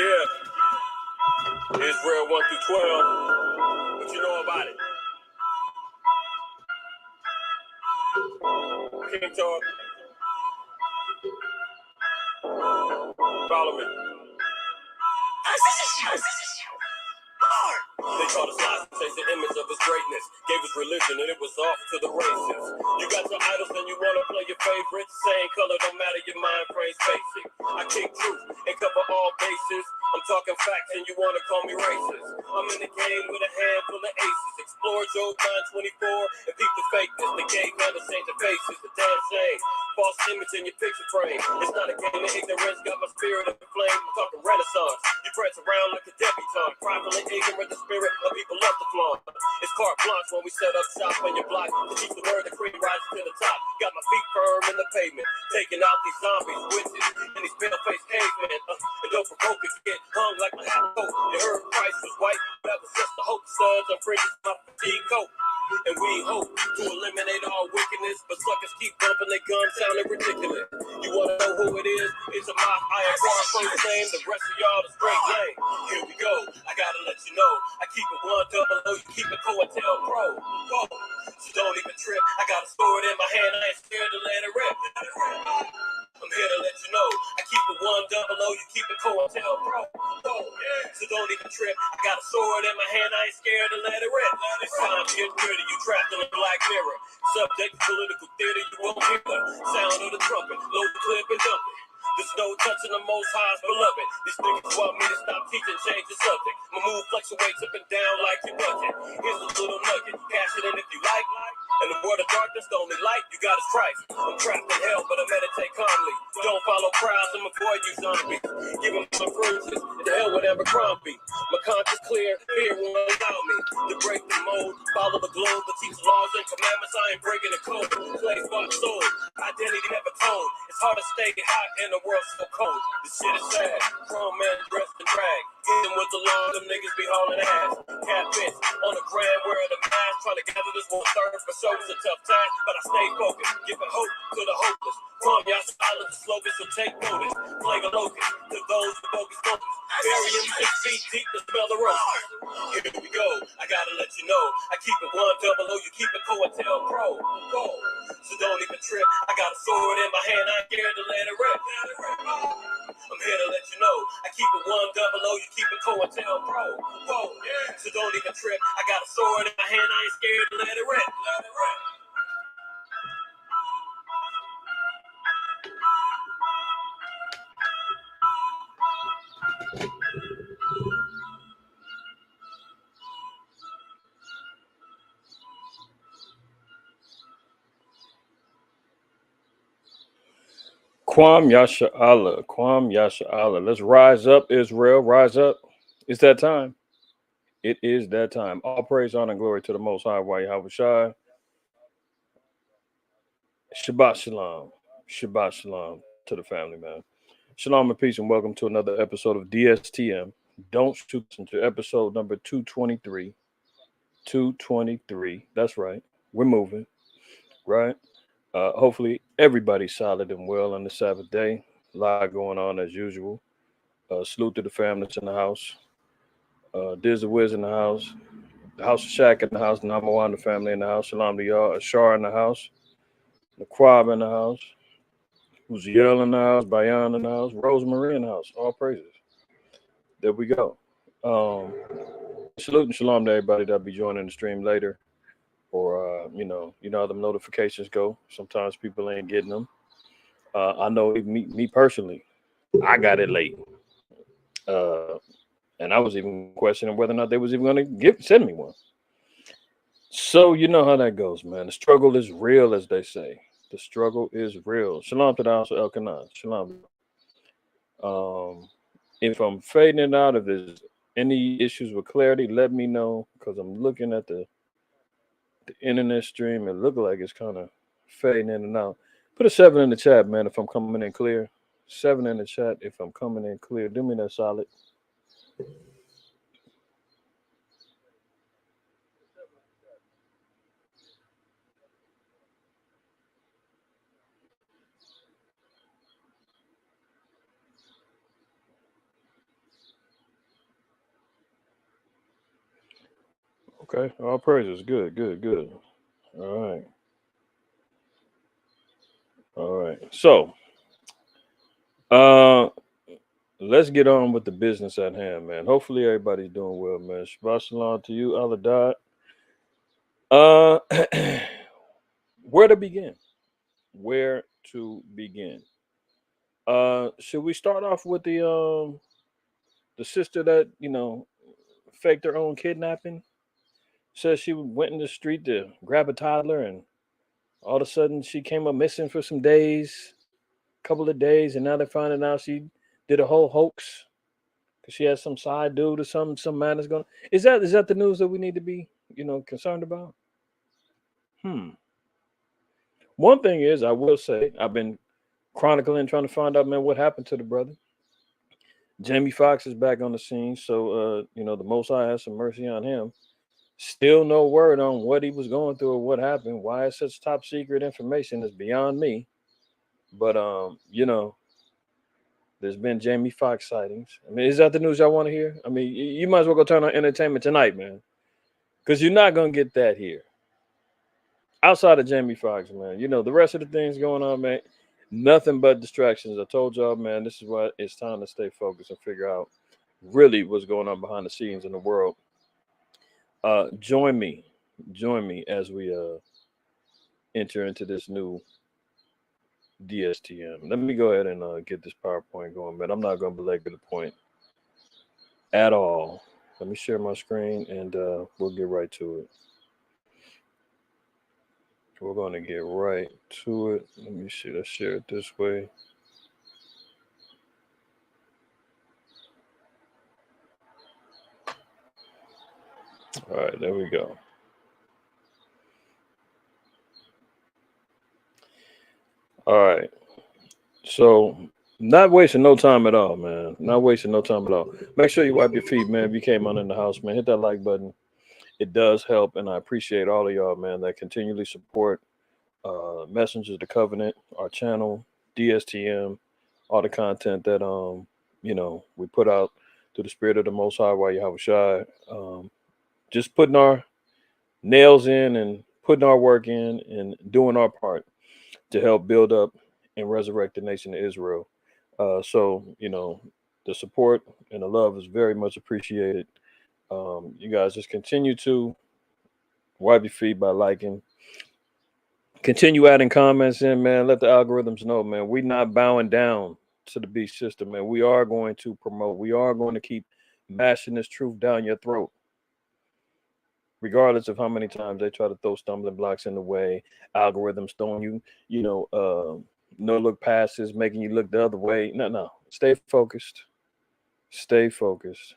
Yeah, Israel 1 through 12. What you know about it? King talk. Follow me. They taught us lies to chase the image of his greatness. Gave us religion and it was off to the races. You got your idols and you want to play your favorites. Same color, don't matter, your mind frame's basic. I kick truth and cover all bases. I'm talking facts and you want to call me racist. I'm in the game with a handful of aces. Explore Job 924 and peep the fakeness. The gay never change the faces. The damn shame. False image in your picture frame. It's not a game of ignorance. Got my spirit of the flame. I'm talking renaissance. You prance around like a debutante. Properly ignorant the spirit of people love to flaunt. It's carte blanche when we set up shop on your block. To teach the word, the cream rises to the top. Got my feet firm in the pavement. Taking out these zombies, witches, and these pale-faced cavemen. And don't provoke it, get hung like my hat coat. You heard Christ was white. That was just the hope. Studs and fringes, my fatigue coat. And we hope to eliminate all wickedness, but suckers keep bumping their guns, sounding ridiculous. You wanna know who it is? It's a my IQAhmath first name. The rest of y'all is straight lame. Here we go. I gotta let you know. I keep it 100. You keep it COINTELPRO. Whoa. So don't even trip. I got a sword in my hand. I ain't scared to let it rip. I'm here to let you know. I keep it 100. You keep it COINTELPRO. So don't even trip. I got a sword in my hand. I ain't scared to let it rip. It's time to get dirty. You trapped in a black mirror. Subject to political theater. You won't hear the sound of the trumpet. Load the clip and dump it. There's no touching the Most High's beloved. These niggas want me to stop teaching, change the subject. My mood fluctuates up and down like your budget. Here's a little nugget. Cash it in if you like. In the world of darkness, the only light you got is Christ. I'm trapped in hell, but I meditate calmly. Don't follow crowds and avoid you zombies. Give them some bruises. To hell whatever crime be. My conscience clear, fear won't allow me to break the mold. Follow the globe, but teach laws and commandments. I ain't breaking the code. Slaves bought soul. Identity never told. It's hard to stay hot in a world so cold. This shit is sad. Grown men dressed in drag. Getting with the law, them niggas be hauling ass. Catfish on the grand, wearing a mask. Trying to gather this one third for show is a tough task. But I stay focused, giving hope to the hopeless. From y'all silent the slogan, so take notice. Plague a locust to those who focus. Bury him 6 feet deep to smell the roast. Here we go, I gotta let you know. I keep it 100, you keep it COINTELPRO. So don't even trip. I got a sword in my hand, I ain't scared to let it rip. I'm here to let you know. I keep it 100, you keep it COINTELPRO. So don't even trip. I got a sword in my hand, I ain't scared to let it rip. Kwam Yasha Allah. Kwam Yasha Allah. Let's rise up, Israel. Rise up. It's that time. It is that time. All praise, honor, and glory to the Most High, Yahweh Shai. Shabbat Shalom. Shabbat Shalom to the family, man. Shalom and peace, and welcome to another episode of DSTM. Don't shoot into episode number 223. 223. That's right. We're moving, right? Hopefully everybody's solid and well on the Sabbath day. A lot going on as usual. Salute to the families in the house. Diz the Wiz in the house. The House of Shaq in the house. Namawan, the family in the house. Shalom to y'all. Ashar in the house. Naquab in the house. Uziel in the house. Bayan in the house. Rosemary in the house. All praises. There we go. Salute and shalom to everybody that'll be joining the stream later. Or, you know how them notifications go. Sometimes people ain't getting them. I know me personally, I got it late. And I was even questioning whether or not they was even going to send me one. So you know how that goes, man. The struggle is real, as they say. The struggle is real. Shalom to the house of Elkanah. Shalom. If I'm fading it out, if there's any issues with clarity, let me know, because I'm looking at the internet stream. It looks like it's kind of fading in and out. Put a 7 in the chat, man, if I'm coming in clear. 7 in the chat if I'm coming in clear. Do me that solid. Okay. All praises. Good. Good. Good. All right. All right. So, uh, let's get on with the business at hand, man. Hopefully, everybody's doing well, man. Shabbat shalom to you, Allah. Uh, where to begin? Where to begin? Should we start off with the sister that faked her own kidnapping? Says she went in the street to grab a toddler, and all of a sudden she came up missing for some days, couple of days, and now they're finding out she did a whole hoax because she has some side dude or some man is going. Is that the news that we need to be concerned about? Hmm. One thing is, I will say, I've been chronicling trying to find out, man, what happened to the brother. Jamie Foxx is back on the scene, so the Most High has some mercy on him. Still no word on what he was going through or what happened. Why it's such top secret information is beyond me. But there's been Jamie Foxx sightings. I mean, is that the news y'all want to hear? I mean, you might as well go turn on entertainment tonight, man, because you're not gonna get that here. Outside of Jamie Foxx, man, the rest of the things going on, man, nothing but distractions. I told y'all, man, this is why it's time to stay focused and figure out really what's going on behind the scenes in the world. Join me as we enter into this new DSTM. Let me go ahead and get this PowerPoint going, man. I'm not going to belabor the point at all. Let me share my screen and we'll get right to it. We're going to get right to it. Let me see. Let's share it this way. All right, there we go. All right. So, not wasting no time at all, man. Not wasting no time at all. Make sure you wipe your feet, man. If you came on in the house, man, hit that like button. It does help, and I appreciate all of y'all, man, that continually support Messengers of the Covenant, our channel, DSTM, all the content that we put out through the spirit of the Most High while you have a shy. Just putting our nails in and putting our work in and doing our part to help build up and resurrect the nation of Israel. So the support and the love is very much appreciated. You guys just continue to wipe your feet by liking. Continue adding comments in, man. Let the algorithms know, man. We're not bowing down to the beast system, man. We are going to promote. We are going to keep mashing this truth down your throat, regardless of how many times they try to throw stumbling blocks in the way. Algorithms throwing you, no look passes, making you look the other way. No. Stay focused. Stay focused.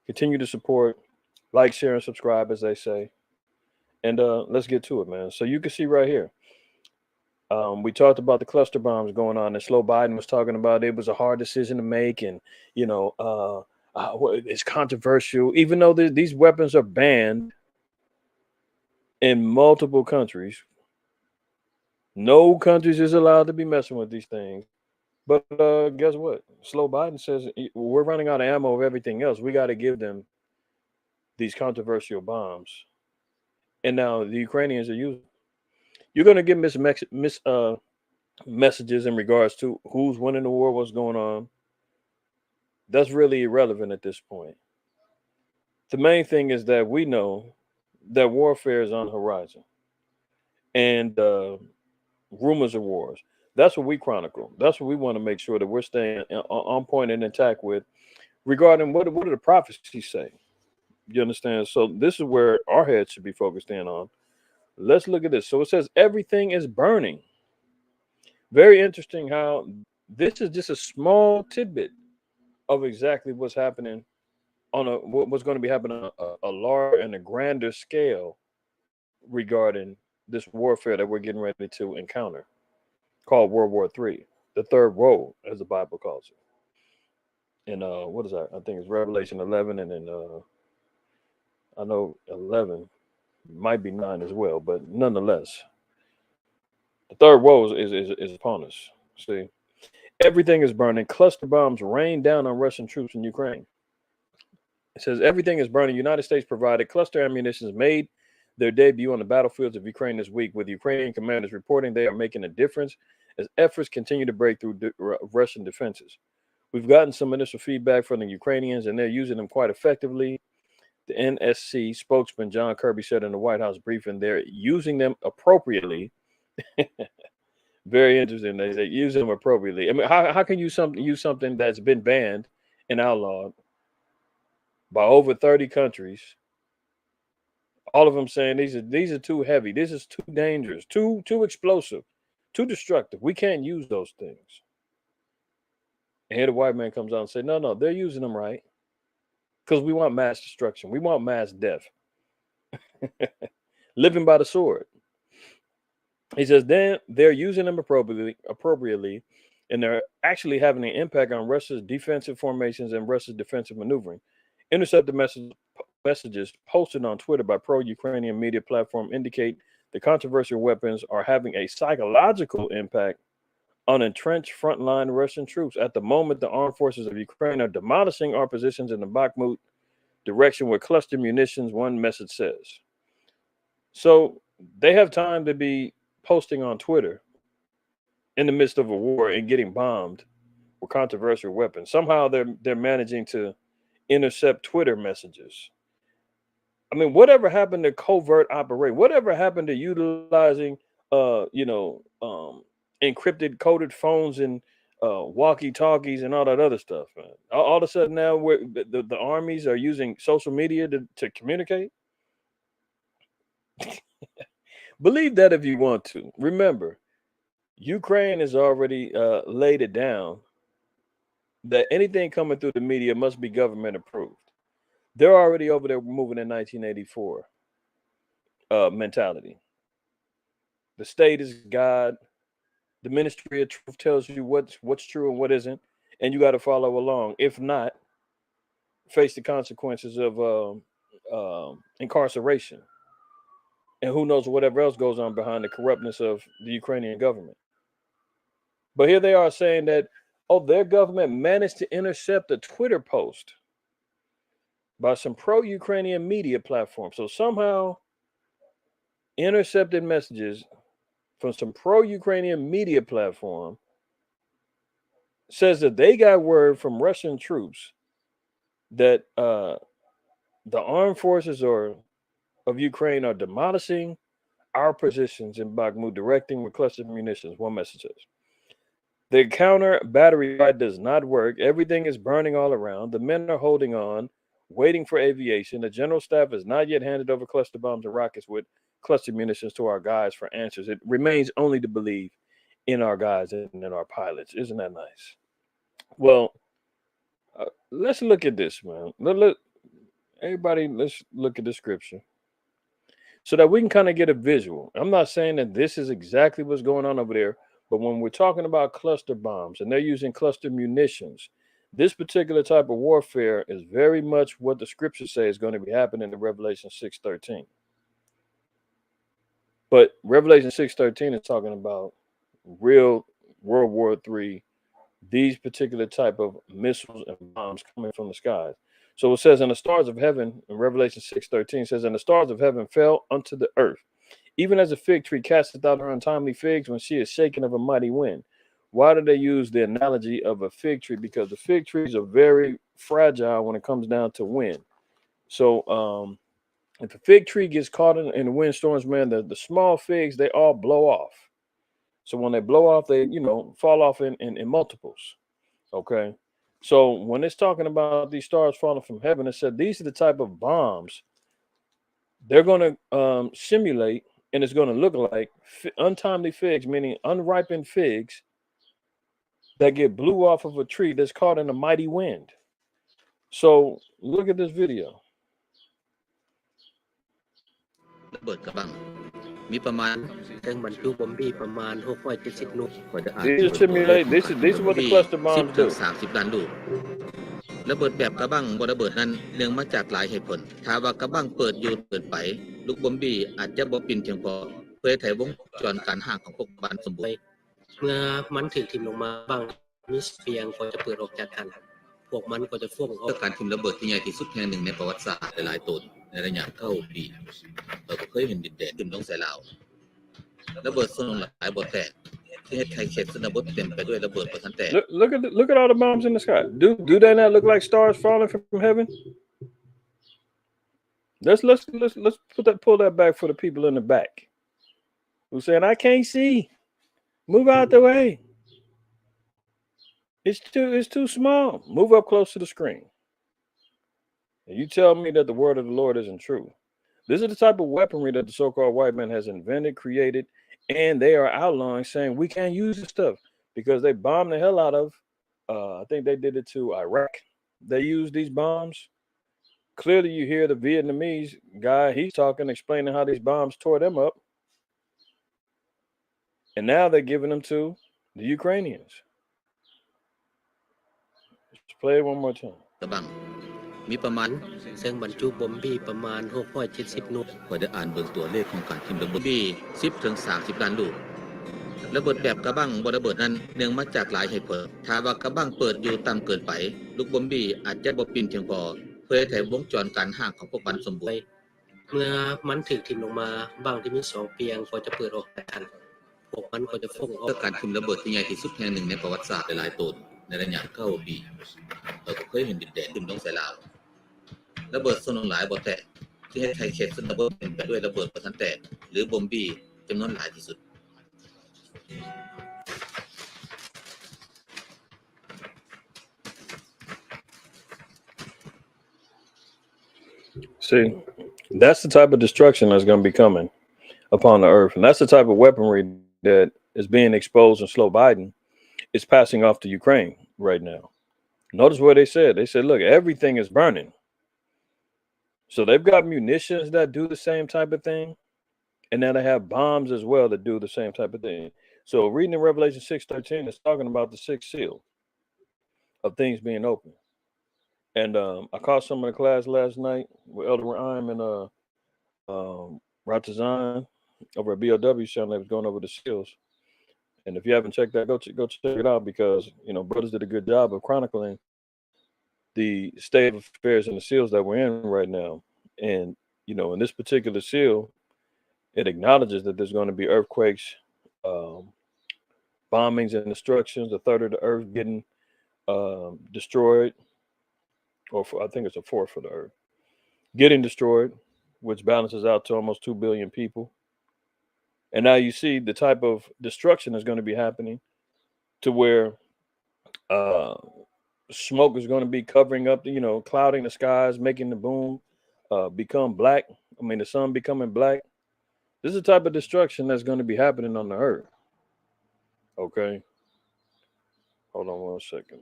Continue to support, like, share, and subscribe, as they say. And let's get to it, man. So you can see right here. We talked about the cluster bombs going on, and Slow Biden was talking about it was a hard decision to make, and it's controversial, even though these weapons are banned in multiple countries. No countries is allowed to be messing with these things. But guess what? Slow Biden says we're running out of ammo of everything else. We got to give them these controversial bombs, and now the Ukrainians are using. You're going to get messages in regards to who's winning the war, what's going on. That's really irrelevant at this point. The main thing is that we know that warfare is on the horizon, and rumors of wars. That's what we chronicle. That's what we want to make sure that we're staying on point and intact with regarding what do the prophecies say. You understand? So this is where our heads should be focused in on. Let's look at this. So it says everything is burning. Very interesting how this is just a small tidbit of exactly what's happening on what's going to be happening on a larger and a grander scale regarding this warfare that we're getting ready to encounter, called World War III, the third woe, as the Bible calls it. And what is that? I think it's Revelation 11, and then I know 11 might be 9 as well, but nonetheless, the third woe is upon us. See, everything is burning. Cluster bombs rain down on Russian troops in Ukraine. It says everything is burning. United States provided cluster ammunitions made their debut on the battlefields of Ukraine this week, with Ukrainian commanders reporting they are making a difference as efforts continue to break through Russian defenses. We've gotten some initial feedback from the Ukrainians, and they're using them quite effectively. The NSC spokesman John Kirby said in the White House briefing they're using them appropriately. Very interesting. They use them appropriately. I mean, how can you use something that's been banned and outlawed by over 30 countries? All of them saying these are too heavy. This is too dangerous, too explosive, too destructive. We can't use those things. And here the white man comes out and say, no, they're using them right. Because we want mass destruction. We want mass death. Living by the sword. He says then they're using them appropriately, and they're actually having an impact on Russia's defensive formations and Russia's defensive maneuvering. Intercepted messages posted on Twitter by pro-Ukrainian media platform indicate the controversial weapons are having a psychological impact on entrenched frontline Russian troops. At the moment, the armed forces of Ukraine are demolishing our positions in the Bakhmut direction with cluster munitions, one message says. So they have time to be posting on Twitter in the midst of a war and getting bombed with controversial weapons. Somehow they're managing to intercept Twitter messages. I mean, whatever happened to covert operation? Whatever happened to utilizing encrypted coded phones and walkie-talkies and all that other stuff, man? All of a sudden now the armies are using social media to communicate. Believe that if you want to. Remember, Ukraine has already laid it down that anything coming through the media must be government approved. They're already over there moving in 1984 mentality. The state is God. The ministry of truth tells you what's true and what isn't, and you got to follow along. If not, face the consequences of incarceration. And who knows whatever else goes on behind the corruptness of the Ukrainian government. But here they are saying that, their government managed to intercept a Twitter post by some pro-Ukrainian media platform. So somehow intercepted messages from some pro-Ukrainian media platform says that they got word from Russian troops that the armed forces of Ukraine are demolishing our positions in Bakhmut, directing with cluster munitions. One message says. The counter battery fire does not work. Everything is burning all around. The men are holding on, waiting for aviation. The general staff has not yet handed over cluster bombs and rockets with cluster munitions to our guys for answers. It remains only to believe in our guys and in our pilots. Isn't that nice? Well, let's look at this, man. Everybody, let's look at the scripture so that we can kind of get a visual. I'm not saying that this is exactly what's going on over there, but when we're talking about cluster bombs and they're using cluster munitions, this particular type of warfare is very much what the scriptures say is going to be happening in Revelation 6:13. But Revelation 6:13 is talking about real World War III, these particular type of missiles and bombs coming from the skies. So it says, and the stars of heaven, in Revelation 6:13 says, and the stars of heaven fell unto the earth, even as a fig tree casteth out her untimely figs when she is shaken of a mighty wind. Why do they use the analogy of a fig tree? Because the fig trees are very fragile when it comes down to wind. So if a fig tree gets caught in the windstorms, man, the small figs, they all blow off. So when they blow off, they, fall off in multiples. Okay. So when it's talking about these stars falling from heaven, it said these are the type of bombs they're going to simulate, and it's going to look like untimely figs, meaning unripened figs that get blew off of a tree that's caught in a mighty wind. So look at this video. ระเบิดกระบังมีประมาณเครื่องบรรจุบอมบี้ประมาณ670ลูกกว่าจะอาจ These are what the cluster bombs do. 30 ล้านลูกระเบิดแบบกระบังบ่ระเบิดนั้นเนื่องมาจากหลายเหตุผลถ้าว่ากระบังเปิดอยู่เกินไปลูกบอมบี้อาจจะบ่ปิ่นเพียงพอเพื่อให้วงจรการห่างของพวกบ้านสมบูรณ์เมื่อมันถูกทิ่มลงมาบางมีเพียงพอจะเปิดออกจากกันพ วกมันก็จะฟุ้งออก การทิ่มระเบิดที่ใหญ่ที่สุดแห่งหนึ่งในประวัติศาสตร์หลายๆตนในระยะ9 ปีเราก็เคยเห็นดินแดนขึ้นลงใส่ลาวระเบิดส่วนหลายบ่แตกที่เฮ็ดให้เขตชนบทเต็มไปด้วยระเบิดบ่ทันแตก Look at all the bombs in the sky. Do they not look like stars falling from heaven? Let's pull that back for the people in the back who saying I can't see. Move out the way. It's too small. Move up close to the screen. And you tell me that the word of the Lord isn't true. This is the type of weaponry that the so-called white man has invented, created, and they are outlawing, saying we can't use this stuff because they bombed the hell out of. I think they did it to Iraq. They used these bombs. Clearly, you hear the Vietnamese guy. He's talking, explaining how these bombs tore them up, and now they're giving them to the Ukrainians. Let's play it one more time. มีประมาณ ซึ่งบรรจุบอมบี้ประมาณ670 ลูก พอได้อ่านเบิ่งตัวเลขของการทิ่มระเบิดบี้10 ถึง 30 ล้านลูกระเบิดแบบกระบังบ่ระเบิดนั้นเนื่องมาจากหลายเหตุผลถ้าว่ากระบังเปิดอยู่ต่ำเกินไปลูกบอมบี้อาจจะบ่ปิ่นเพียงพอเพื่อให้วงจรการห่างของพวกมันสมบูรณ์ เมื่อมันถูกทิ่มลงมาบางที่มี2เปียงก็จะเปิดออกทันพวกมันก็จะฟุ้งออก การทิ่มระเบิดที่ใหญ่ที่สุดแห่งหนึ่งในประวัติศาสตร์หลายๆตนในระยะ9 ปีเราก็เคยเห็นดินแดนขึ้นลงใส่ลาวระเบิดส่วนหลายบ่แตกที่เฮ็ดให้เขตชนบทเต็มไปด้วยระเบิดบ่ทันแตกหรือบอมบี้จำนวนหลายที่สุด See, that's the type of destruction that's going to be coming upon the earth. And that's the type of weaponry that is being exposed in slow Biden is passing off to Ukraine right now. Notice what they said. They said, look, everything is burning. So they've got munitions that do the same type of thing. And then they have bombs as well that do the same type of thing. So reading in Revelation 6:13, it's talking about the sixth seal of things being open. And I caught some of the class last night with Elder Rhyme and Ratazan over at BOW channel. They was going over the seals. And if you haven't checked that, go check it out because, you know, brothers did a good job of chronicling the state of affairs and the seals that we're in right now. And, you know, in this particular seal, it acknowledges that there's going to be earthquakes, bombings and destructions, a third of the earth getting destroyed, or I think it's a fourth of the earth getting destroyed, which balances out to almost 2 billion people. And now you see the type of destruction is going to be happening to where smoke is going to be covering up, you know, clouding the skies, making the boom become black. I mean, the sun becoming black. This is the type of destruction that's going to be happening on the earth. Okay. Hold on 1 second.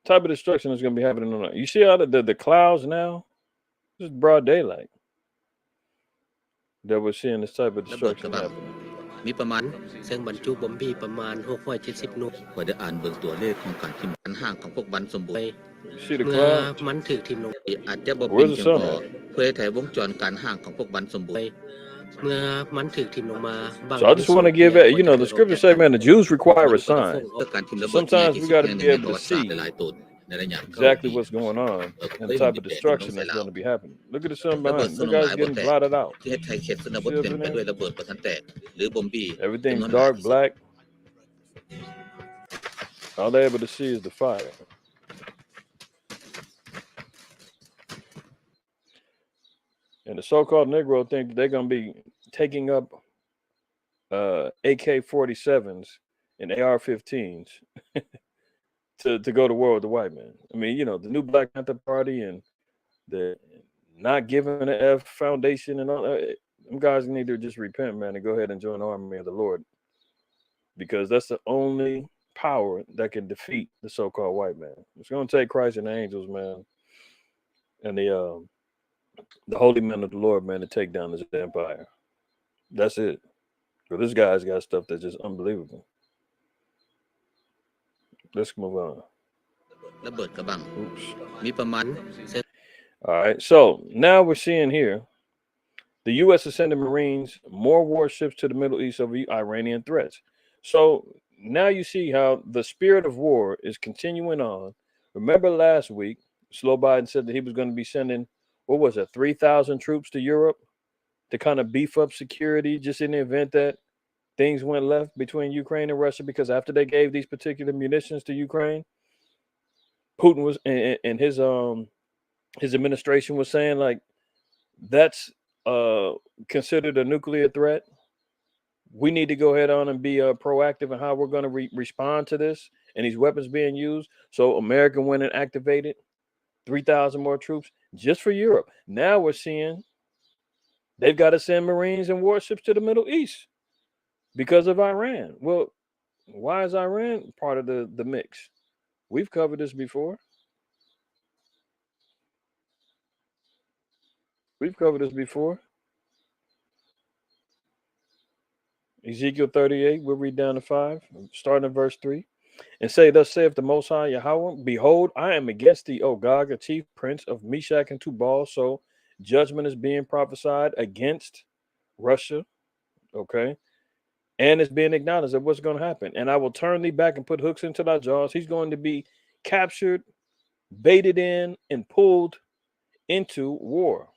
Type of destruction is going to be happening on the earth. You see how the clouds now? This is broad daylight. That we're seeing this type of destruction happening. มีประมาณ ซึ่งบรรจุบอมบี้ประมาณ670 ลูก พอได้อ่านเบิ่งตัวเลขของการทิ่มการห่างของพวกมันสมบูรณ์ See the เมื่อ clouds? มันถูกทิ่มลง อาจจะบ่เป็นเพียงพอเพื่อให้วงจรการห่างของพวกมันสมบูรณ์ เมื่อมันถูกทิ่มลงมาบาง So I just want to give it, you know, the scripture say, man, the Jews require a sign. การทิ่มระเบิดที่ใหญ่ที่สุดแห่งหนึ่งในประวัติศาสตร์หลายๆตนในระยะ Exactly what's going on and the type of destruction that's going to be happening. Look at the sun behind. Look how it's getting blotted out. ที่เฮ็ดให้เขตชนบทเต็มไปด้วยระเบิดบ่ทันแตกหรือบอมบี้ Everything's dark, black. All they're able to see is the fire. And the so-called Negro think that they're going to be taking up AK-47s and AR-15s to go to war with the white man. I mean, you know, the new Black Panther Party and the not giving an F Foundation and all that. Them guys need to just repent, man, and go ahead and join the army of the Lord. Because that's the only power that can defeat the so-called white man. It's going to take Christ and the angels, man, and the holy men of the Lord, man, to take down this empire. That's it. But this guy's got stuff that's just unbelievable. Let's move on. ระเบิดกระบัง Oops. มีประมาณ All right. So now we're seeing here the U.S. is sending Marines more warships to the Middle East over Iranian threats. So now you see how the spirit of war is continuing on. Remember last week, Slow Biden said that he was going to be sending, what was it, 3,000 troops to Europe to kind of beef up security just in the event that things went left between Ukraine and Russia, because after they gave these particular munitions to Ukraine, Putin was and his administration was saying like that's considered a nuclear threat. We need to go ahead on and be proactive in how we're going to respond to this and these weapons being used. So America went and activated 3,000 more troops just for Europe. Now we're seeing they've got to send Marines and warships to the Middle East because of Iran. Well, why is Iran part of the mix? We've covered this before. We've covered this before. Ezekiel 38, we'll read down to 5, starting at verse 3. And say, thus saith the Most High Yahweh, behold, I am against thee, O Gog, a chief prince of Meshach and Tubal. So judgment is being prophesied against Russia, okay? And it's being acknowledged that what's going to happen. And I will turn thee back and put hooks into thy jaws. He's going to be captured, baited in, and pulled into war.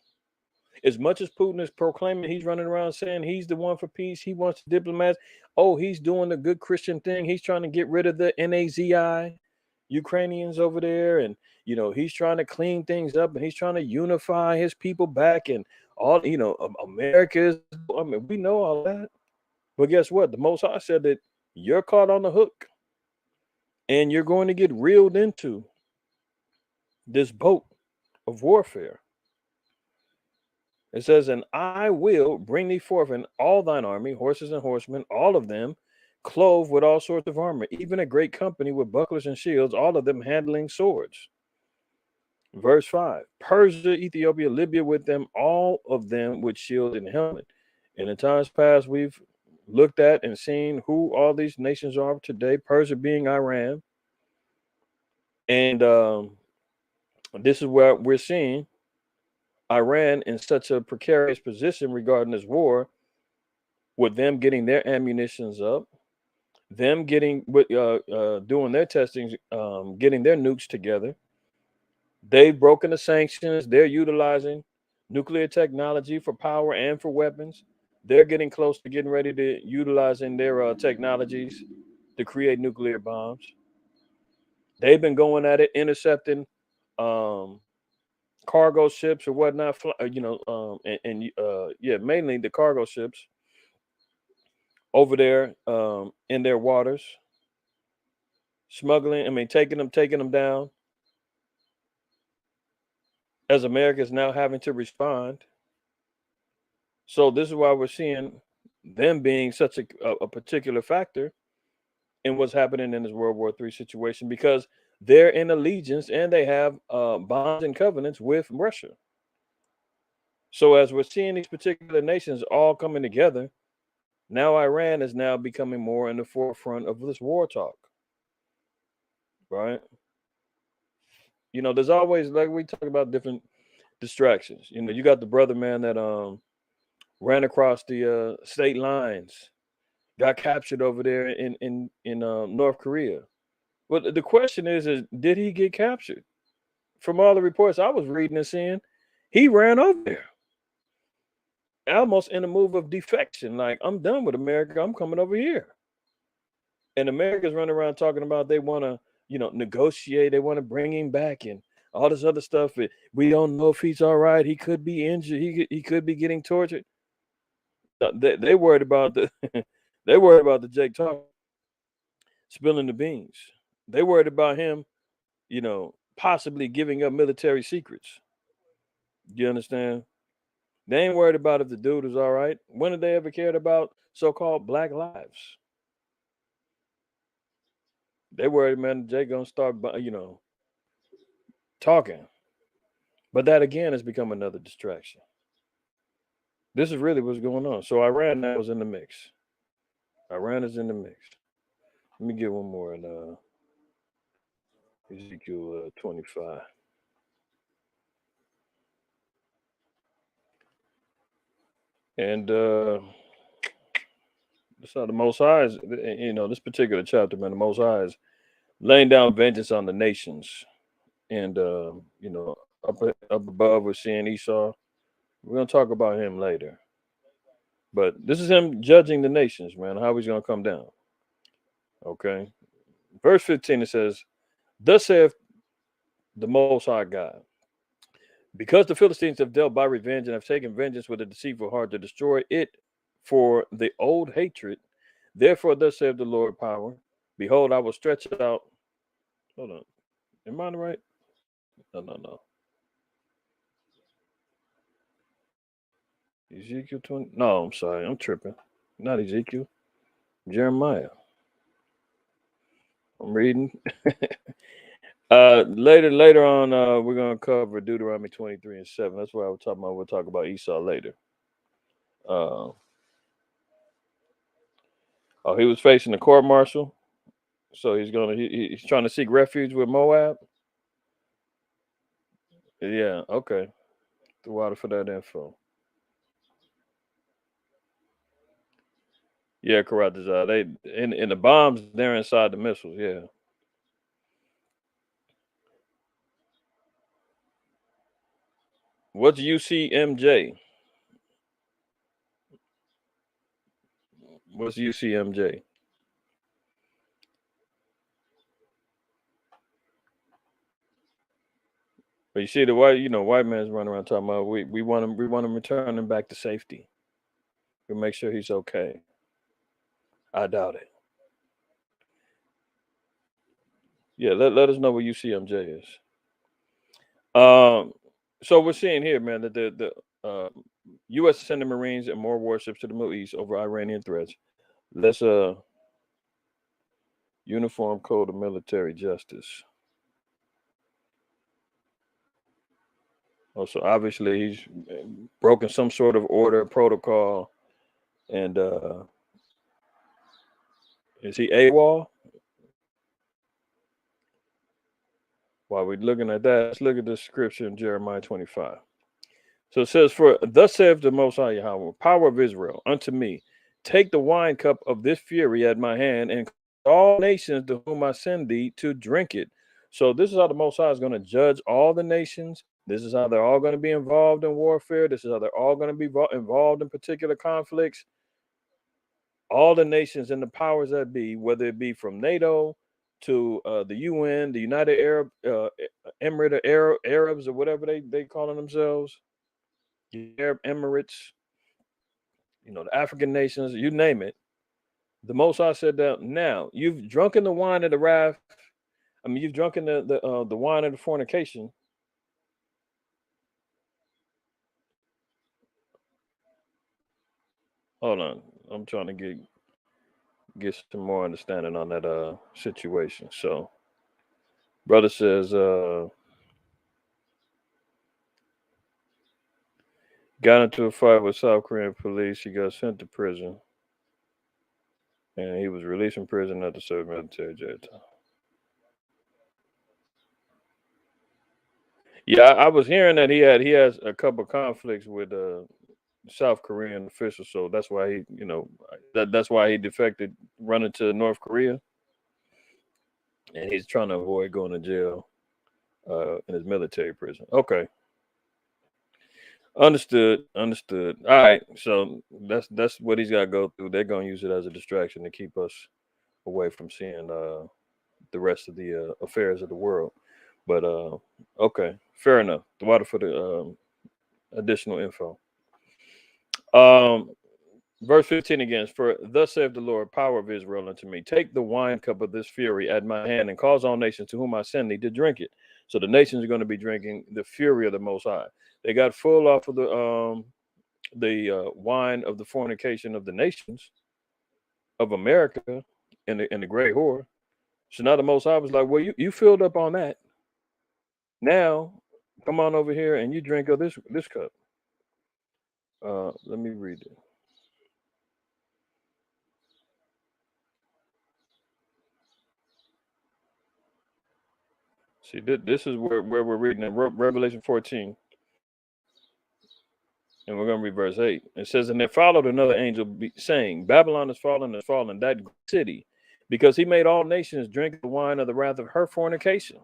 As much as Putin is proclaiming, he's running around saying he's the one for peace, he wants diplomats. Oh, he's doing the good Christian thing. He's trying to get rid of the Nazi Ukrainians over there. And, he's trying to clean things up and he's trying to unify his people back and all, America. We know all that. But guess what? The Most High said that you're caught on the hook and you're going to get reeled into this boat of warfare. It says, and I will bring thee forth in all thine army, horses and horsemen, all of them, clothed with all sorts of armor, even a great company with bucklers and shields, all of them handling swords. Verse 5, Persia, Ethiopia, Libya with them, all of them with shield and helmet. And in times past, we've looked at and seen who all these nations are today, Persia being Iran. And this is where we're seeing Iran in such a precarious position regarding this war, with them getting their ammunitions up, them getting doing their testing, getting their nukes together. They've broken the sanctions. They're utilizing nuclear technology for power and for weapons. They're getting close to getting ready to utilizing their technologies to create nuclear bombs. They've been going at it, intercepting cargo ships or whatnot, mainly the cargo ships over there in their waters, smuggling, taking them down, as America is now having to respond. So this is why we're seeing them being such a particular factor in what's happening in this World War III situation, because they're in allegiance and they have bonds and covenants with Russia. So as we're seeing these particular nations all coming together, now Iran is now becoming more in the forefront of this war talk, right? There's always, like we talk about, different distractions. You got the brother, man, that ran across the state lines, got captured over there in North Korea. But the question is did he get captured? From all the reports I was reading and seeing, he ran over there, almost in a move of defection. Like, I'm done with America. I'm coming over here. And America's running around talking about they want to, negotiate. They want to bring him back and all this other stuff. We don't know if he's all right. He could be injured. He could be getting tortured. They worried about the Jake talk spilling the beans. They worried about him, possibly giving up military secrets. You understand? They ain't worried about if the dude is all right. When have they ever cared about so-called black lives? They worried, man, Jake gonna start, talking. But that again has become another distraction. This is really what's going on. So Iran now is in the mix. Iran is in the mix. Let me get one more in Ezekiel 25. And So the Most High is, this particular chapter, man, the Most High is laying down vengeance on the nations, and up above we're seeing Esau. We're gonna talk about him later, but this is him judging the nations, man. How he's gonna come down. Okay, verse 15 it says, "Thus saith the Most High God, because the Philistines have dealt by revenge and have taken vengeance with a deceitful heart to destroy it for the old hatred. Therefore, thus saith the Lord power, behold, I will stretch out." Hold on, am I on the right? No. Ezekiel 20. No, I'm sorry, I'm tripping. Not Ezekiel. Jeremiah. I'm reading. Later on, we're gonna cover Deuteronomy 23 and 7. That's what I was talking about. We'll talk about Esau later. Uh, he was facing the court martial, so he's trying to seek refuge with Moab. Yeah, okay. The water for that info. Yeah, correct. They in the bombs. They're inside the missiles. Yeah. What's UCMJ? What's UCMJ? But you see the white man's running around talking about we want him returning back to safety. We make sure he's okay. I doubt it. Yeah, let us know what UCMJ is. So we're seeing here, man, that the U.S. sending Marines and more warships to the Middle East over Iranian threats. Let's Uniform Code of Military Justice. Also, obviously, he's broken some sort of order protocol, and is he AWOL? While we're looking at that, let's look at the scripture in Jeremiah 25. So it says, "For thus saith the Most High Yahweh, power of Israel, unto me, take the wine cup of this fury at my hand, and all nations to whom I send thee to drink it." So this is how the Most High is going to judge all the nations. This is how they're all going to be involved in warfare. This is how they're all going to be involved in particular conflicts. All the nations and the powers that be, whether it be from NATO to the UN, the United Arab Emirate of Arabs, or whatever they calling themselves, the Arab Emirates, the African nations, you name it. The Most High said that now you've drunken the wine of the wrath. I mean, you've drunken the wine of the fornication. Hold on, I'm trying to get some more understanding on that situation. So, brother says, got into a fight with South Korean police. He got sent to prison, and he was released from prison after serving military jail time. Yeah, I was hearing that he has a couple of conflicts with South Korean officials, so that's why that's why he defected, running to North Korea, and he's trying to avoid going to jail in his military prison. Okay, understood. All right, so that's what he's got to go through. They're going to use it as a distraction to keep us away from seeing the rest of the affairs of the world. But okay, fair enough. The water for the additional info. Verse 15 again, "For thus saith the Lord, power of Israel, unto me, take the wine cup of this fury at my hand, and cause all nations to whom I send thee to drink it." So the nations are going to be drinking the fury of the Most High. They got full off of the wine of the fornication of the nations of America and the great whore. So now the Most High was like, "Well, you filled up on that. Now come on over here and you drink of this cup." Let me read it. See, this is where we're reading in Revelation 14. And we're going to read verse 8. It says, and there followed another angel saying, Babylon is fallen, that city, because he made all nations drink the wine of the wrath of her fornication.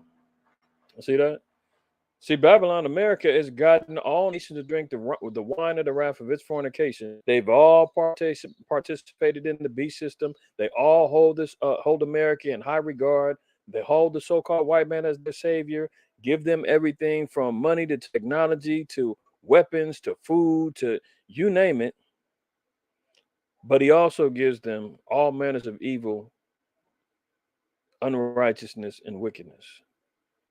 See that? See, Babylon, America, has gotten all nations to drink the wine of the wrath of its fornication. They've all participated in the beast system. They all hold America in high regard. They hold the so-called white man as their savior, give them everything from money to technology to weapons to food to you name it. But he also gives them all manners of evil, unrighteousness, and wickedness.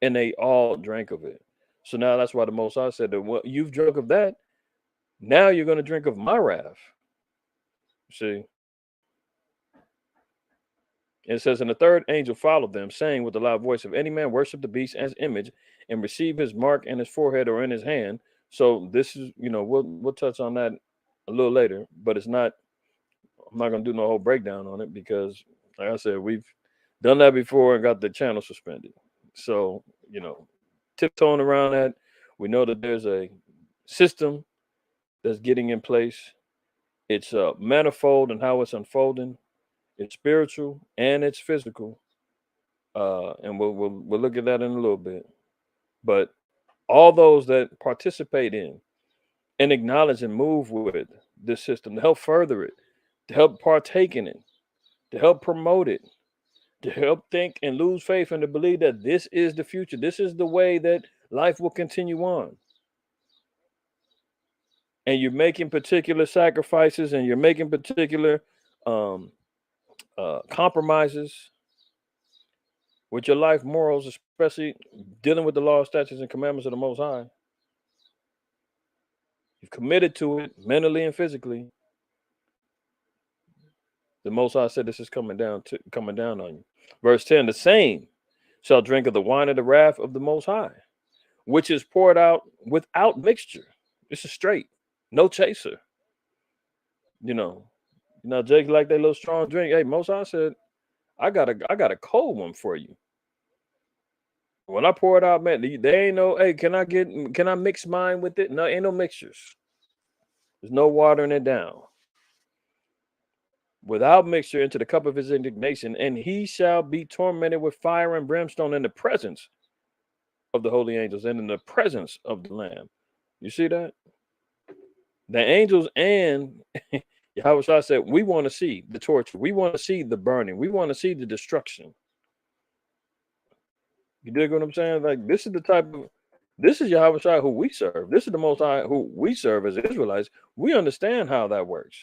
And they all drank of it. So now that's why the Most High said that, well, you've drunk of that. Now you're going to drink of my wrath. See? It says, and the third angel followed them, saying with a loud voice, if any man worship the beast as image and receive his mark in his forehead or in his hand. So this is, we'll touch on that a little later, but I'm not going to do no whole breakdown on it because, like I said, we've done that before and got the channel suspended. So, tiptoeing around that, we know that there's a system that's getting in place. It's manifold in how it's unfolding. It's spiritual and it's physical, and we'll look at that in a little bit. But all those that participate in and acknowledge and move with this system to help further it, to help partake in it, to help promote it, to help think and lose faith and to believe that this is the future. This is the way that life will continue on. And you're making particular sacrifices and you're making particular compromises with your life morals, especially dealing with the law, statutes, and commandments of the Most High. You've committed to it mentally and physically. The Most High said this is coming down on you. Verse 10, the same shall drink of the wine of the wrath of the Most High, which is poured out without mixture. This is straight, no chaser. Jake like that little strong drink. Hey, Most High said, I got a cold one for you. When I pour it out, man, they ain't no, hey, can I mix mine with it? No, ain't no mixtures. There's no watering it down. Without mixture into the cup of his indignation, and he shall be tormented with fire and brimstone in the presence of the holy angels and in the presence of the Lamb. You see that? The angels and Yahweh said, we want to see the torture. We want to see the burning. We want to see the destruction. You dig what I'm saying? Like, this is Yahweh who we serve. This is the Most High who we serve as Israelites. We understand how that works.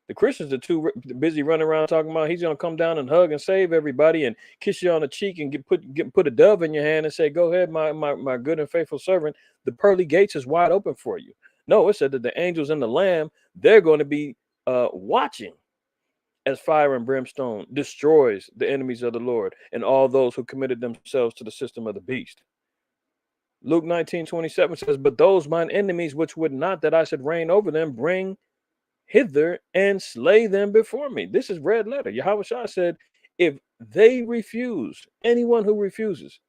The Christians are too busy running around talking about he's going to come down and hug and save everybody and kiss you on the cheek and put a dove in your hand and say, go ahead, my good and faithful servant. The pearly gates is wide open for you. No, it said that the angels and the Lamb, they're going to be watching as fire and brimstone destroys the enemies of the Lord and all those who committed themselves to the system of the beast. Luke 19:27 says, but those mine enemies which would not that I should reign over them, bring hither and slay them before me. This is red letter. Yahweh said, if they refuse, anyone who refuses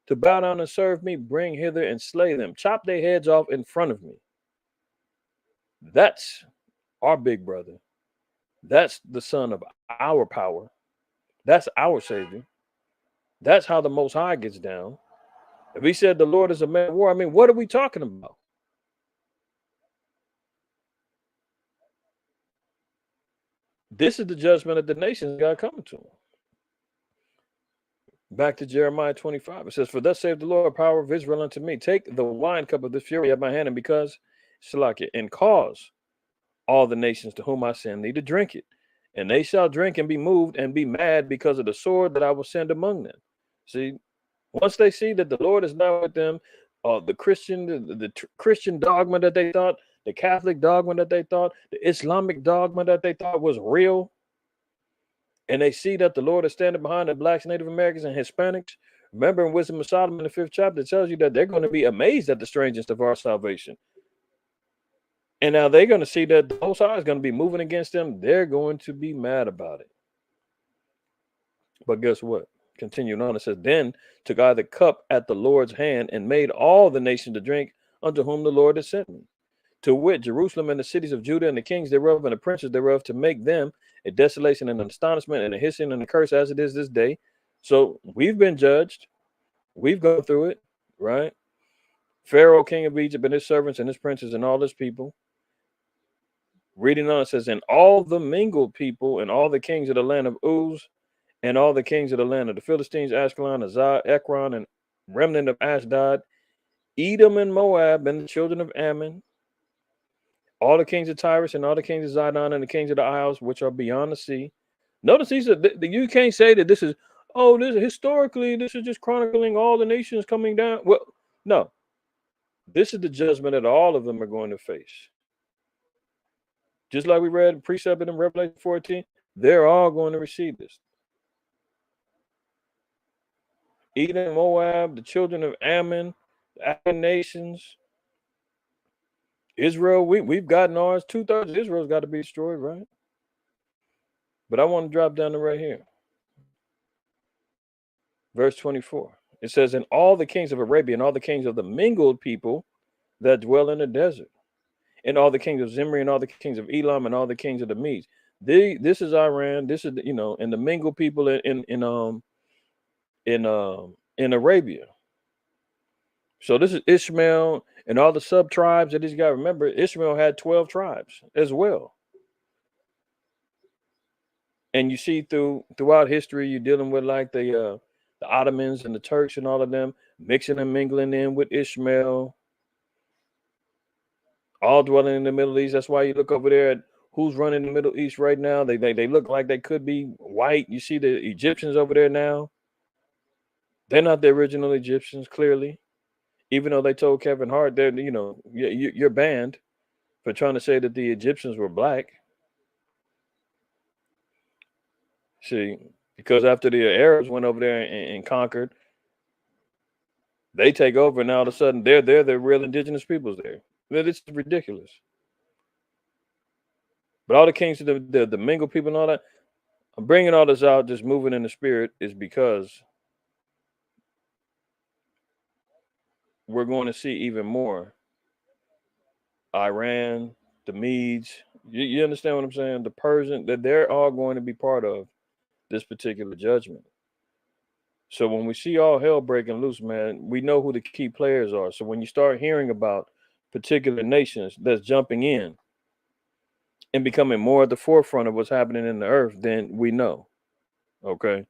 to bow down and serve me, bring hither and slay them. Chop their heads off in front of me. That's our big brother. That's the son of our power. That's our savior. That's how the Most High gets down. If he said the Lord is a man of war, I mean, what are we talking about? This is the judgment of the nations God coming to him. Back to Jeremiah 25. It says, for thus saith the Lord, power of Israel unto me, take the wine cup of this fury at my hand, and because Shalakia, and cause all the nations to whom I send thee to drink it. And they shall drink and be moved and be mad because of the sword that I will send among them. See, once they see that the Lord is now with them, the Christian dogma that they thought, the Catholic dogma that they thought, the Islamic dogma that they thought was real, and they see that the Lord is standing behind the blacks, Native Americans, and Hispanics. Remember in Wisdom of Solomon, the 5th chapter, it tells you that they're going to be amazed at the strangeness of our salvation. And now they're going to see that the Most High is going to be moving against them. They're going to be mad about it. But guess what? Continuing on, it says, then took I the cup at the Lord's hand and made all the nations to drink unto whom the Lord has sent me. to wit, Jerusalem and the cities of Judah and the kings thereof and the princes thereof, to make them a desolation and an astonishment and a hissing and a curse as it is this day. So we've been judged. We've gone through it, right? Pharaoh, king of Egypt, and his servants and his princes and all his people. Reading on, it says, and all the mingled people and all the kings of the land of Uz and all the kings of the land of the Philistines, Ashkelon, Azar, Ekron, and remnant of Ashdod, Edom and Moab, and the children of Ammon, all the kings of Tyrus and all the kings of Zidon and the kings of the isles which are beyond the sea. Notice these are you can't say that this is this historically, this is just chronicling all the nations coming down. Well, no, this is the judgment that all of them are going to face. Just like we read precept in Revelation 14, they're all going to receive this. Edom, Moab, the children of Ammon, the African nations, Israel, we've gotten ours. 2/3 of Israel's got to be destroyed, right? But I want to drop down to right here. Verse 24. It says, and all the kings of Arabia and all the kings of the mingled people that dwell in the desert, and all the kings of Zimri and all the kings of Elam and all the kings of the Medes. This is Iran. This is and the mingled people in Arabia. So this is Ishmael and all the sub tribes that he's got. Remember, Ishmael had 12 tribes as well. And you see throughout history, you're dealing with like the Ottomans and the Turks and all of them mixing and mingling in with Ishmael, all dwelling in the Middle East. That's why you look over there at who's running the Middle East right now. They look like they could be white. You see the Egyptians over there now. They're not the original Egyptians, clearly. Even though they told Kevin Hart that, you're banned for trying to say that the Egyptians were black. See, because after the Arabs went over there and conquered, they take over, and all of a sudden they're the real indigenous peoples there. It's ridiculous. But all the kings of the mingled people and all that, I'm bringing all this out, just moving in the spirit, is because we're going to see even more. Iran, the Medes, you understand what I'm saying? The Persian, that they're all going to be part of this particular judgment. So when we see all hell breaking loose, man, we know who the key players are. So when you start hearing about particular nations that's jumping in and becoming more at the forefront of what's happening in the earth, then we know, okay,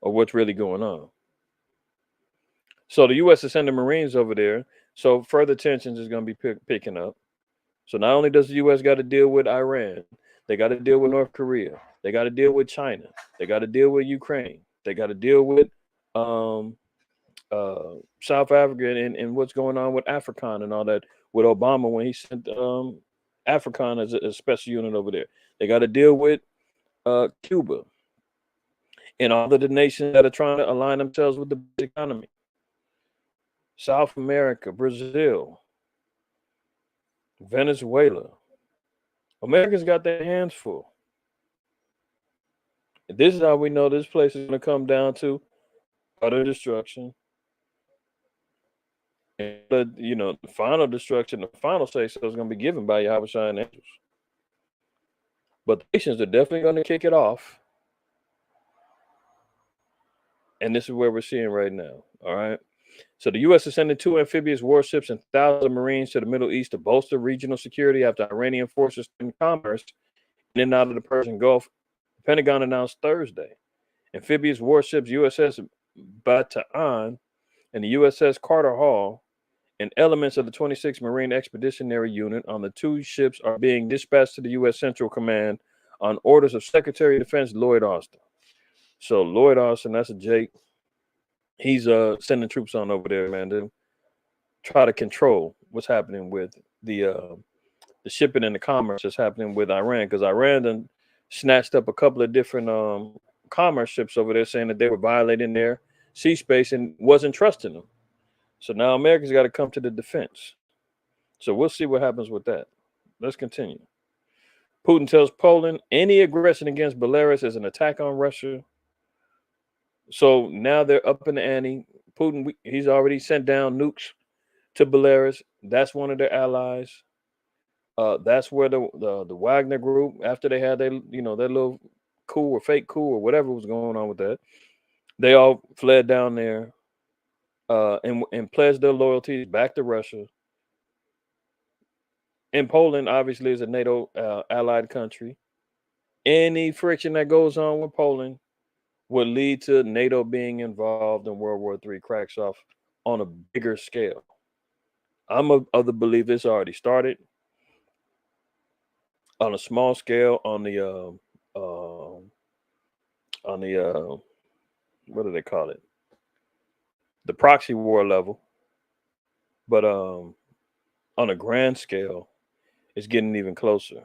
or what's really going on. So the U.S. is sending Marines over there. So further tensions is going to be picking up. So not only does the U.S. got to deal with Iran, they got to deal with North Korea. They got to deal with China. They got to deal with Ukraine. They got to deal with South Africa and what's going on with African and all that with Obama when he sent African as a special unit over there. They got to deal with Cuba and all of the nations that are trying to align themselves with the economy. South America, Brazil, Venezuela. America's got their hands full. This is how we know this place is going to come down to utter destruction. And the final destruction, the final say so is going to be given by Yahweh and angels. But the nations are definitely going to kick it off. And this is where we're seeing right now. All right. So the U.S. is sending 2 amphibious warships and thousands of Marines to the Middle East to bolster regional security after Iranian forces in commerce in and out of the Persian Gulf. The Pentagon announced Thursday. Amphibious warships USS Bataan and the USS Carter Hall and elements of the 26th Marine Expeditionary Unit on the 2 ships are being dispatched to the U.S. Central Command on orders of Secretary of Defense Lloyd Austin. So Lloyd Austin, that's a Jake. He's sending troops on over there, man, to try to control what's happening with the shipping and the commerce that's happening with Iran, because Iran done snatched up a couple of different commerce ships over there saying that they were violating their sea space and wasn't trusting them. So now America's got to come to the defense. So we'll see what happens with that. Let's continue. Putin tells Poland any aggression against Belarus is an attack on Russia. So now they're up in the ante. Putin, he's already sent down nukes to Belarus. That's one of their allies. That's where the Wagner group, after they had their their little coup or fake coup or whatever was going on with that, they all fled down there and pledged their loyalties back to Russia. And Poland obviously is a NATO allied country. Any friction that goes on with Poland would lead to NATO being involved in World War III cracks off on a bigger scale. I'm of the belief it's already started on a small scale on the what do they call it? The proxy war level, but on a grand scale, it's getting even closer.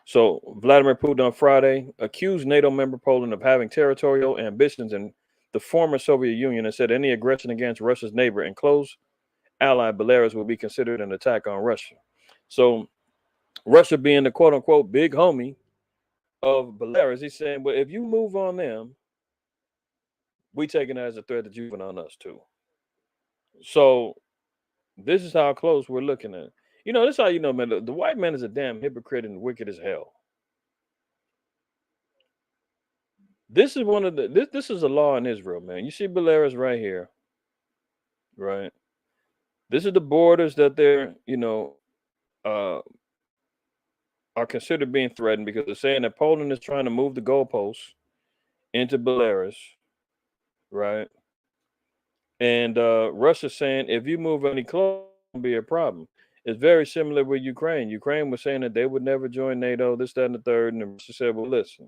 So Vladimir Putin on Friday accused NATO member Poland of having territorial ambitions in the former Soviet Union and said any aggression against Russia's neighbor and close ally Belarus will be considered an attack on Russia. So Russia being the quote unquote big homie of Belarus, he's saying, well, if you move on them, we taking it as a threat that you've been on us too. So this is how close we're looking at. This is how you know, man, the white man is a damn hypocrite and wicked as hell. This is one of the this is a law in Israel, man. You see Belarus right here, right? This is the borders that they're, uh, are considered being threatened because they're saying that Poland is trying to move the goalposts into Belarus, right? And Russia's saying if you move any closer, it'll be a problem. It's very similar with Ukraine. Ukraine was saying that they would never join NATO, this, that, and the third, and Russia said, well, listen,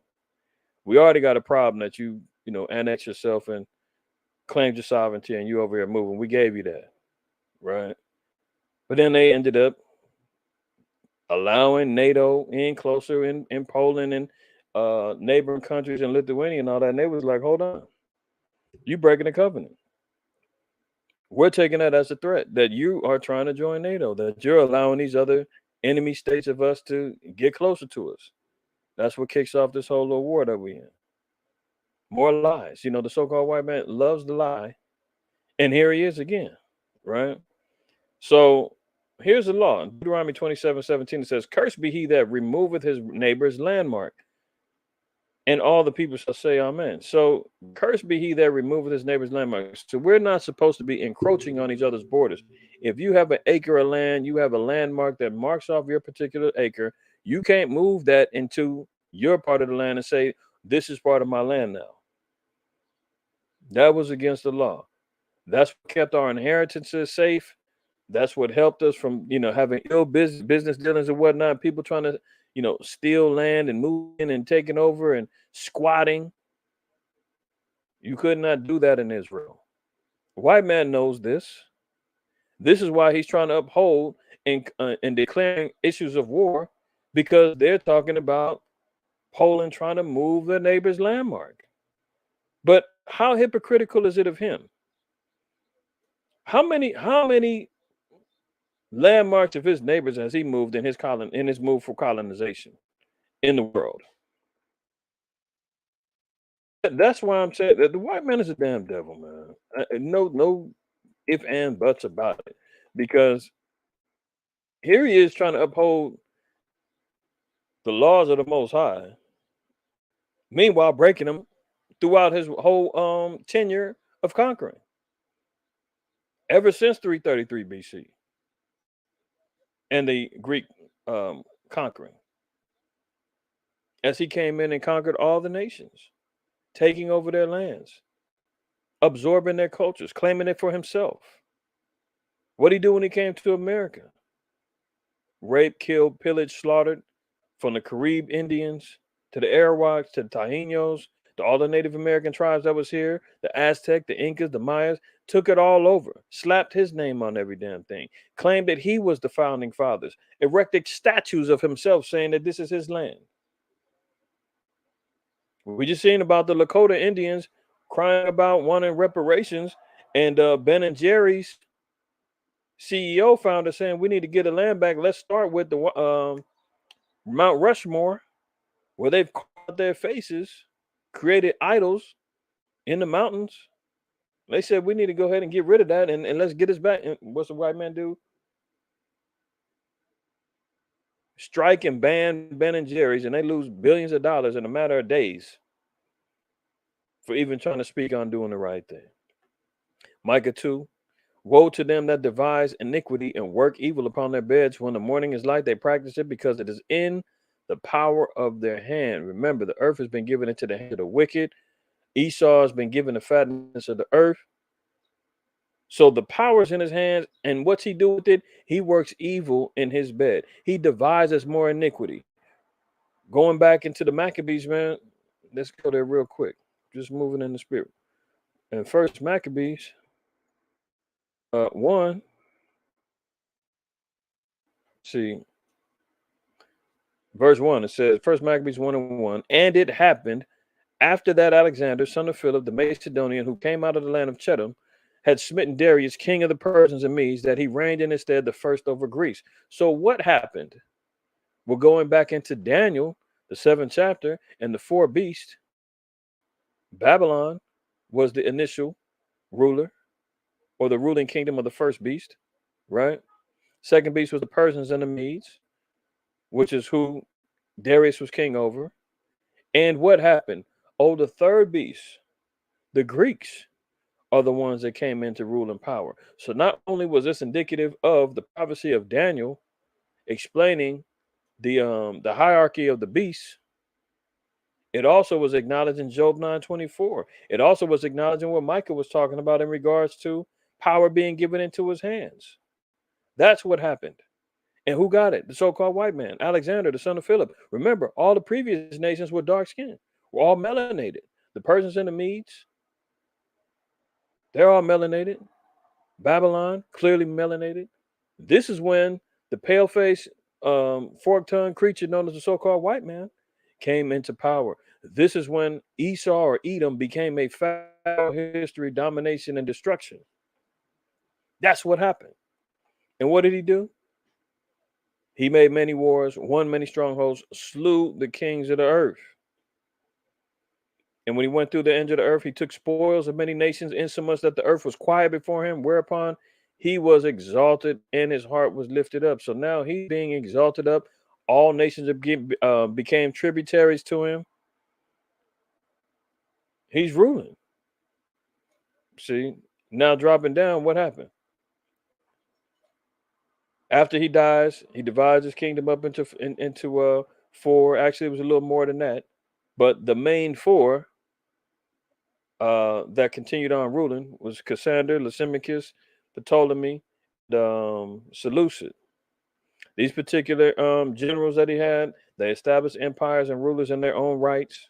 we already got a problem that you annex yourself and claimed your sovereignty and you over here moving. We gave you that, right? But then they ended up allowing NATO in closer in Poland and neighboring countries and Lithuania and all that. And they was like, hold on, you breaking the covenant. We're taking that as a threat that you are trying to join NATO, that you're allowing these other enemy states of us to get closer to us. That's what kicks off this whole little war that we're in. More lies. The so-called white man loves the lie. And here he is again, right? So here's the law. In Deuteronomy 27:17, it says, cursed be he that removeth his neighbor's landmark. And all the people shall say amen. So cursed be he that removeth his neighbor's landmark. So we're not supposed to be encroaching on each other's borders. If you have an acre of land, you have a landmark that marks off your particular acre, you can't move that into your part of the land and say, this is part of my land now. That was against the law. That's what kept our inheritances safe. That's what helped us from, having ill business dealings and whatnot. People trying to, steal land and move in and taking over and squatting. You could not do that in Israel. The white man knows this. This is why he's trying to uphold and declaring issues of war, because they're talking about Poland trying to move their neighbor's landmark. But how hypocritical is it of him? How many landmarks of his neighbors has he moved in his move for colonization in the world? That's why I'm saying that the white man is a damn devil, man. No if and buts about it, because here he is trying to uphold the laws of the Most High, meanwhile breaking them throughout his whole tenure of conquering, ever since 333 BC and the Greek conquering, as he came in and conquered all the nations, taking over their lands, absorbing their cultures, claiming it for himself. What did he do when he came to America? Raped, killed, pillaged, slaughtered, from the Carib Indians to the Arawaks to the Taínos to all the Native American tribes that was here, the Aztec, the Incas, the Mayas, took it all over, slapped his name on every damn thing, claimed that he was the founding fathers, erected statues of himself saying that this is his land. We just seen about the Lakota Indians crying about wanting reparations, and Ben and Jerry's CEO founder saying we need to get the land back. Let's start with the Mount Rushmore, where they've carved their faces, created idols in the mountains. They said we need to go ahead and get rid of that and let's get us back. And what's the white man do? strike and ban Ben and Jerry's, and they lose billions of dollars in a matter of days for even trying to speak on doing the right thing. Micah 2, woe to them that devise iniquity and work evil upon their beds. When the morning is light, they practice it because it is in the power of their hand. Remember, the earth has been given into the hand of the wicked. Esau has been given the fatness of the earth. So the power is in his hands, and what's he do with it? He works evil in his bed. He devises more iniquity. Going back into the Maccabees, man, let's go there real quick. Just moving in the spirit. And first Maccabees 1. See, verse 1, it says, First Maccabees 1:1, and it happened after that Alexander, son of Philip, the Macedonian, who came out of the land of Chedum, had smitten Darius, king of the Persians and Medes, that he reigned in his stead the first over Greece. So what happened? We're going back into Daniel, the 7th chapter, and the 4 beasts. Babylon was the initial ruler, or the ruling kingdom of the first beast, right? Second beast was the Persians and the Medes, which is who Darius was king over. And what happened? Oh, the third beast, the Greeks, are the ones that came into rule and power. So not only was this indicative of the prophecy of Daniel explaining the hierarchy of the beasts, it also was acknowledging Job 9:24. It also was acknowledging what Micah was talking about in regards to power being given into his hands. That's what happened. And who got it? The so-called white man, Alexander, the son of Philip. Remember, all the previous nations were dark-skinned, were all melanated. The Persians and the Medes, they're all melanated. Babylon, clearly melanated. This is when the pale-faced, fork-tongued creature known as the so-called white man came into power. This is when Esau or Edom became a foul history, domination, and destruction. That's what happened. And what did he do? He made many wars, won many strongholds, slew the kings of the earth. And when he went through the end of the earth, he took spoils of many nations, insomuch that the earth was quiet before him, whereupon he was exalted and his heart was lifted up. So now he's being exalted up. All nations became tributaries to him. He's ruling. See, now dropping down, what happened? After he dies, he divides his kingdom up into 4. Actually, it was a little more than that. But the main 4 that continued on ruling was Cassander, Lysimachus, Ptolemy, Seleucid. These particular generals that he had, they established empires and rulers in their own rights.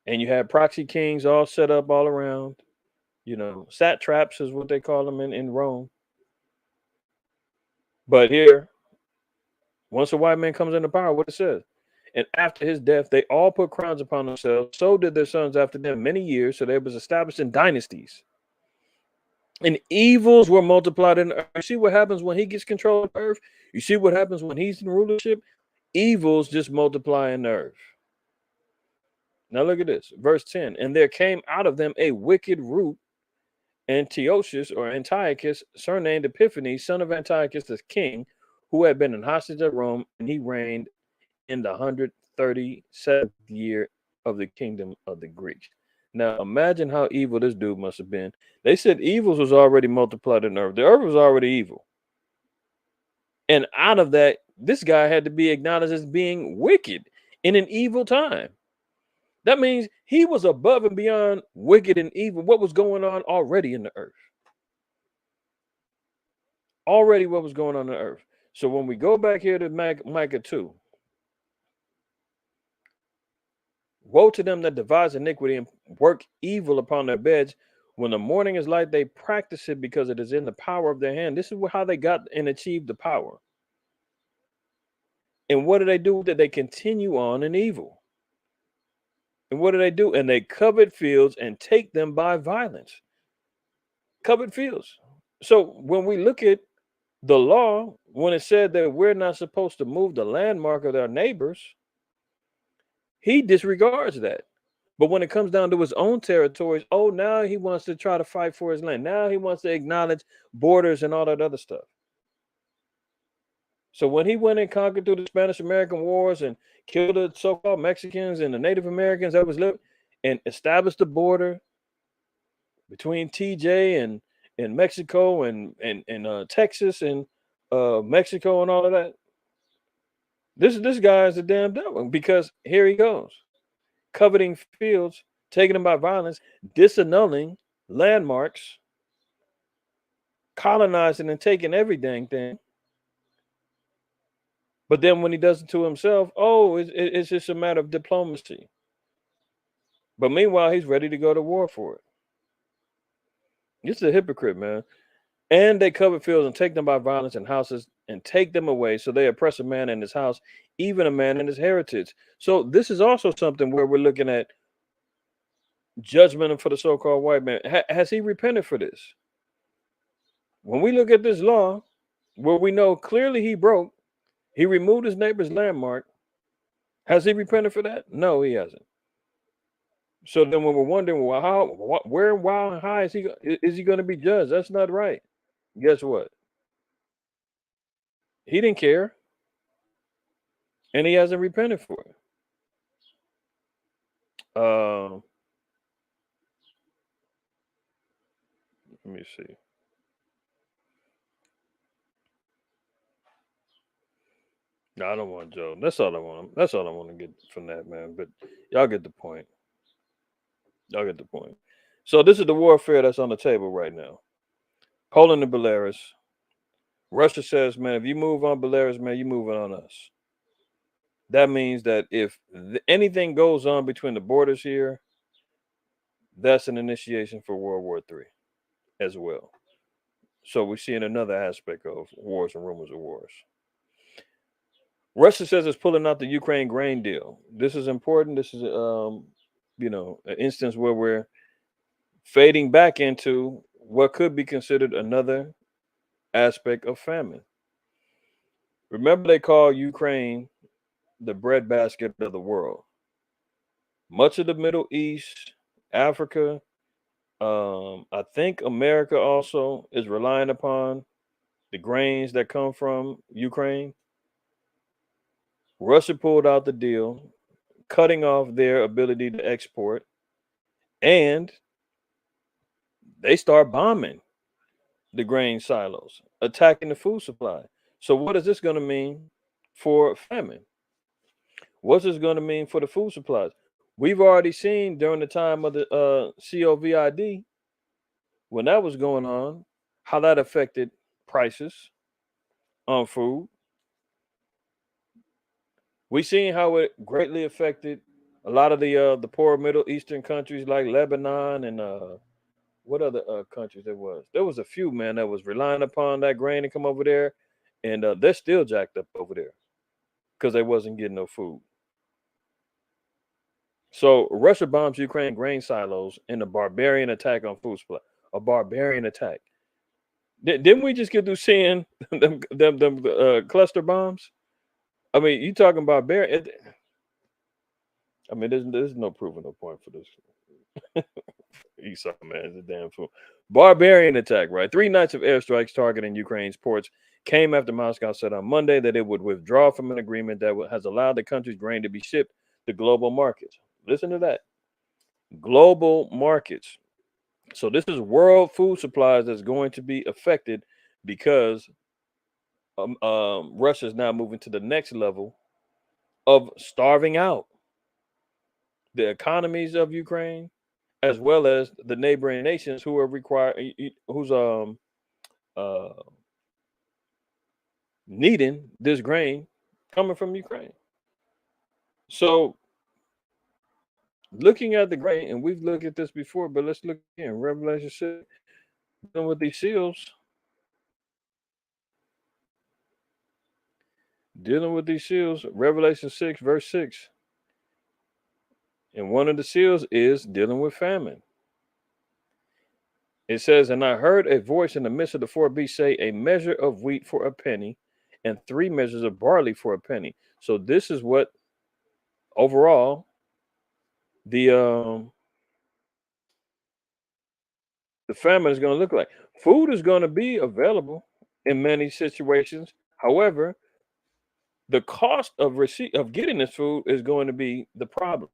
And you had proxy kings all set up all around. You know, satraps is what they call them in Rome. But here, once a white man comes into power, what it says, and after his death, they all put crowns upon themselves. So did their sons after them many years. So they was established in dynasties. And evils were multiplied in the earth. You see what happens when he gets control of the earth? You see what happens when he's in rulership? Evils just multiply in the earth. Now look at this. Verse 10. And there came out of them a wicked root, Antiochus or Antiochus, surnamed Epiphanes, son of Antiochus the king, who had been an hostage at Rome, and he reigned in the 137th year of the kingdom of the Greeks. Now imagine how evil this dude must have been. They said evils was already multiplied in the earth. The earth was already evil. And out of that, this guy had to be acknowledged as being wicked in an evil time. That means he was above and beyond wicked and evil. What was going on already in the earth? Already what was going on in the earth. So when we go back here to Micah 2, woe to them that devise iniquity and work evil upon their beds. When the morning is light, they practice it because it is in the power of their hand. This is how they got and achieved the power. And what do they do with it? They continue on in evil. And what do? And they covet fields and take them by violence. Covet fields. So when we look at the law, when it said that we're not supposed to move the landmark of our neighbors, he disregards that. But when it comes down to his own territories, oh, now he wants to try to fight for his land. Now he wants to acknowledge borders and all that other stuff. So when he went and conquered through the Spanish American Wars and killed the so-called Mexicans and the Native Americans that was living and established the border between TJ and Mexico and Texas and Mexico and all of that. This guy is a damn devil because here he goes, coveting fields, taking them by violence, disannulling landmarks, colonizing and taking every dang thing. But then when he does it to himself, oh, it's just a matter of diplomacy. But meanwhile, he's ready to go to war for it. This is a hypocrite, man. And they cover fields and take them by violence and houses and take them away. So they oppress a man in his house, even a man in his heritage. So this is also something where we're looking at judgment for the so-called white man. Has he repented for this? When we look at this law, where we know clearly he broke, he removed his neighbor's landmark. Has he repented for that? No, he hasn't. So then when we're wondering, well, where, why, and how is he going to be judged? That's not right. Guess what? He didn't care. And he hasn't repented for it. Let me see. No, I don't want Joe. That's all I want. That's all I want to get from that, man. But y'all get the point. Y'all get the point. So this is the warfare that's on the table right now. Poland and Belarus. Russia says, man, if you move on Belarus, man, you moving on us. That means that if anything goes on between the borders here, that's an initiation for World War III as well. So we're seeing another aspect of wars and rumors of wars. Russia says it's pulling out the Ukraine grain deal. This is important. This is, an instance where we're fading back into what could be considered another aspect of famine. Remember, they call Ukraine the breadbasket of the world. Much of the Middle East, Africa, I think America also is relying upon the grains that come from Ukraine. Russia pulled out the deal, cutting off their ability to export, and they start bombing the grain silos, attacking the food supply. So what is this going to mean for famine? What's this going to mean for the food supplies? We've already seen during the time of the COVID, when that was going on, how that affected prices on food. We've seen how it greatly affected a lot of the poor Middle Eastern countries like Lebanon and what other countries there was. There was a few, man, that was relying upon that grain to come over there, and they're still jacked up over there because they wasn't getting no food. So Russia bombs Ukraine grain silos in a barbarian attack on food supply. A barbarian attack. Didn't we just get through seeing them cluster bombs? I mean, you talking barbarian? I mean, there's no proving no point for this. Esau, man, is a damn fool. Barbarian attack, right? 3 nights of airstrikes targeting Ukraine's ports came after Moscow said on Monday that it would withdraw from an agreement that has allowed the country's grain to be shipped to global markets. Listen to that. Global markets. So this is world food supplies that's going to be affected because Russia is now moving to the next level of starving out the economies of Ukraine, as well as the neighboring nations who are needing this grain coming from Ukraine. So looking at the grain, and we've looked at this before, but let's look again. Revelation 6, dealing with these seals. Dealing with these seals, Revelation 6, verse 6. And one of the seals is dealing with famine. It says, and I heard a voice in the midst of the 4 beasts say, a measure of wheat for a penny, and 3 measures of barley for a penny. So this is what overall the famine is going to look like. Food is going to be available in many situations. However, the cost of receipt of getting this food is going to be the problem.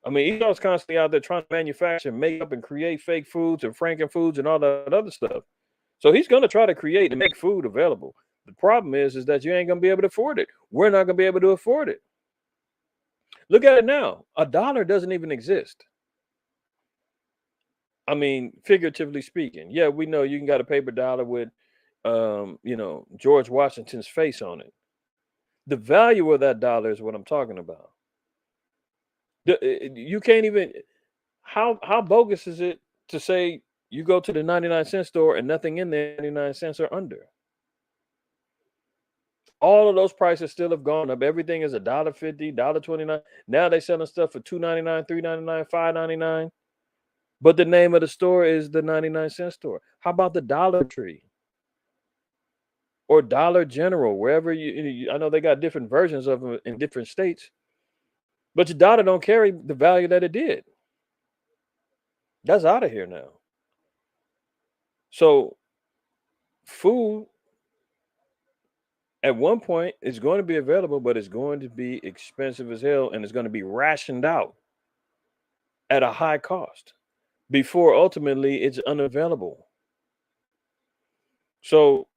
I mean, Esau's constantly out there trying to manufacture, make up, and create fake foods and Franken foods and all that other stuff. So he's going to try to create and make food available. The problem is that you ain't going to be able to afford it. We're not going to be able to afford it. Look at it now. $1 doesn't even exist. I mean, figuratively speaking. Yeah, we know you can got a paper dollar with, George Washington's face on it. The value of that dollar is what I'm talking about. You can't even. How bogus is it to say you go to the 99-cent store and nothing in there 99 cents or under? All of those prices still have gone up. Everything is $1.50, $1.29. Now they selling stuff for $2.99, $3.99, $5.99. But the name of the store is the 99-cent store. How about the Dollar Tree or Dollar General? Wherever I know they got different versions of them in different states, but your dollar don't carry the value that it did. That's out of here now. So food at one point is going to be available, but it's going to be expensive as hell, and it's going to be rationed out at a high cost before ultimately it's unavailable. So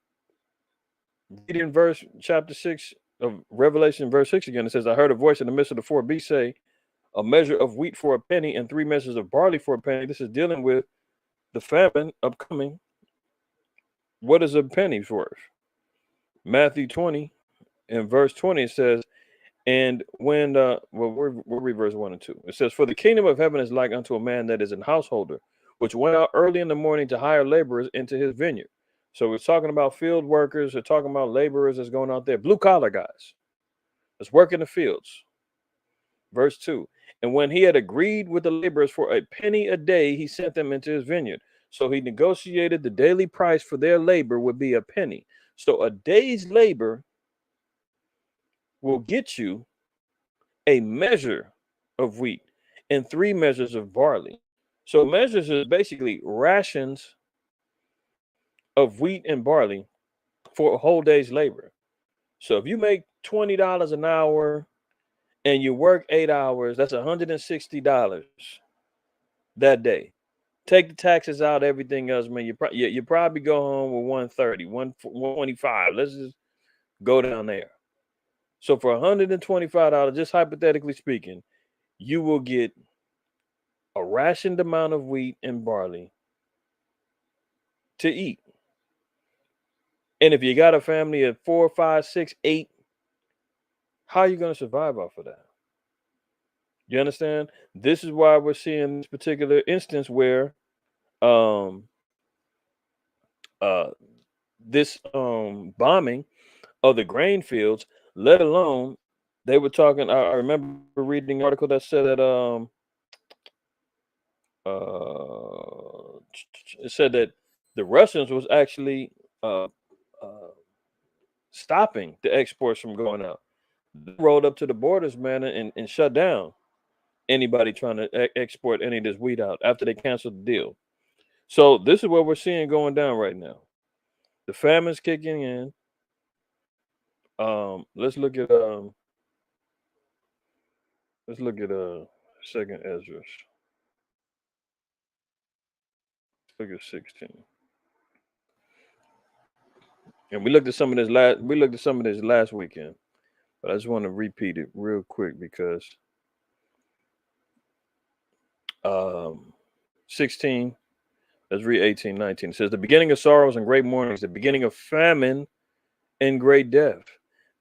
reading chapter 6 of Revelation, verse 6 again, it says, I heard a voice in the midst of the four beasts say, a measure of wheat for a penny and 3 measures of barley for a penny. This is dealing with the famine upcoming. What is a penny worth? Matthew 20 and verse 20, it says, and when we'll read verse 1 and 2. It says, for the kingdom of heaven is like unto a man that is an householder, which went out early in the morning to hire laborers into his vineyard. So we're talking about field workers, we're talking about laborers that's going out there, blue collar guys that's working the fields. Verse 2. And when he had agreed with the laborers for a penny a day, he sent them into his vineyard. So he negotiated the daily price for their labor would be a penny. So a day's labor will get you a measure of wheat and 3 measures of barley. So measures is basically rations of wheat and barley for a whole day's labor. So if you make $20 an hour and you work 8 hours, that's $160 that day. Take the taxes out, everything else, man. You probably go home with 130, 125. Let's just go down there. So for $125, just hypothetically speaking, you will get a rationed amount of wheat and barley to eat. And if you got a family of 4, 5, 6, 8, how are you going to survive off of that? You understand? This is why we're seeing this particular instance where this bombing of the grain fields, let alone they were talking. I remember reading an article that said that it said that the Russians was actually stopping the exports from going out. They rolled up to the borders, man, and shut down anybody trying to export any of this wheat out after they canceled the deal. So this is what we're seeing going down right now. The famine's kicking in. Let's look at Second Ezra. Look at 16. And we looked at some of this last weekend, but I just want to repeat it real quick because 16, let's read 18, 19. It says, the beginning of sorrows and great mournings, the beginning of famine and great death,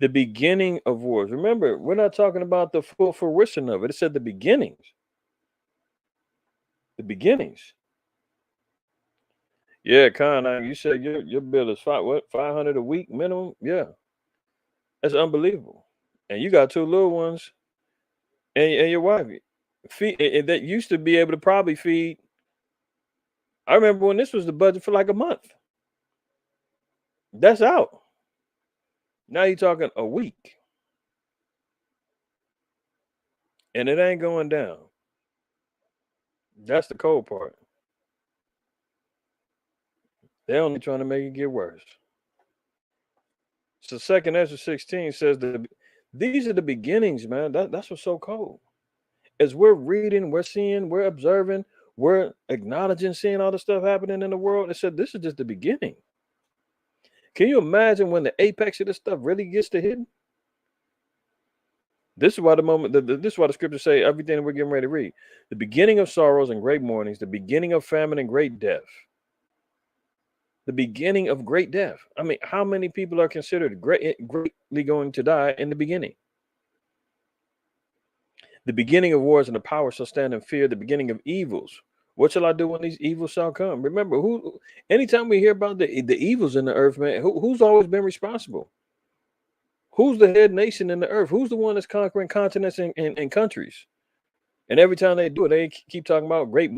the beginning of wars. Remember, we're not talking about the full fruition of it. It said the beginnings. The beginnings. Yeah, Con, you said your bill is 500 a week minimum? Yeah. That's unbelievable. And you got 2 little ones and your wife. And that used to be able to probably feed. I remember when this was the budget for like a month. That's out. Now you're talking a week. And it ain't going down. That's the cold part. They're only trying to make it get worse. So second Ezra 16 says that these are the beginnings, man. That's what's so cold. As we're reading, we're seeing, we're observing, we're acknowledging, seeing all the stuff happening in the world. It said this is just the beginning. Can you imagine when the apex of this stuff really gets to hidden? This is why this is why the scriptures say everything we're getting ready to read. The beginning of sorrows and great mournings, the beginning of famine and great death. The beginning of great death. I mean, how many people are considered greatly going to die in the beginning? The beginning of wars and the power shall stand in fear, the beginning of evils. What shall I do when these evils shall come? Remember, anytime we hear about the evils in the earth, man, who's always been responsible? Who's the head nation in the earth? Who's the one that's conquering continents and countries? And every time they do it, they keep talking about great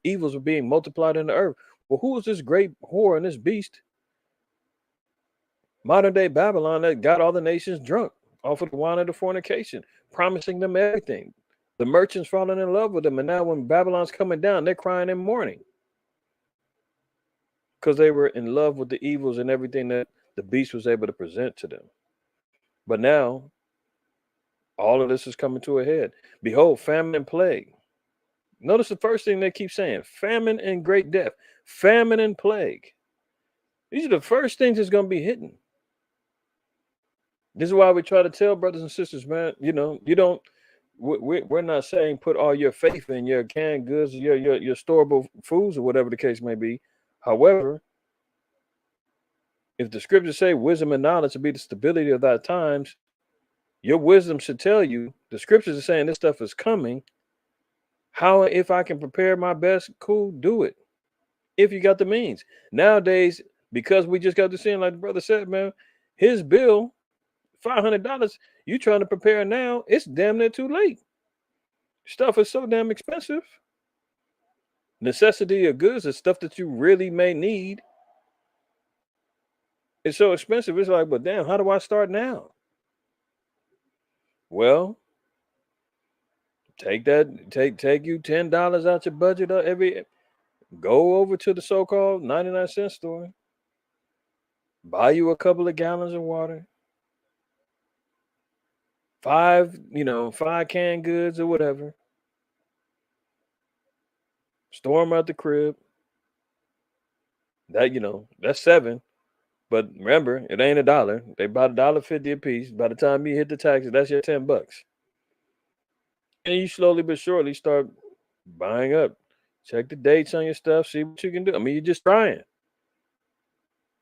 evils are being multiplied in the earth. Well, who is this great whore and this beast? Modern day Babylon that got all the nations drunk off of the wine of the fornication, promising them everything. The merchants falling in love with them. And now when Babylon's coming down, they're crying and mourning because they were in love with the evils and everything that the beast was able to present to them. But now all of this is coming to a head. Behold, famine and plague. Notice the first thing they keep saying, famine and great death, famine and plague. These are the first things that's going to be hidden. This is why we try to tell brothers and sisters, man, we're not saying put all your faith in your canned goods, your storable foods or whatever the case may be. However, if the scriptures say wisdom and knowledge to be the stability of thy times, your wisdom should tell you the scriptures are saying this stuff is coming. How, if I can prepare my best, cool, do it. If you got the means. Nowadays, because we just got to seeing, like the brother said, man, his bill, $500, you trying to prepare now, it's damn near too late. Stuff is so damn expensive. Necessity of goods is stuff that you really may need. It's so expensive. It's like, but damn, how do I start now? Well, take you $10 out your budget go over to the so-called 99-cent store, buy you a couple of gallons of water, 5 canned goods or whatever, store them at the crib. That's $7. But remember, it ain't $1. They about $1.50 a piece. By the time you hit the taxes, that's your $10. And you slowly but surely start buying up. Check the dates on your stuff. See what you can do. I mean, you're just trying.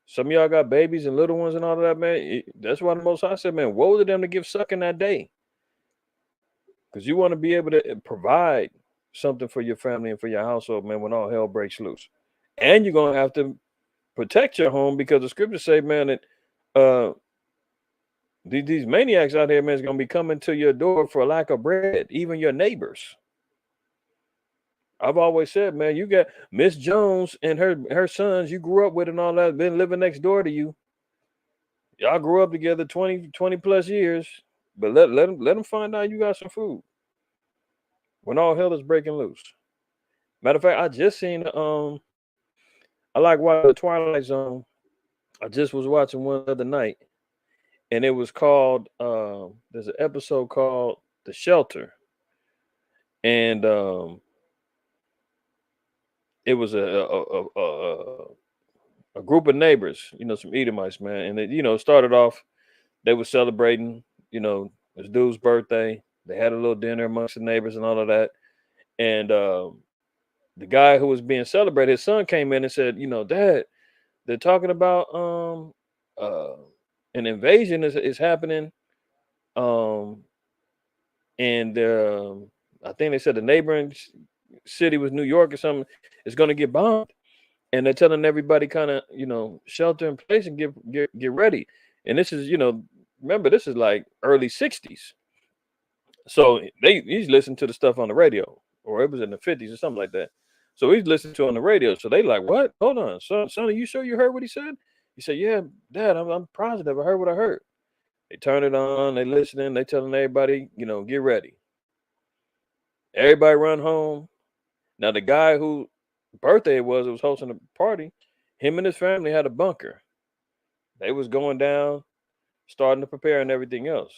Some of y'all got babies and little ones and all of that, man. That's why the Most High said, man, woe to them to give sucking that day. Because you want to be able to provide something for your family and for your household, man, when all hell breaks loose. And you're going to have to protect your home because the scriptures say, man, that these maniacs out here, man, is going to be coming to your door for lack of bread, even your neighbors. I've always said, man, you got Miss Jones and her sons you grew up with and all that, been living next door to you. Y'all grew up together 20 plus years, but let them find out you got some food when all hell is breaking loose. Matter of fact, I just seen I like watching the Twilight Zone. I just was watching one the other night, and it was called there's an episode called The Shelter, and it was a group of neighbors, some Edomites, man, and it started off, they were celebrating, this dude's birthday. They had a little dinner amongst the neighbors and all of that, and the guy who was being celebrated, his son came in and said, Dad, they're talking about an invasion is happening, and I think they said the neighboring city was New York or something. It's going to get bombed, and they're telling everybody kind of shelter in place and get ready. And this is remember, this is like early 60s, so he's listening to the stuff on the radio, or it was in the 50s or something like that. So he's listening to it on the radio. So they like, what? Hold on, son, are you sure you heard what he said? He said, yeah, Dad, I'm positive. I heard what I heard. They turn it on, they listening, they telling everybody, get ready. Everybody run home. Now the guy who birthday it was hosting the party, him and his family had a bunker. They was going down. starting to prepare and everything else.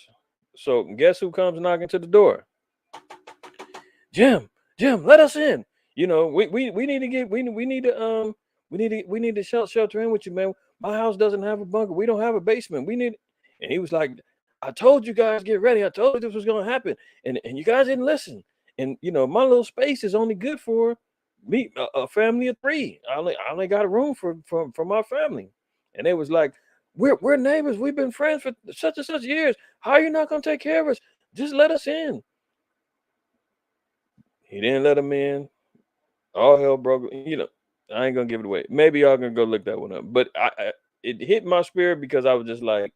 So guess who comes knocking to the door? Jim, let us in. You know, we need to get we need to shelter in with you, man. My house doesn't have a bunker. We don't have a basement. We need. And he was like, I told you guys get ready. I told you this was gonna happen, and you guys didn't listen. And you know, my little space is only good for me, a family of 3. I only got a room for my family. And they was like, we're neighbors. We've been friends for such and such years. How are you not gonna take care of us? Just let us in. He didn't let him in. All hell broke. You know, I ain't gonna give it away. Maybe y'all gonna go look that one up. But it hit my spirit because I was just like,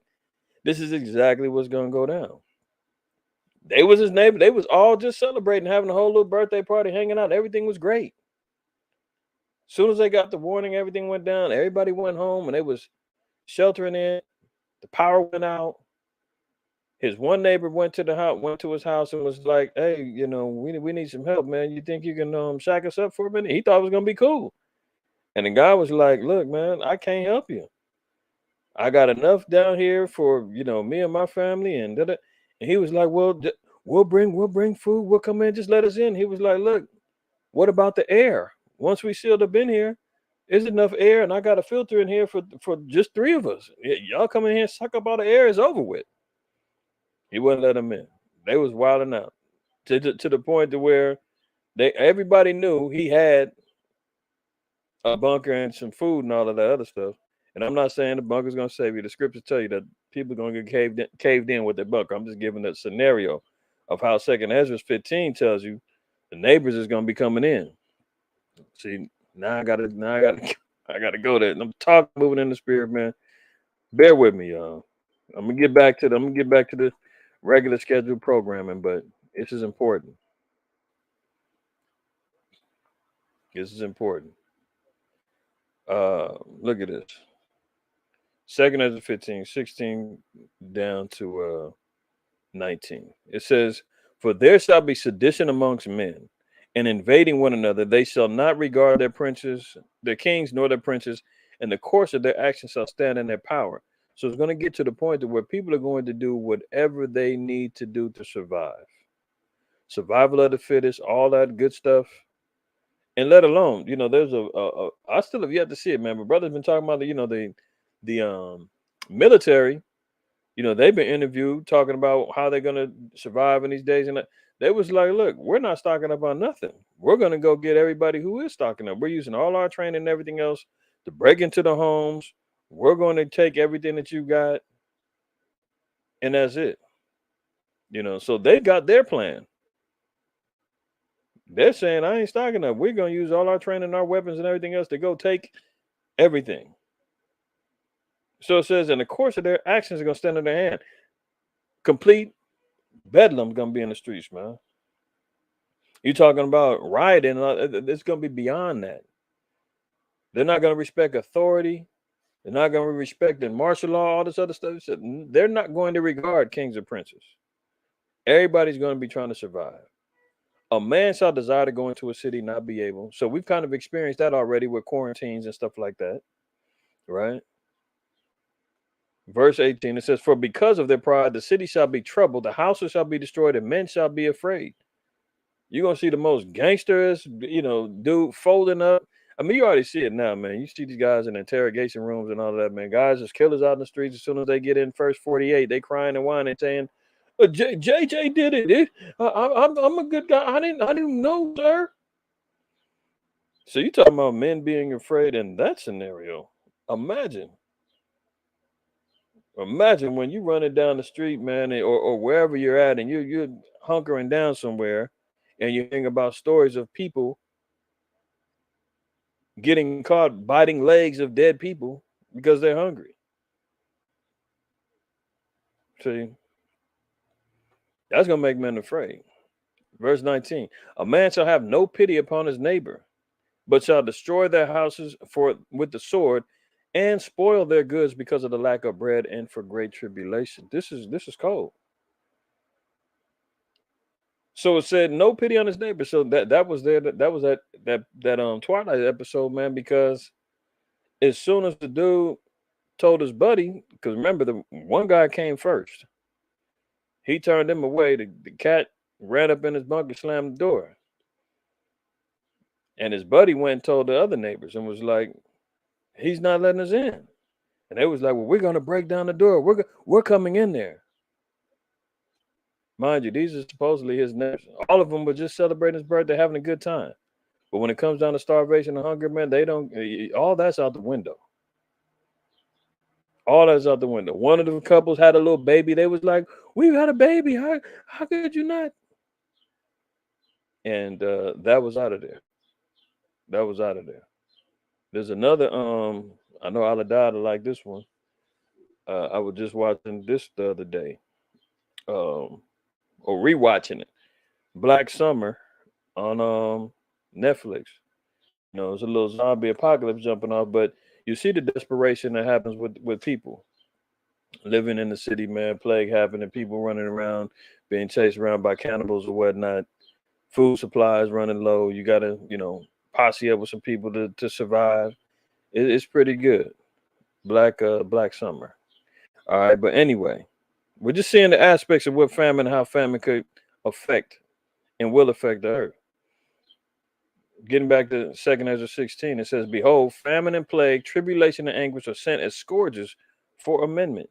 this is exactly what's gonna go down. They was his neighbor. They was all just celebrating, having a whole little birthday party, hanging out. Everything was great. As soon as they got the warning, everything went down. Everybody went home, and they was sheltering in. The power went out. His one neighbor went to his house and was like, "Hey, you know, we need some help, man. You think you can shack us up for a minute?" He thought it was gonna be cool, and the guy was like, "Look, man, I can't help you. I got enough down here for me and my family." And he was like, "Well, we'll bring food. We'll come in. Just let us in." He was like, "Look, what about the air? Once we sealed up in here, is enough air, and I got a filter in here for just 3 of us. Y'all come in here and suck up all the air. It's over with." He wouldn't let them in. They was wilding out to the point to where everybody knew he had a bunker and some food and all of that other stuff. And I'm not saying the bunker's gonna save you. The scriptures tell you that people are gonna get caved in with their bunker. I'm just giving a scenario of how 2nd Ezra 15 tells you the neighbors is gonna be coming in. See, I gotta go there. I'm moving in the spirit, man. Bear with me, y'all. I'm gonna get back to the regular scheduled programming, but this is important. This is important. Look at this. 2nd Ezra 15, 16 down to 19. It says, "For there shall be sedition amongst men, and invading one another. They shall not regard their princes, their kings, nor their princes, and the course of their actions shall stand in their power." So it's going to get to the point to where people are going to do whatever they need to do to survive. Survival of the fittest, all that good stuff. And let alone, there's I still have yet to see it, man. But brother's been talking about the military. They've been interviewed talking about how they're gonna survive in these days, and they was like, "Look, we're not stocking up on nothing. We're gonna go get everybody who is stocking up. We're using all our training and everything else to break into the homes. We're going to take everything that you got, and that's it." So they got their plan. They're saying, "I ain't stocking up. We're gonna use all our training, our weapons, and everything else to go take everything." So it says, in the course of their actions are gonna stand in their hand. Complete bedlam gonna be in the streets, man. You talking about rioting? It's gonna be beyond that. They're not gonna respect authority. They're not gonna respect the martial law, all this other stuff. They're not going to regard kings or princes. Everybody's gonna be trying to survive. A man shall desire to go into a city, not be able. So we've kind of experienced that already with quarantines and stuff like that, right? Verse 18, it says, "For because of their pride, the city shall be troubled, the houses shall be destroyed, and men shall be afraid." You're going to see the most gangsters, dude folding up. I mean, you already see it now, man. You see these guys in interrogation rooms and all of that, man. Guys is killers out in the streets. As soon as they get in first 48, they crying and whining, saying, JJ did it. I'm a good guy. I didn't know, sir. So you talking about men being afraid in that scenario. Imagine when you running down the street, man, or wherever you're at, and you're hunkering down somewhere, and you hearing about stories of people getting caught biting legs of dead people because they're hungry. See, that's gonna make men afraid. Verse 19: "A man shall have no pity upon his neighbor, but shall destroy their houses with the sword, and spoil their goods because of the lack of bread and for great tribulation." This is cold. So it said no pity on his neighbor. So that was that Twilight episode, man, because as soon as the dude told his buddy, because remember, the one guy came first. He turned him away. The cat ran up in his bunker, slammed the door. And his buddy went and told the other neighbors and was like, he's not letting us in. And they was like, well, we're going to break down the door. We're coming in there. Mind you, these are supposedly his neighbors. All of them were just celebrating his birthday, having a good time. But when it comes down to starvation and hunger, man, they don't, all that's out the window. All that's out the window. One of the couples had a little baby. They was like, we've had a baby. How could you not? And that was out of there. That was out of there. There's another, I know Aladada like this one. I was just watching this the other day. Or rewatching it. Black Summer on Netflix. You know, it's a little zombie apocalypse jumping off, but you see the desperation that happens with people living in the city, man. Plague happening, people running around, being chased around by cannibals or whatnot. Food supplies running low. You got to, posse up with some people to survive. It's pretty good. Black Summer. All right, but anyway, we're just seeing the aspects of what famine, how famine could affect and will affect the earth. Getting back to 2nd Ezra 16, it says, behold, famine and plague, tribulation and anguish are sent as scourges for amendment.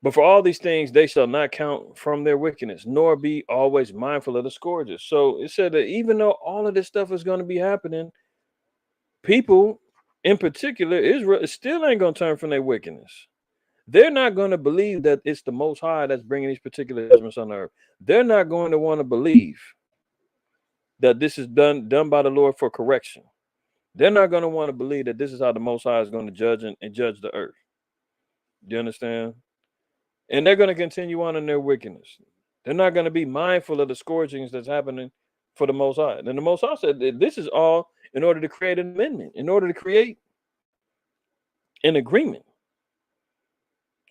But for all these things, they shall not count from their wickedness, nor be always mindful of the scourges. So it said that even though all of this stuff is going to be happening, people, in particular, Israel, still ain't going to turn from their wickedness. They're not going to believe that it's the Most High that's bringing these particular judgments on earth. They're not going to want to believe that this is done by the Lord for correction. They're not going to want to believe that this is how the Most High is going to judge and judge the earth. Do you understand? And they're going to continue on in their wickedness. They're not going to be mindful of the scourgings that's happening for the Most High. And the Most High said that this is all in order to create an amendment, in order to create an agreement,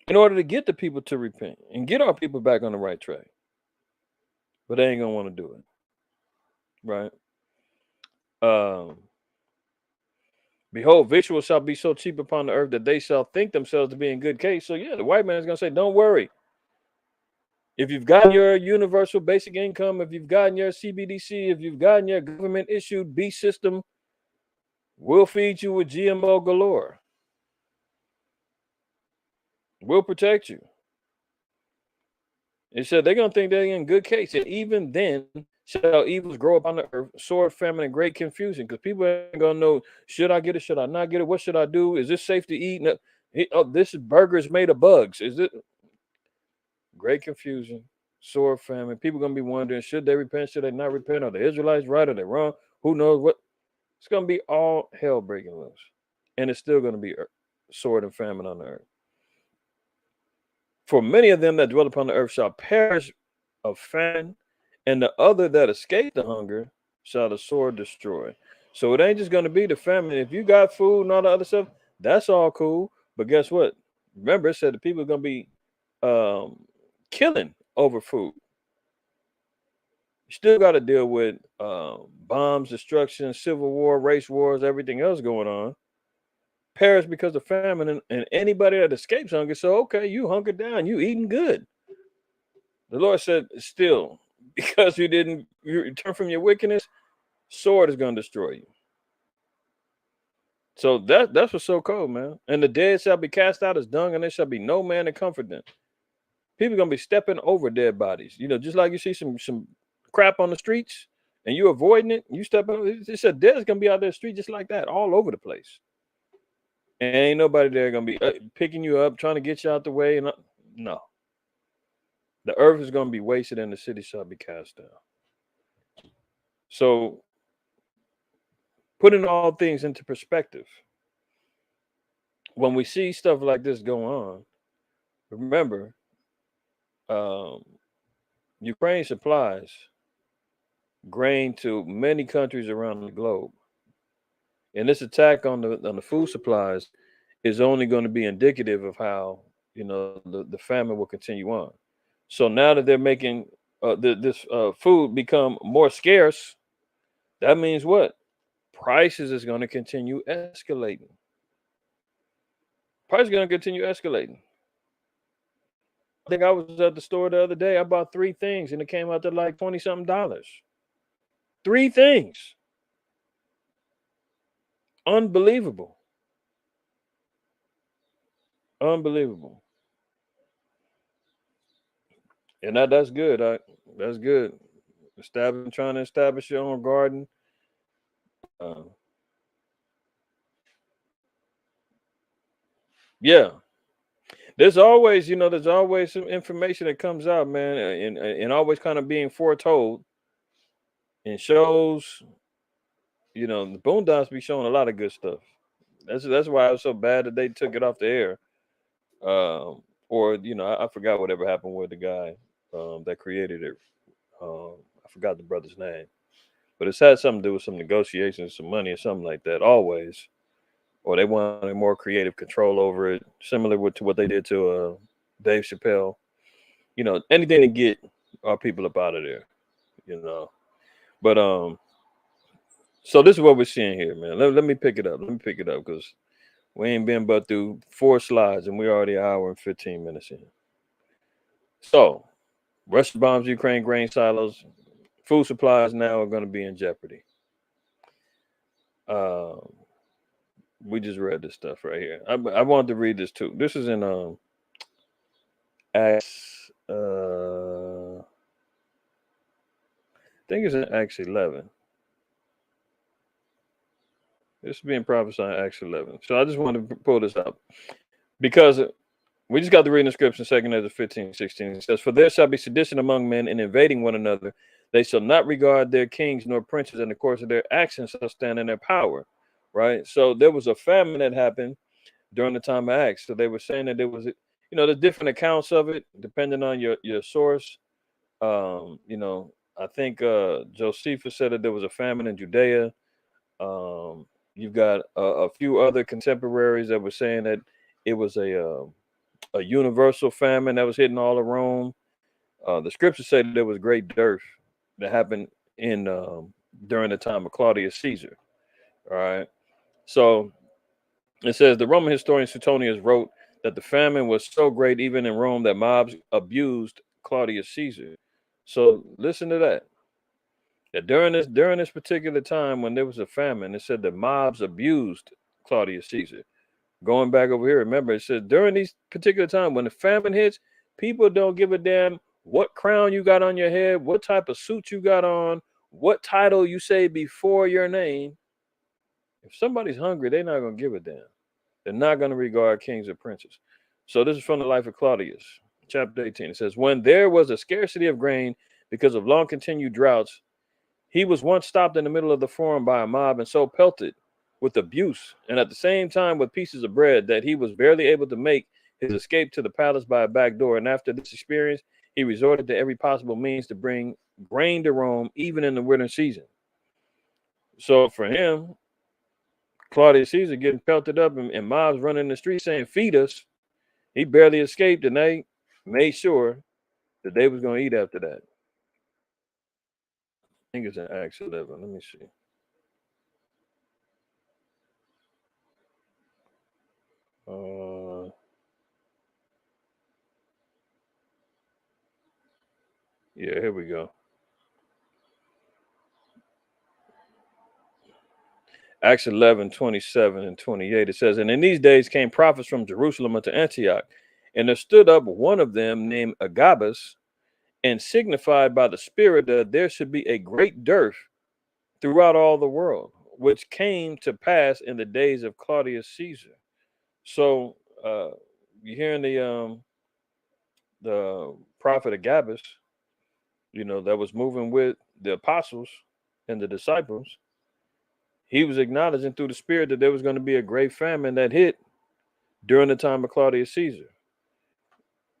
in order to get the people to repent and get our people back on the right track. But they ain't going to want to do it. Right. Behold, victuals shall be so cheap upon the earth that they shall think themselves to be in good case. So yeah, the white man is going to say, don't worry. If you've gotten your universal basic income, if you've gotten your CBDC, if you've gotten your government issued B system, we'll feed you with GMO galore. We'll protect you. It said they're going to think they're in good case. And even then, shall evils grow up on the earth, sword, famine, and great confusion. Because people ain't going to know, should I get it? Should I not get it? What should I do? Is this safe to eat? No, this burger is made of bugs. Is it? Great confusion, sword, famine. People going to be wondering, should they repent? Should they not repent? Are the Israelites right? Are they wrong? Who knows what? It's going to be all hell breaking loose. And it's still going to be sword and famine on the earth. For many of them that dwell upon the earth shall perish of famine, and the other that escape the hunger shall the sword destroy. So it ain't just going to be the famine. If you got food and all the other stuff, that's all cool. But guess what? Remember, it said the people are going to be killing over food. You still got to deal with bombs, destruction, civil war, race wars, everything else going on. Perish because of famine, and anybody that escapes hunger. So, okay, you hunker down, you eating good. The Lord said, still, because you turn from your wickedness, sword is going to destroy you. So that's what's so cold, man. And the dead shall be cast out as dung, and there shall be no man to comfort them. People are going to be stepping over dead bodies. Just like you see some crap on the streets, and you avoiding it, you step over. It said dead is going to be out there in the street just like that, all over the place. And ain't nobody there going to be picking you up, trying to get you out the way. And no. The earth is going to be wasted and the city shall be cast down. So, putting all things into perspective, when we see stuff like this go on, remember, Ukraine supplies grain to many countries around the globe. And this attack on the food supplies is only going to be indicative of how, the famine will continue on. So now that they're making this food become more scarce, that means what? Prices is going to continue escalating. Price is going to continue escalating. I think I was at the store the other day. I bought 3 things and it came out to like $20-something. 3 things. Unbelievable. Unbelievable. And that's good. That's good. Trying to establish your own garden. Yeah. There's always some information that comes out, man, and always kind of being foretold in shows. The Boondocks be showing a lot of good stuff. That's why it was so bad that they took it off the air. Or I forgot whatever happened with the guy that created it. I forgot the brother's name, but it's had something to do with some negotiations, some money, or something like that. Always, or they wanted more creative control over it, similar to what they did to Dave Chappelle. Anything to get our people up out of there. But so this is what we're seeing here, man. Let me pick it up. Because we ain't been but through 4 slides and we're already an hour and 15 minutes in. So, Russia bombs Ukraine grain silos. Food supplies now are going to be in jeopardy. We just read this stuff right here. I wanted to read this too. This is in Acts. I think it's in Acts 11. This is being prophesied in Acts 11. So I just wanted to pull this up because we just got to read the scripture in 2 Ezra 15:16. It says, "For there shall be sedition among men and invading one another. They shall not regard their kings nor princes, and the course of their actions shall stand in their power." Right? So there was a famine that happened during the time of Acts. So they were saying that there was, there's different accounts of it, depending on your source. I think Josephus said that there was a famine in Judea. You've got a few other contemporaries that were saying that it was a universal famine that was hitting all of Rome. The scriptures say that there was great dearth that happened in during the time of Claudius Caesar. All right. So it says the Roman historian Suetonius wrote that the famine was so great even in Rome that mobs abused Claudius Caesar. So listen to that. That during this particular time when there was a famine, it said the mobs abused Claudius Caesar. Going back over here, remember it says during these particular time when the famine hits, people don't give a damn what crown you got on your head, what type of suit you got on, what title you say before your name. If somebody's hungry, they're not going to give a damn. They're not going to regard kings or princes. So this is from the life of Claudius, chapter 18. It says, when there was a scarcity of grain because of long continued droughts, he was once stopped in the middle of the forum by a mob and so pelted with abuse and at the same time with pieces of bread that he was barely able to make his escape to the palace by a back door. And after this experience, he resorted to every possible means to bring grain to Rome, even in the winter season. So for him, Claudius Caesar getting pelted up and mobs running the street saying, feed us. He barely escaped and they made sure that they was going to eat after that. I think it's in Acts 11. Let me see. Yeah, here we go. Acts 11, 27 and 28. It says, and in these days came prophets from Jerusalem unto Antioch, and there stood up one of them named Agabus, and signified by the Spirit that there should be a great dearth throughout all the world, which came to pass in the days of Claudius Caesar. So you're hearing the prophet Agabus, that was moving with the apostles and the disciples. He was acknowledging through the Spirit that there was going to be a great famine that hit during the time of Claudius Caesar.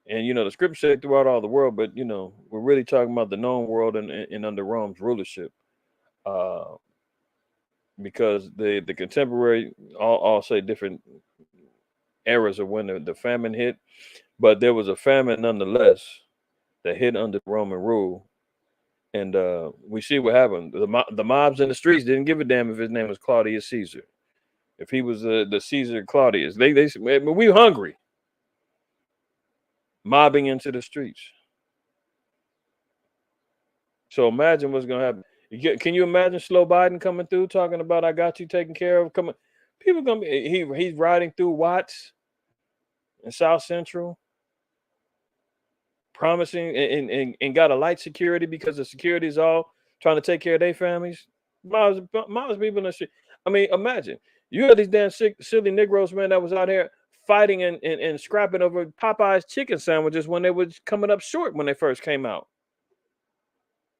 And, the scripture said throughout all the world, but, we're really talking about the known world and under Rome's rulership. Because the contemporary all say different eras of when the famine hit, but there was a famine nonetheless that hit under Roman rule. And we see what happened. The mobs in the streets didn't give a damn if his name was Claudius Caesar. If he was the Caesar Claudius, they we hungry, mobbing into the streets. So imagine what's gonna happen. Can you imagine slow Biden coming through talking about I got you taken care of? Coming, people gonna be he's riding through Watts in South Central, promising and got a light security because the security is all trying to take care of their families. Miles people in the street. I mean, imagine you had these damn silly Negroes, man, that was out here fighting and scrapping over Popeye's chicken sandwiches when they were coming up short when they first came out.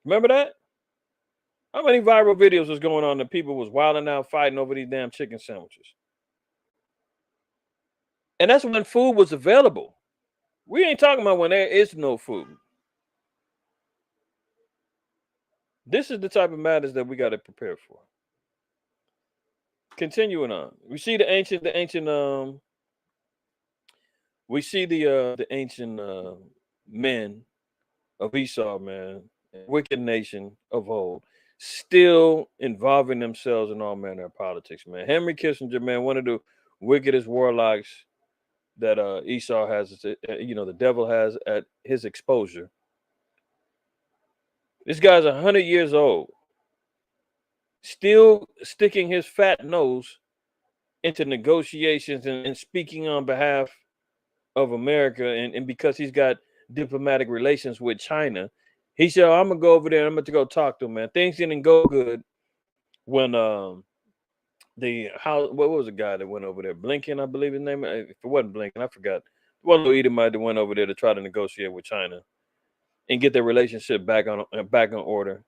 Remember that? How many viral videos was going on that people was wilding out fighting over these damn chicken sandwiches? And that's when food was available. We ain't talking about when there is no food. This is the type of matters that we got to prepare for. Continuing on, we see the ancient men of Esau, man, wicked nation of old, still involving themselves in all manner of politics, man. Henry Kissinger, man, one of the wickedest warlocks that Esau has, the devil has at his exposure. This guy's 100 years old, still sticking his fat nose into negotiations and speaking on behalf of America, and because he's got diplomatic relations with China, he said, I'm gonna go over there and I'm gonna go talk to him, man. Things didn't go good when what was the guy that went over there? Blinken, I believe his name. If it wasn't Blinken, I forgot. One little Edomite that went over there to try to negotiate with China and get their relationship back on order.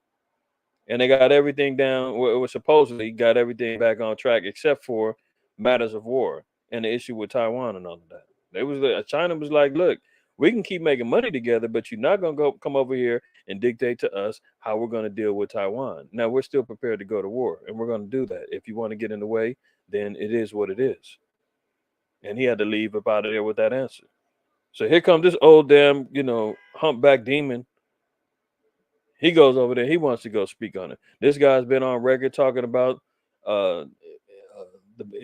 And they got everything down. Well, it was supposedly got everything back on track except for matters of war and the issue with Taiwan and all of that. China was like, look, we can keep making money together, but you're not gonna come over here and dictate to us how we're gonna deal with Taiwan. Now we're still prepared to go to war, and we're gonna do that. If you want to get in the way, then it is what it is. And he had to leave up out of there with that answer. So here comes this old damn, humpback demon. He goes over there. He wants to go speak on it. This guy's been on record talking about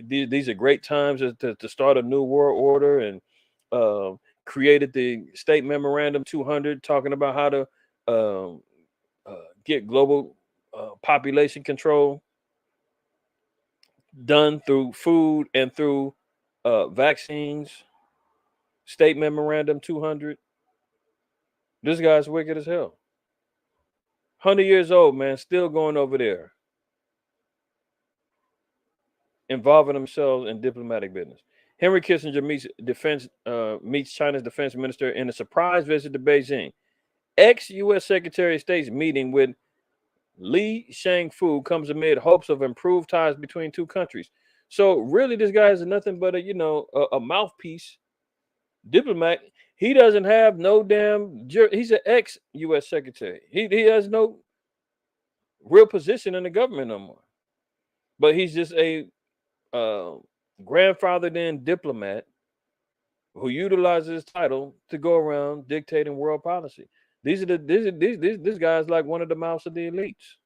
these are great times to start a new world order, and created the State Memorandum 200 talking about how to get global population control done through food and through vaccines. State Memorandum 200. This guy's wicked as hell. 100 years old, man, still going over there, involving themselves in diplomatic business. Henry Kissinger meets China's defense minister in a surprise visit to Beijing. Ex-U.S. Secretary of State's meeting with Li Shangfu comes amid hopes of improved ties between two countries. So really, this guy is nothing but a mouthpiece diplomat. He doesn't have no damn. He's an ex-U.S. secretary. He has no real position in the government no more. But he's just a grandfathered in diplomat who utilizes his title to go around dictating world policy. This guy's like one of the mouths of the elites.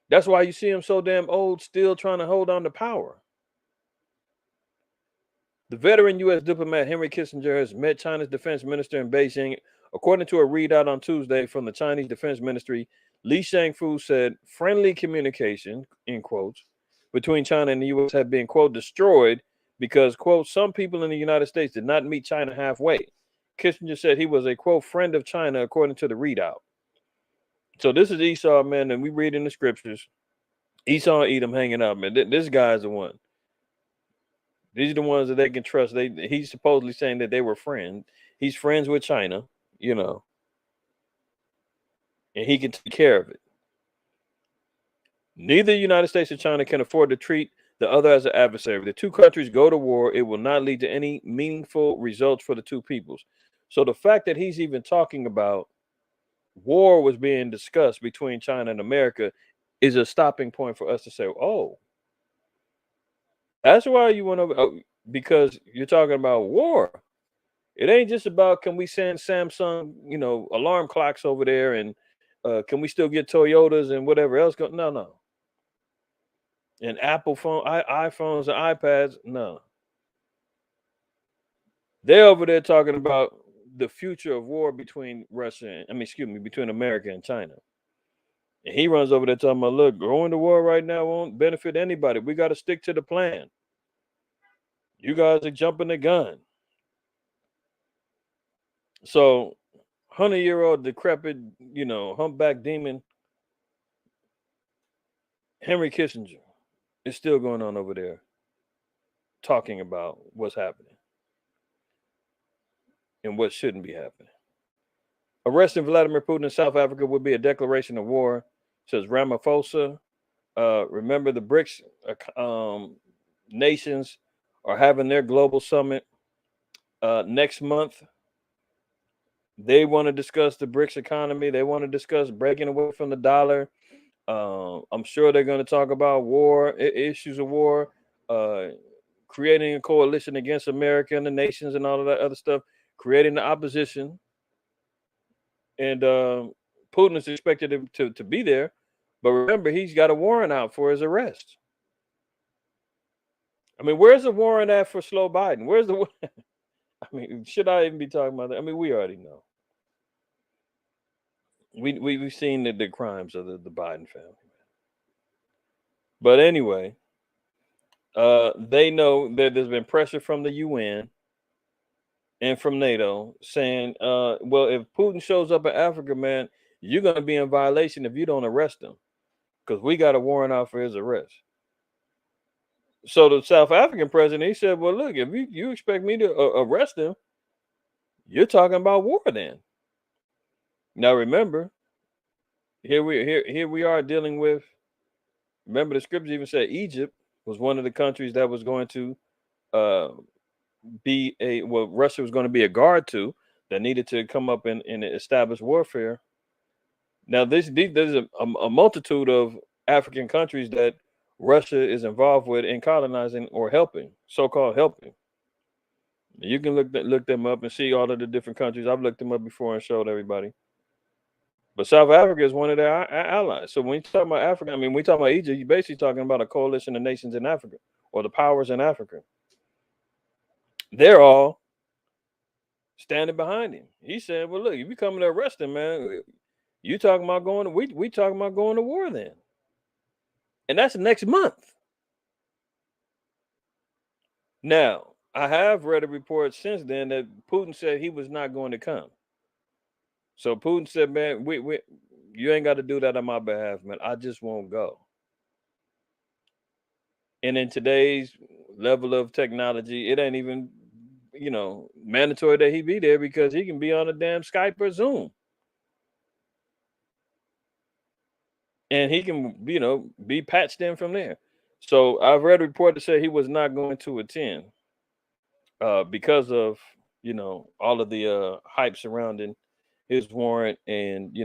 That's why you see him so damn old, still trying to hold on to power. The veteran U.S. diplomat Henry Kissinger has met China's defense minister in Beijing. According to a readout on Tuesday from the Chinese Defense Ministry, Li Shangfu said friendly communication, in quotes, between China and the U.S. had been, quote, destroyed because, quote, some people in the United States did not meet China halfway. Kissinger said he was a, quote, friend of China, according to the readout. So this is Esau, man, and we read in the scriptures, Esau and Edom hanging out, man. This guy's the one. These are the ones that they can trust. He's supposedly saying that they were friends. He's friends with China, and he can take care of it. Neither the United States or China can afford to treat the other as an adversary. If the two countries go to war, it will not lead to any meaningful results for the two peoples. So the fact that he's even talking about war was being discussed between China and America is a stopping point for us to say, oh, that's why you went over, because you're talking about war. It ain't just about, can we send Samsung, alarm clocks over there, and can we still get Toyotas and whatever else? No. And Apple phone, iPhones and iPads, no. They're over there talking about the future of war between between America and China. And he runs over there talking about, look, going to war right now won't benefit anybody. We got to stick to the plan. You guys are jumping the gun. So, 100-year-old decrepit, humpback demon Henry Kissinger is still going on over there talking about what's happening and what shouldn't be happening. Arresting Vladimir Putin in South Africa would be a declaration of war, says Ramaphosa. Remember, the BRICS nations are having their global summit next month. They want to discuss the BRICS economy. They want to discuss breaking away from the dollar. I'm sure they're going to talk about war, issues of war, creating a coalition against America and the nations and all of that other stuff, creating the opposition. And Putin is expected to be there. But remember, he's got a warrant out for his arrest. I mean, where's the warrant at for slow Biden? Where's the I mean, should I even be talking about that? I mean, we already know. We've seen the crimes of the Biden family. But anyway, they know that there's been pressure from the UN and from NATO saying, well, if Putin shows up in Africa, man, you're going to be in violation if you don't arrest him, because we got a warrant out for his arrest. So the South African president, he said, well, look, if you expect me to arrest him, you're talking about war then. Now, remember, here we are dealing with, remember the scriptures even said Egypt was one of the countries that was going to Russia was going to be a guard to, that needed to come up and establish warfare. Now, there's a multitude of African countries that Russia is involved with in colonizing or helping, so-called helping. You can look them up and see all of the different countries. I've looked them up before and showed everybody. But South Africa is one of their allies. So when you talk about Africa, I mean, when we talk about Egypt, you're basically talking about a coalition of nations in Africa, or the powers in Africa. They're all standing behind him. He said, well, look, if you coming to arrest him, man, you talking about we talking about going to war then. And that's next month. Now, I have read a report since then that Putin said he was not going to come. So Putin said, man, you ain't got to do that on my behalf, man. I just won't go. And in today's level of technology, it ain't even, mandatory that he be there, because he can be on a damn Skype or Zoom. And he can, be patched in from there. So I've read a report that said he was not going to attend because of, all of the hype surrounding his warrant. And,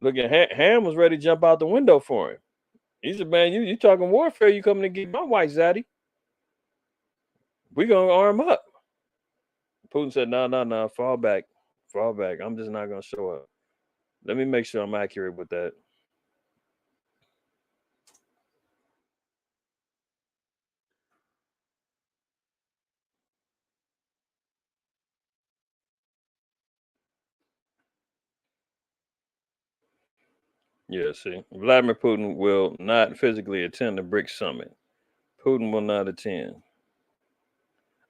look at Ham was ready to jump out the window for him. He said, man, you talking warfare, you coming to get my wife, Zaddy. We're going to arm up. Putin said, no, fall back. I'm just not going to show up. Let me make sure I'm accurate with that. Yeah, see, Vladimir Putin will not physically attend the BRICS summit. Putin will not attend.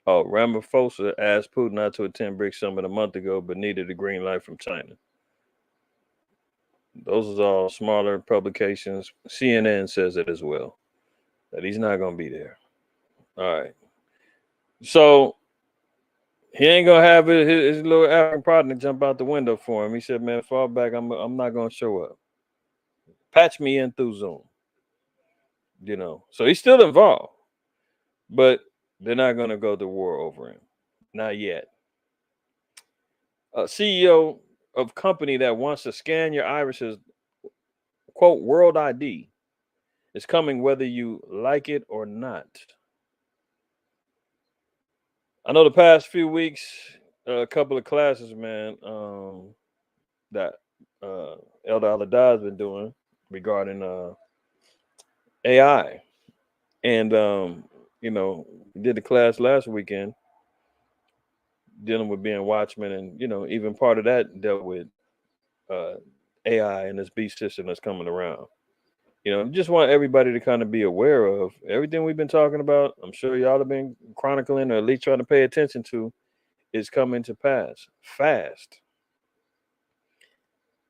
Oh, Ramaphosa asked Putin not to attend BRICS summit a month ago, but needed a green light from China. Those are all smaller publications. CNN says it as well, that he's not going to be there. All right. So he ain't going to have his little African partner jump out the window for him. He said, man, fall back. I'm not going to show up. Patch me in through Zoom. So he's still involved, but they're not going to go to war over him. Not yet. A CEO of company that wants to scan your irises, quote, World ID, is coming whether you like it or not. I know the past few weeks, a couple of classes, man, that Elder Alada has been doing regarding AI. And we did the class last weekend dealing with being watchmen, and even part of that dealt with uh, AI and this beast system that's coming around. Just want everybody to kind of be aware of everything we've been talking about. I'm sure y'all have been chronicling or at least trying to pay attention to is coming to pass fast.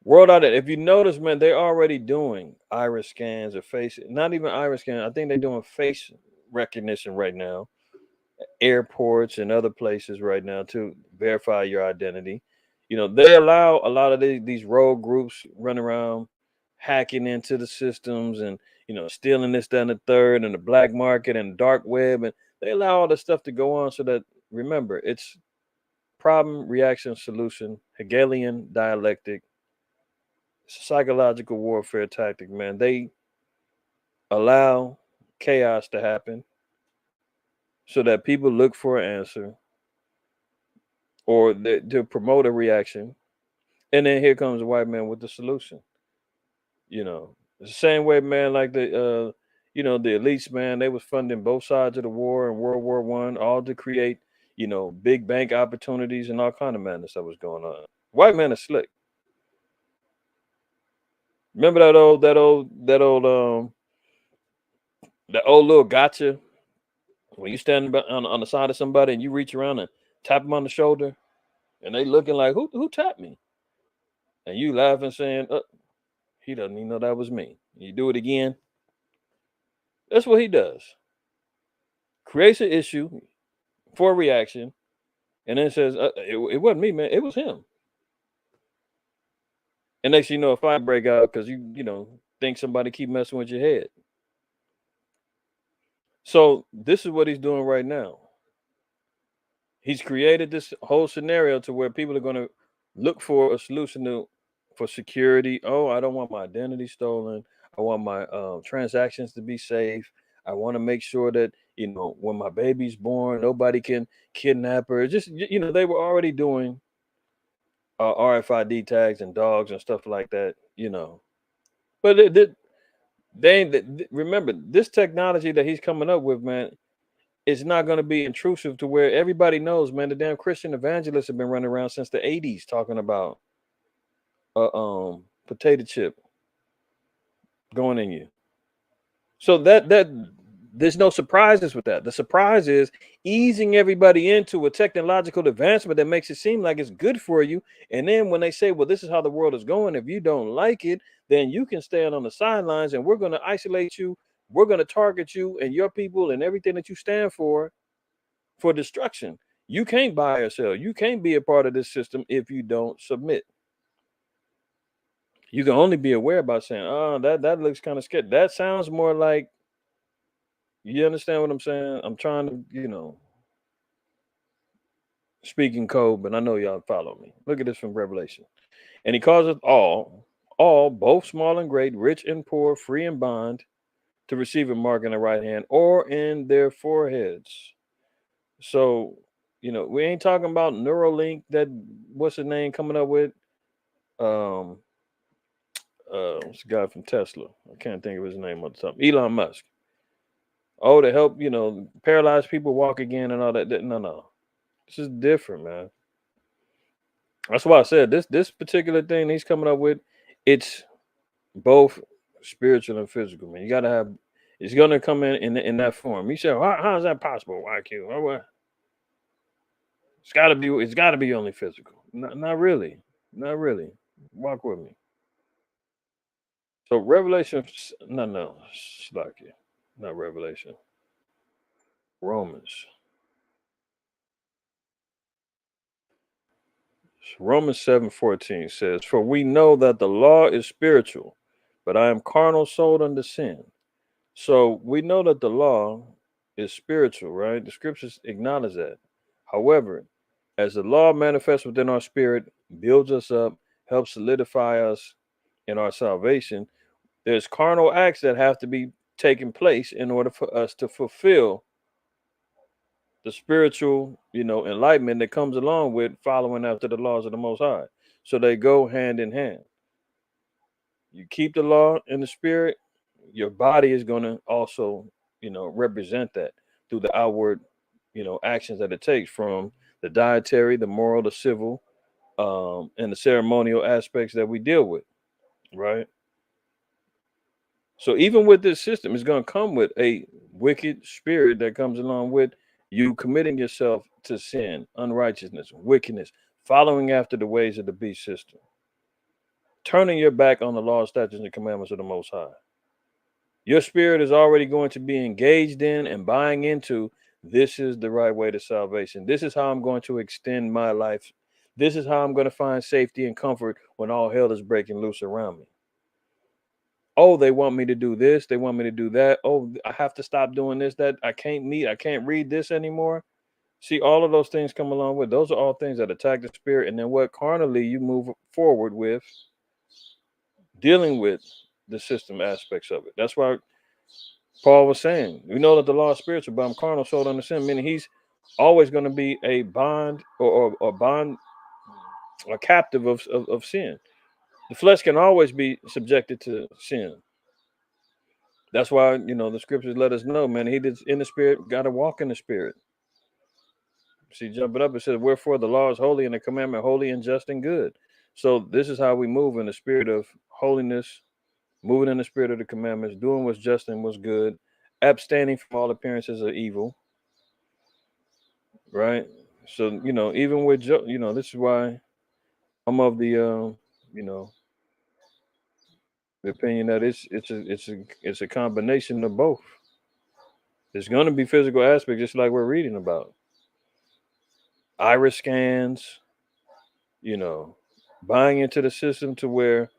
World out there, if you notice, man, they're already doing iris scans or face, not even iris scan. I think they're doing face recognition right now, airports and other places right now to verify your identity. They allow a lot of these rogue groups run around hacking into the systems and stealing this, that, and the third, and the black market and dark web, and they allow all this stuff to go on so that, remember, it's problem, reaction, solution, Hegelian dialectic. It's a psychological warfare tactic, man. They allow chaos to happen so that people look for an answer or to promote a reaction. And then here comes the white man with the solution. It's the same way, man, like the elites, man, they was funding both sides of the war in World War I, all to create, big bank opportunities and all kind of madness that was going on. White man is slick. Remember that old little gotcha when you stand on the side of somebody and you reach around and tap them on the shoulder and they looking like, who tapped me? And you laughing saying, he doesn't even know that was me. You do it again. That's what he does. Creates an issue for a reaction and then says, it wasn't me, man. It was him. And next thing you know, a fight break out because you think somebody keep messing with your head. So this is what he's doing right now. He's created this whole scenario to where people are going to look for a solution for security. Oh, I don't want my identity stolen. I want my transactions to be safe. I want to make sure that when my baby's born, nobody can kidnap her. Just they were already doing RFID tags and dogs and stuff like that. But remember, this technology that he's coming up with, man, it's not going to be intrusive to where everybody knows, man. The damn Christian evangelists have been running around since the 80s talking about potato chip going in you. So that there's no surprises with that. The surprise is easing everybody into a technological advancement that makes it seem like it's good for you. And then when they say, well, this is how the world is going, if you don't like it, then you can stand on the sidelines and we're going to isolate you. We're going to target you and your people and everything that you stand for destruction. You can't buy or sell. You can't be a part of this system if you don't submit. You can only be aware by saying, oh, that looks kind of scary. That sounds more like, you understand what I'm saying? I'm trying to, speak in code, but I know y'all follow me. Look at this from Revelation. And he calls us all, both small and great, rich and poor, free and bond, to receive a mark in the right hand or in their foreheads. So, we ain't talking about Neuralink that what's the name coming up with? What's the guy from Tesla? I can't think of his name on the top. Elon Musk. Oh, to help, paralyzed people walk again and all that. No. This is different, man. That's why I said this particular thing he's coming up with, it's both spiritual and physical, man. You gotta have it's gonna come in that form. You say, how is that possible, YQ? It's gotta be only physical. Not really. Not really. Walk with me. So Revelation, no, Slakia, not Revelation. Romans. Romans 7:14 says, "For we know that the law is spiritual, but I am carnal, sold under sin." So we know that the law is spiritual, right? The scriptures acknowledge that. However, as the law manifests within our spirit, builds us up, helps solidify us in our salvation, there's carnal acts that have to be taking place in order for us to fulfill the spiritual, enlightenment that comes along with following after the laws of the Most High. So they go hand in hand. You keep the law in the spirit, your body is going to also, represent that through the outward, actions that it takes, from the dietary, the moral, the civil, and the ceremonial aspects that we deal with, right? So even with this system, it's going to come with a wicked spirit that comes along with you committing yourself to sin, unrighteousness, wickedness, following after the ways of the beast system, turning your back on the law, statutes, and commandments of the Most High. Your spirit is already going to be engaged in and buying into, this is the right way to salvation. This is how I'm going to extend my life. This is how I'm going to find safety and comfort when all hell is breaking loose around me. Oh, they want me to do this. They want me to do that. Oh, I have to stop doing this, that I can't meet. I can't read this anymore. See, all of those things come along with. Those are all things that attack the spirit. And then what carnally you move forward with dealing with the system aspects of it. That's why Paul was saying, we know that the law is spiritual, but I'm carnal, sold under sin, meaning he's always going to be a bond or bond, a captive of sin. The flesh can always be subjected to sin. That's why, the scriptures let us know, man, he that's in the spirit got to walk in the spirit. See, jumping up, it says, wherefore the law is holy and the commandment holy and just and good. So this is how we move in the spirit of holiness, moving in the spirit of the commandments, doing what's just and what's good, abstaining from all appearances of evil, right? So, even with, this is why I'm of the, the opinion that it's a combination of both. There's going to be physical aspects, just like we're reading about. Iris scans, buying into the system to where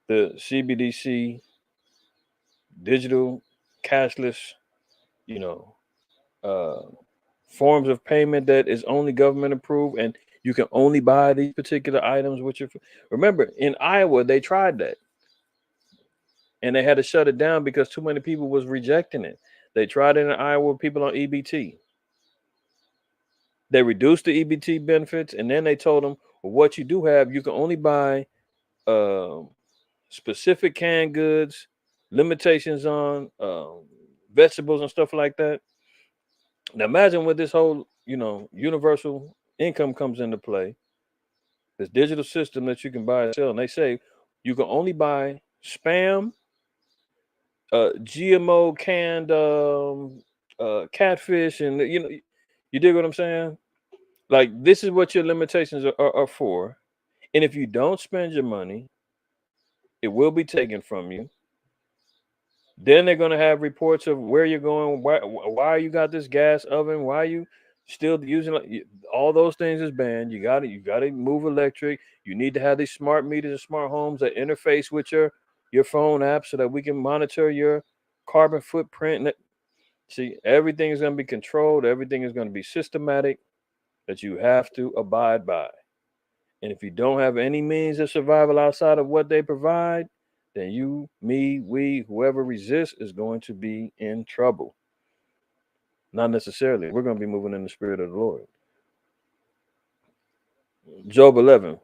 the CBDC, digital, cashless, forms of payment that is only government approved, and you can only buy these particular items with your. Remember, in Iowa, they tried that, and they had to shut it down because too many people was rejecting it. They tried it in Iowa with people on EBT. They reduced the EBT benefits, and then they told them, well, what you do have, you can only buy specific canned goods, limitations on vegetables and stuff like that. Now imagine when this whole, universal income comes into play, this digital system that you can buy and sell, and they say you can only buy spam, GMO canned catfish, and you dig what I'm saying? Like, this is what your limitations are for. And if you don't spend your money, it will be taken from you. Then they're going to have reports of where you're going, why you got this gas oven, why you still using all those things is banned. You got to move electric. You need to have these smart meters and smart homes that interface with your phone app so that we can monitor your carbon footprint. See, everything is going to be controlled. Everything is going to be systematic that you have to abide by. And if you don't have any means of survival outside of what they provide, then you, me, we, whoever resists is going to be in trouble. Not necessarily. We're going to be moving in the spirit of the Lord. Job 11,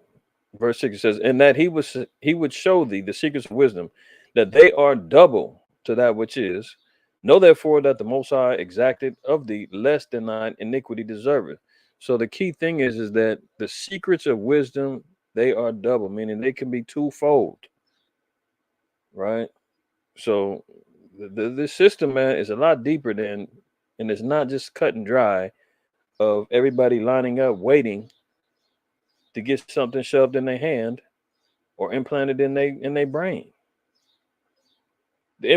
verse 6 says, and that he would show thee the secrets of wisdom, that they are double to that which is. Know therefore that the Most High exacted of thee less than thine iniquity deserveth. So the key thing is that the secrets of wisdom, they are double, meaning they can be twofold, right? So this system, man, is a lot deeper than, and it's not just cut and dry of everybody lining up waiting to get something shoved in their hand or implanted in their brain. The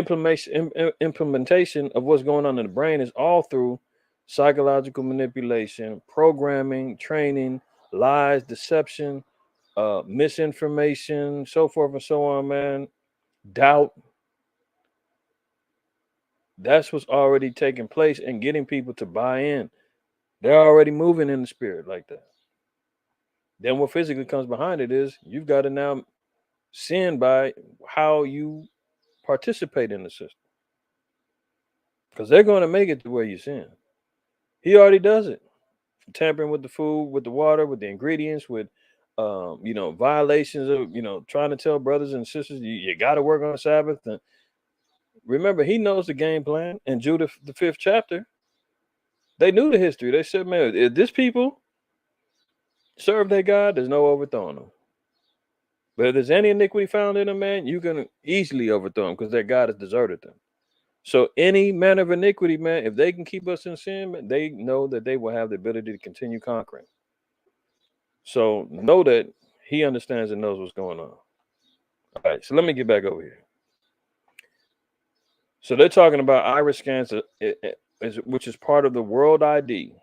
implementation of what's going on in the brain is all through psychological manipulation, programming, training, lies, deception, misinformation, so forth and so on, man. Doubt. That's what's already taking place and getting people to buy in. They're already moving in the spirit like that. Then what physically comes behind it is you've got to now sin by how you participate in the system. Because they're going to make it to where you sin. He already does it. Tampering with the food, with the water, with the ingredients, with violations of, trying to tell brothers and sisters you got to work on the Sabbath. And remember, he knows the game plan. In Judah, the 5th chapter, they knew the history. They said, man, if this people serve their God, there's no overthrowing them. But if there's any iniquity found in them, man, you can easily overthrow them because their God has deserted them. So any man of iniquity, man, if they can keep us in sin, man, they know that they will have the ability to continue conquering. So know that he understands and knows what's going on. All right, so let me get back over here. So they're talking about iris scans, which is part of the World ID,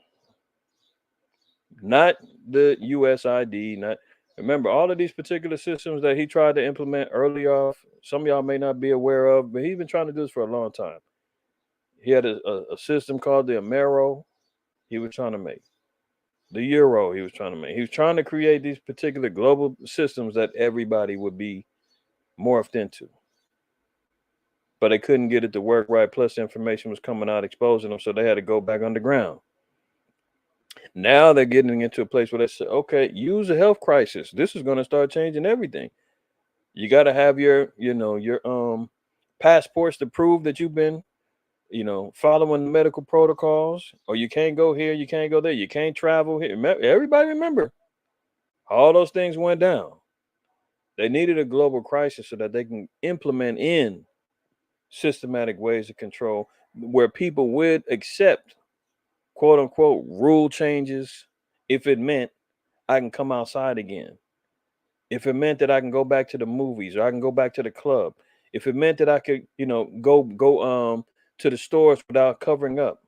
not the US ID. Not remember all of these particular systems that he tried to implement early off. Some of y'all may not be aware of, but he's been trying to do this for a long time. He had a system called the Amero. He was trying to make the Euro. He was trying to make. He was trying to create these particular global systems that everybody would be morphed into. But they couldn't get it to work right. Plus, the information was coming out exposing them, so they had to go back underground. Now they're getting into a place where they say, okay, use a health crisis. This is going to start changing everything. You got to have your passports to prove that you've been, following the medical protocols, or you can't go here, you can't go there, you can't travel here. Everybody remember, all those things went down. They needed a global crisis so that they can implement in systematic ways of control where people would accept, quote unquote, rule changes if it meant I can come outside again. If it meant that I can go back to the movies or I can go back to the club. If it meant that I could, go to the stores without covering up.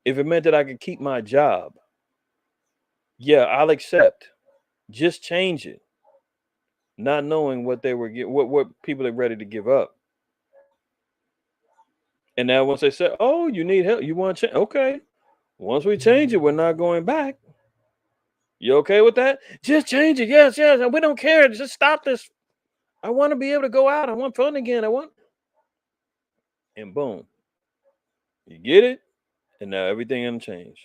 If it meant that I could keep my job. Yeah, I'll accept. Just change it. Not knowing what they were what people are ready to give up. And now once they say, oh, you need help, you want to change. Okay. Once we change it, we're not going back. You okay with that? Just change it. Yes. We don't care. Just stop this. I want to be able to go out. I want fun again. And boom. You get it? And now everything will change.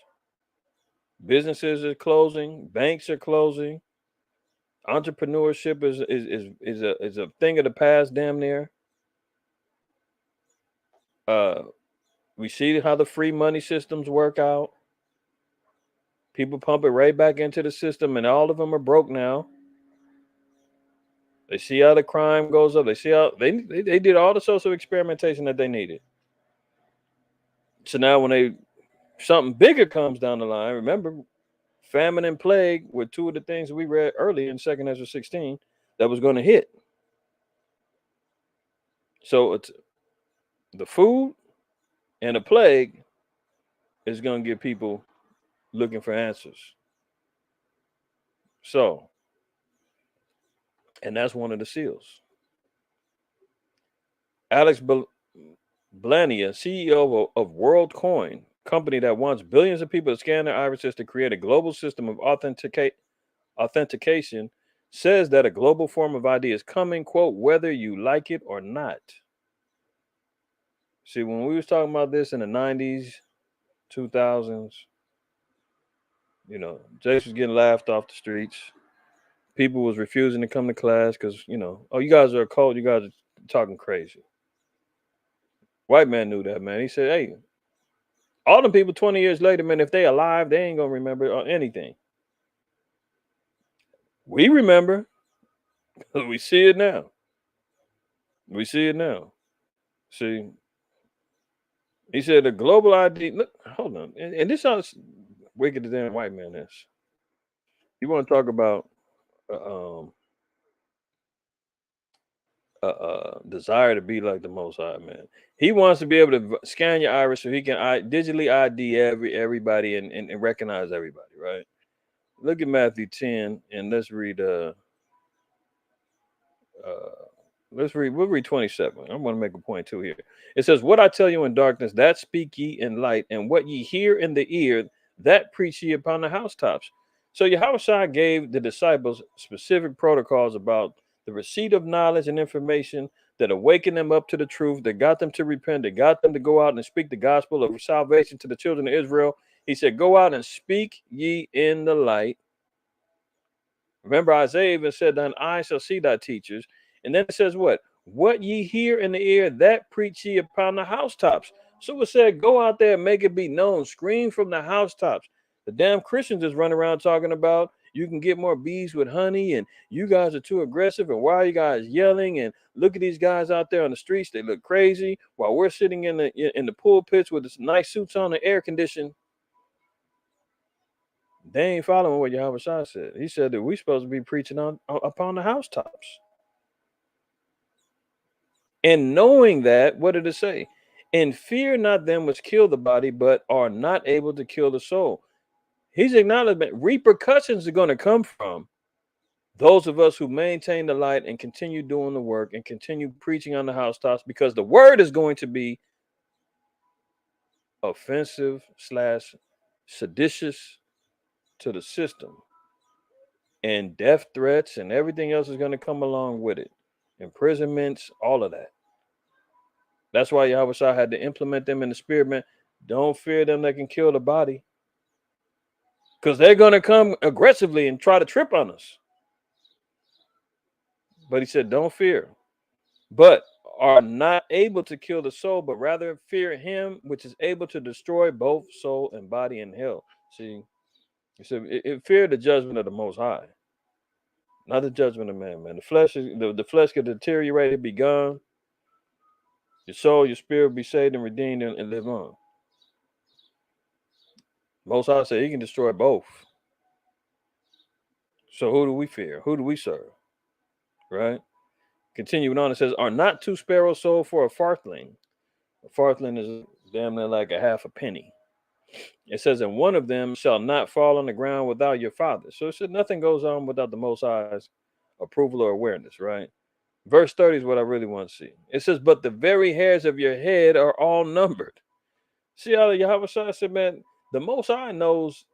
Businesses are closing, banks are closing. Entrepreneurship is a thing of the past, damn near. We see how the free money systems work out. People pump it right back into the system, and all of them are broke now. They see how the crime goes up. They see how they did all the social experimentation that they needed. So now when something bigger comes down the line, remember, famine and plague were two of the things we read early in 2 Ezra 16 that was going to hit. So it's the food and the plague is going to get people looking for answers. So, and that's one of the seals. Alex Blania, CEO of WorldCoin, company that wants billions of people to scan their irises to create a global system of authentication, says that a global form of ID is coming, quote, whether you like it or not. See, when we was talking about this in the 90s, 2000s, Jace was getting laughed off the streets. People was refusing to come to class because, oh, you guys are a cult. You guys are talking crazy. White man knew that, man. He said, hey, all them people 20 years later, man, if they alive, they ain't going to remember anything. We remember. We see it now. See, he said the global ID. Look, hold on. And this sounds wicked the damn white man is. You want to talk about desire to be like the Most High, man. He wants to be able to scan your iris so he can digitally ID everybody and recognize everybody, right? Look at Matthew 10 and let's read we'll read 27. I want to make a point too here. It says, what I tell you in darkness, that speak ye in light, and what ye hear in the ear, that preach ye upon the housetops. So Yahushua gave the disciples specific protocols about the receipt of knowledge and information that awakened them up to the truth, that got them to repent, that got them to go out and speak the gospel of salvation to the children of Israel. He said, go out and speak ye in the light. Remember, Isaiah even said, thine eyes shall see thy teachers. And then it says what? What ye hear in the ear, that preach ye upon the housetops. So it said, go out there and make it be known. Scream from the housetops. The damn Christians just run around talking about you can get more bees with honey, and you guys are too aggressive, and why are you guys yelling? And look at these guys out there on the streets, they look crazy, while we're sitting in the pulpits with this nice suits on and air conditioned. They ain't following what Yahweh Shai said. He said that we're supposed to be preaching upon the housetops. And knowing that, what did it say? And fear not them which kill the body, but are not able to kill the soul. He's acknowledging repercussions are going to come from those of us who maintain the light and continue doing the work and continue preaching on the housetops, because the word is going to be offensive / seditious to the system, and death threats and everything else is going to come along with it. Imprisonments, all of that. That's why Yahweh Shai had to implement them in the spirit, man. Don't fear them that can kill the body, because they're going to come aggressively and try to trip on us. But he said, don't fear, but are not able to kill the soul, but rather fear him which is able to destroy both soul and body in hell. See, he said, it feared the judgment of the Most High, not the judgment of man. The flesh is the flesh could deteriorate, it be gone. Your soul, your spirit be saved and redeemed and live on. Most High said he can destroy both. So who do we fear? Who do we serve? Right? Continuing on, it says, are not 2 sparrows sold for a farthing? A farthing is damn near like a half a penny. It says, and one of them shall not fall on the ground without your father. So it said nothing goes on without the Most High's approval or awareness, right? Verse 30 is what I really want to see. It says, but the very hairs of your head are all numbered. See how Yahweh Shai said, man, the Most High knows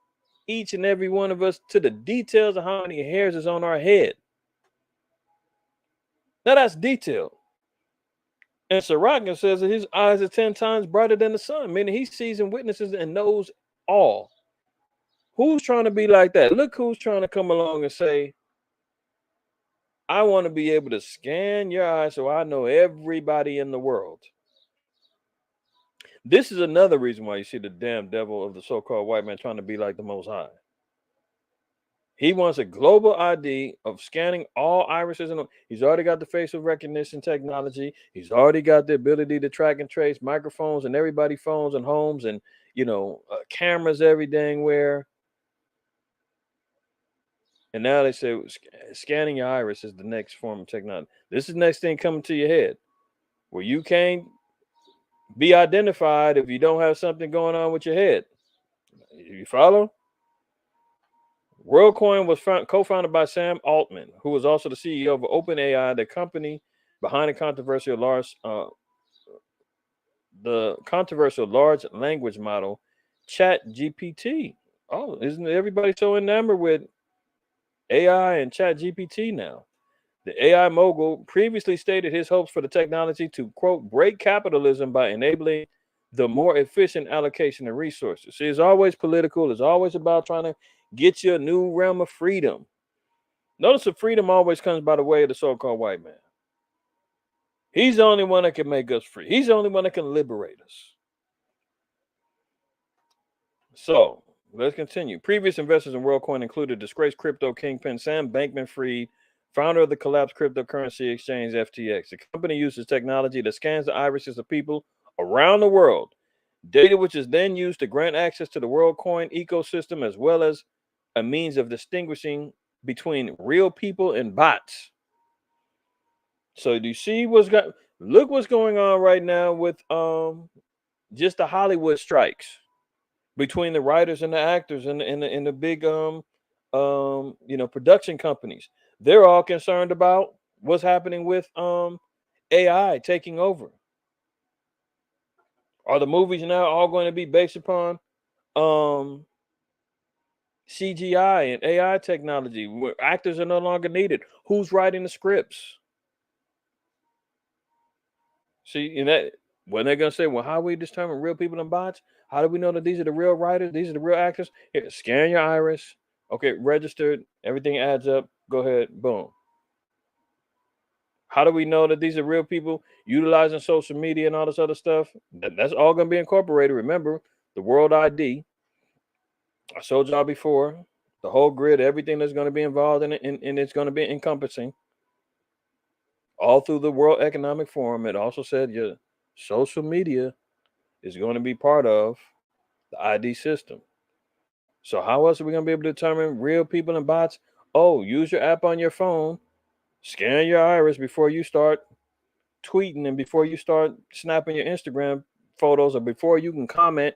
each and every one of us to the details of how many hairs is on our head. Now that's detailed. And Sirach says that his eyes are 10 times brighter than the sun, meaning he sees and witnesses and knows all. Who's trying to be like that? Look who's trying to come along and say, I want to be able to scan your eyes so I know everybody in the world. This is another reason why you see the damn devil of the so-called white man trying to be like the Most High. He wants a global ID of scanning all irises. And he's already got the facial recognition technology. He's already got the ability to track and trace microphones and everybody's phones and homes and, cameras every dang where. And now they say scanning your iris is the next form of technology. This is the next thing coming to your head, where you can't be identified if you don't have something going on with your head. You follow? WorldCoin was co-founded by Sam Altman, who was also the CEO of OpenAI, the company behind the controversial large language model ChatGPT. Oh, isn't everybody so enamored with AI and ChatGPT now? The AI mogul previously stated his hopes for the technology to, quote, break capitalism by enabling the more efficient allocation of resources. See, it's always political. It's always about trying to get you a new realm of freedom. Notice that freedom always comes by the way of the so-called white man. He's the only one that can make us free. He's the only one that can liberate us. So let's continue. Previous investors in WorldCoin included disgraced crypto kingpin Sam Bankman-Fried, founder of the collapsed cryptocurrency exchange FTX. The company uses technology that scans the irises of people around the world, data which is then used to grant access to the WorldCoin ecosystem, as well as a means of distinguishing between real people and bots. So do you see look what's going on right now with just the Hollywood strikes between the writers and the actors and the big production companies. They're all concerned about what's happening with AI taking over. Are the movies now all going to be based upon CGI and AI technology, where actors are no longer needed? Who's writing the scripts? See, and that when they're gonna say, well, how do we determine real people and bots? How do we know that these are the real writers? These are the real actors? Here, scan your iris. Okay, registered. Everything adds up. Go ahead. Boom. How do we know that these are real people utilizing social media and all this other stuff? That's all going to be incorporated. Remember, the World ID. I showed y'all before the whole grid, everything that's going to be involved in it, and it's going to be encompassing all through the World Economic Forum. It also said your social media is going to be part of the ID system. So how else are we going to be able to determine real people and bots? Oh, use your app on your phone, scan your iris before you start tweeting and before you start snapping your Instagram photos, or before you can comment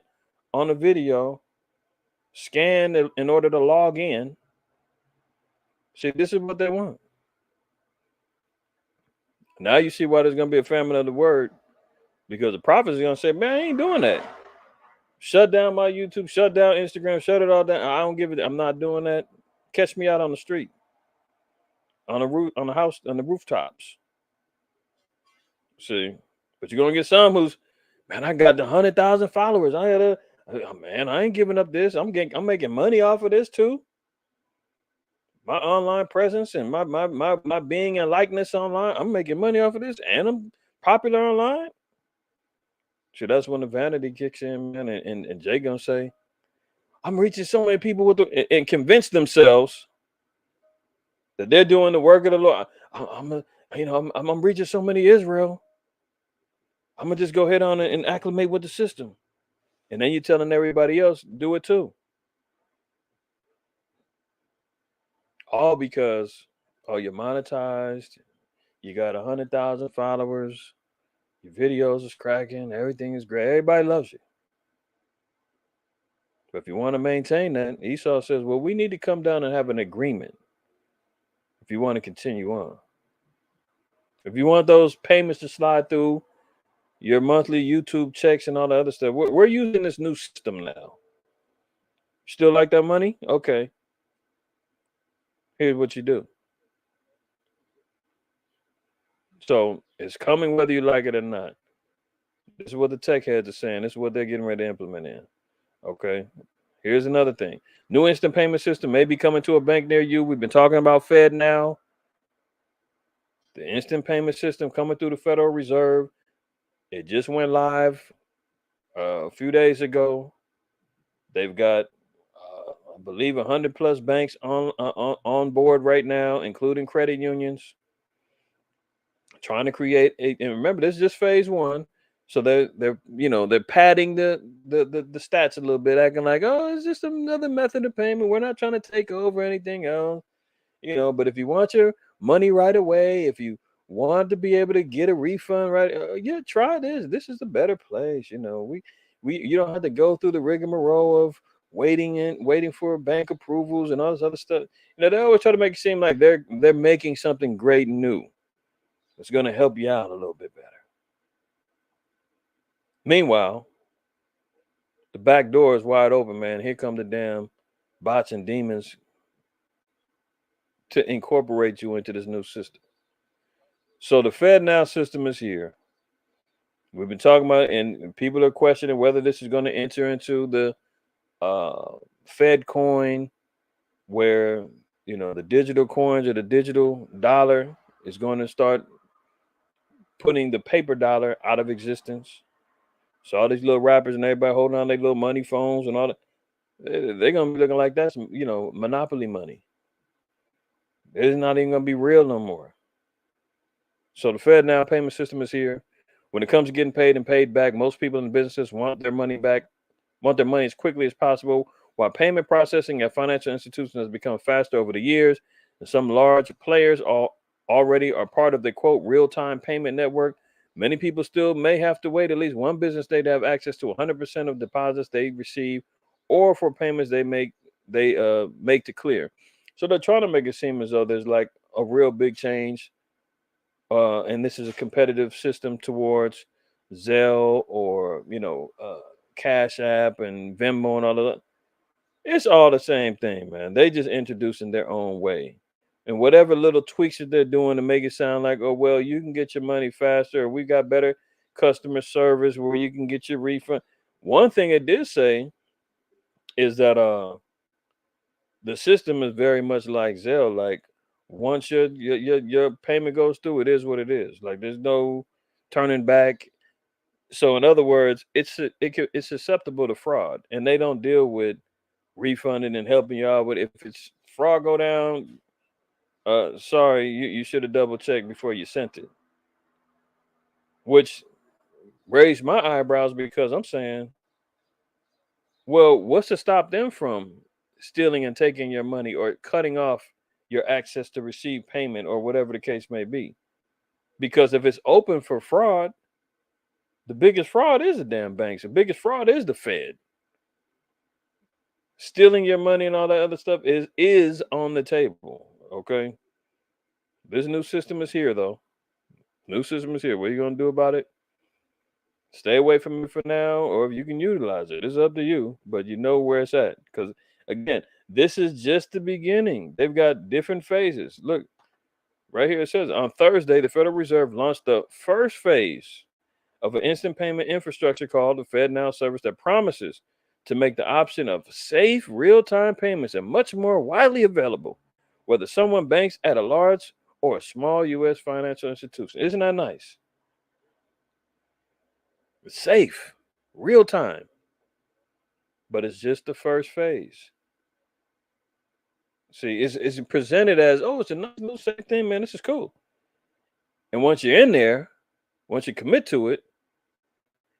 on a video. Scan in order to log in. See, this is what they want. Now you see why there's going to be a famine of the word, because the prophets are going to say, man, I ain't doing that. Shut down my YouTube, shut down Instagram, shut it all down. I don't give it. I'm not doing that. Catch me out on the street, on the roof, on the house, on the rooftops. See, but you're going to get some who's, man, I got the 100,000 followers. Man, I ain't giving up this. I'm making money off of this too. My online presence and my being and likeness online, I'm making money off of this, and I'm popular online. So that's when the vanity kicks in, man. And Jay gonna say, I'm reaching so many people and convince themselves that they're doing the work of the Lord. I'm reaching so many Israel. I'm gonna just go ahead on and acclimate with the system. And then you're telling everybody else, do it too. All because, you're monetized, you got 100,000 followers, your videos is cracking, everything is great, everybody loves you. But if you want to maintain that, Esau says, well, we need to come down and have an agreement if you want to continue on. If you want those payments to slide through your monthly YouTube checks and all the other stuff, we're using this new system now. Still like that money? Okay. Here's what you do. So it's coming whether you like it or not. This is what the tech heads are saying. This is what they're getting ready to implement in. Okay. Here's another thing. New instant payment system may be coming to a bank near you. We've been talking about Fed now. The instant payment system coming through the Federal Reserve. It just went live a few days ago. They've got, I believe, 100 plus banks on board right now, including credit unions, trying to create and remember, this is just phase one. So they're padding the stats a little bit, acting like, oh, it's just another method of payment. We're not trying to take over anything else, But if you want your money right away, if you want to be able to get a refund right, try this. This is the better place. You don't have to go through the rigmarole of waiting for bank approvals and all this other stuff. They always try to make it seem like they're making something great new. It's going to help you out a little bit better. Meanwhile, the back door is wide open, man. Here come the damn bots and demons to incorporate you into this new system. So the FedNow system is here. We've been talking about it, and people are questioning whether this is going to enter into the Fed coin, where the digital coins or the digital dollar is going to start putting the paper dollar out of existence. So all these little rappers and everybody holding on their little money phones and all that, they're going to be looking like that's, monopoly money. It's not even going to be real no more. So the FedNow payment system is here. When it comes to getting paid and paid back, most people in businesses want their money back, want their money as quickly as possible. While payment processing at financial institutions has become faster over the years, and some large players already are part of the, quote, real-time payment network, many people still may have to wait at least one business day to have access to 100% of deposits they receive or for payments they make to clear. So they're trying to make it seem as though there's like a real big change. And this is a competitive system towards Zelle or, Cash App and Venmo and all of that. It's all the same thing, man. They just introducing their own way. And whatever little tweaks that they're doing to make it sound like, oh, well, you can get your money faster, or we got better customer service where you can get your refund. One thing it did say is that the system is very much like Zelle. Like, Once your payment goes through, it is what it is. Like there's no turning back. So in other words, it's susceptible to fraud, and they don't deal with refunding and helping you out with if it's fraud go down. Sorry, you should have double checked before you sent it, which raised my eyebrows because I'm saying, well, what's to stop them from stealing and taking your money or cutting off your access to receive payment or whatever the case may be? Because if it's open for fraud, the biggest fraud is the damn banks. The biggest fraud is the Fed. Stealing your money and all that other stuff is on the table. Okay. This new system is here though. New system is here. What are you gonna do about it? Stay away from it for now, or if you can utilize it, it's up to you. But you know where it's at. Because again, this is just the beginning. They've got different phases. Look, right here it says on Thursday, the Federal Reserve launched the first phase of an instant payment infrastructure called the FedNow service that promises to make the option of safe real-time payments and much more widely available, whether someone banks at a large or a small U.S. financial institution. Isn't that nice? It's safe, real time, but it's just the first phase. See, it's presented as, oh, it's a nice little safe thing, man. This is cool. And once you're in there, once you commit to it,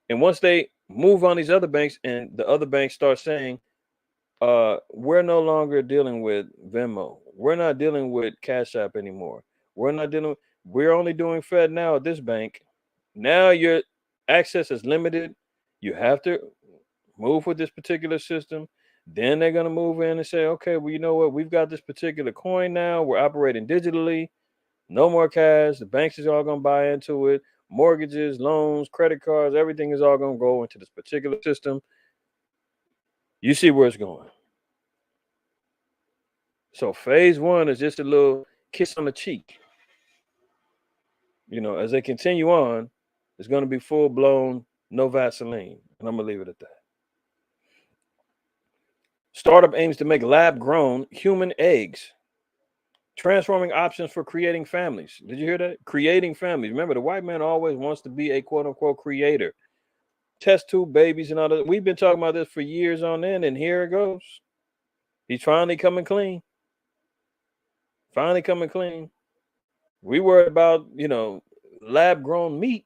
and once they move on these other banks and the other banks start saying, we're no longer dealing with Venmo. We're not dealing with Cash App anymore. We're only doing Fed now at this bank. Now your access is limited. You have to move with this particular system. Then they're going to move in and say, okay, well, you know what? We've got this particular coin now. We're operating digitally. No more cash. The banks is all going to buy into it. Mortgages, loans, credit cards, everything is all going to go into this particular system. You see where it's going. So phase one is just a little kiss on the cheek. You know, as they continue on, it's going to be full blown, no Vaseline. And I'm going to leave it at that. Startup aims to make lab grown human eggs, transforming options for creating families. Did you hear that? Creating families. Remember, the white man always wants to be a quote unquote creator. Test tube babies and all that. We've been talking about this for years on end, and here it goes. He's finally coming clean. Finally coming clean. We worried about, lab grown meat.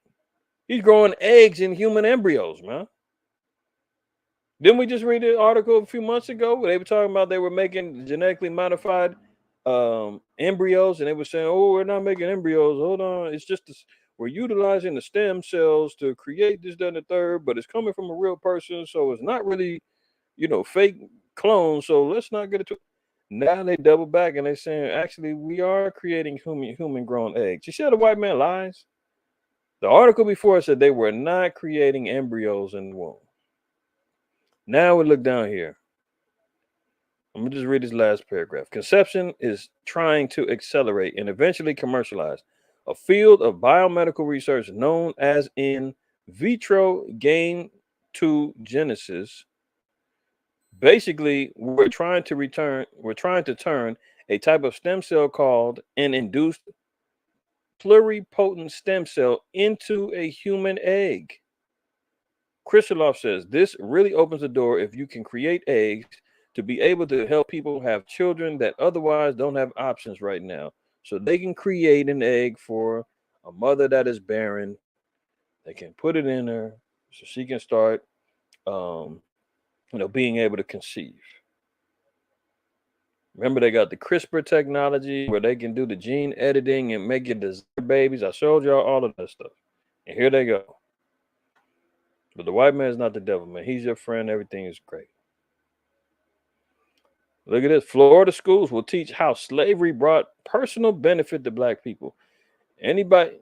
He's growing eggs in human embryos, man. Didn't we just read an article a few months ago where they were talking about they were making genetically modified embryos, and they were saying, oh, we're not making embryos. Hold on. It's just we're utilizing the stem cells to create this, that, and the third, but it's coming from a real person. So it's not really, fake clones. So let's not get it to. Now they double back and they're saying, actually, we are creating human grown eggs. You see how the white man lies? The article before said they were not creating embryos in the womb. Now we look down here. I'm going to just read this last paragraph. Conception is trying to accelerate and eventually commercialize a field of biomedical research known as in vitro gain-to-genesis. Basically, we're trying to turn a type of stem cell called an induced pluripotent stem cell into a human egg. Kristoloff says this really opens the door if you can create eggs to be able to help people have children that otherwise don't have options right now. So they can create an egg for a mother that is barren. They can put it in her so she can start, being able to conceive. Remember, they got the CRISPR technology where they can do the gene editing and make it desire babies. I showed y'all all of that stuff. And here they go. But the white man is not the devil, man. He's your friend. Everything is great. Look at this. Florida schools will teach how slavery brought personal benefit to black people. Anybody,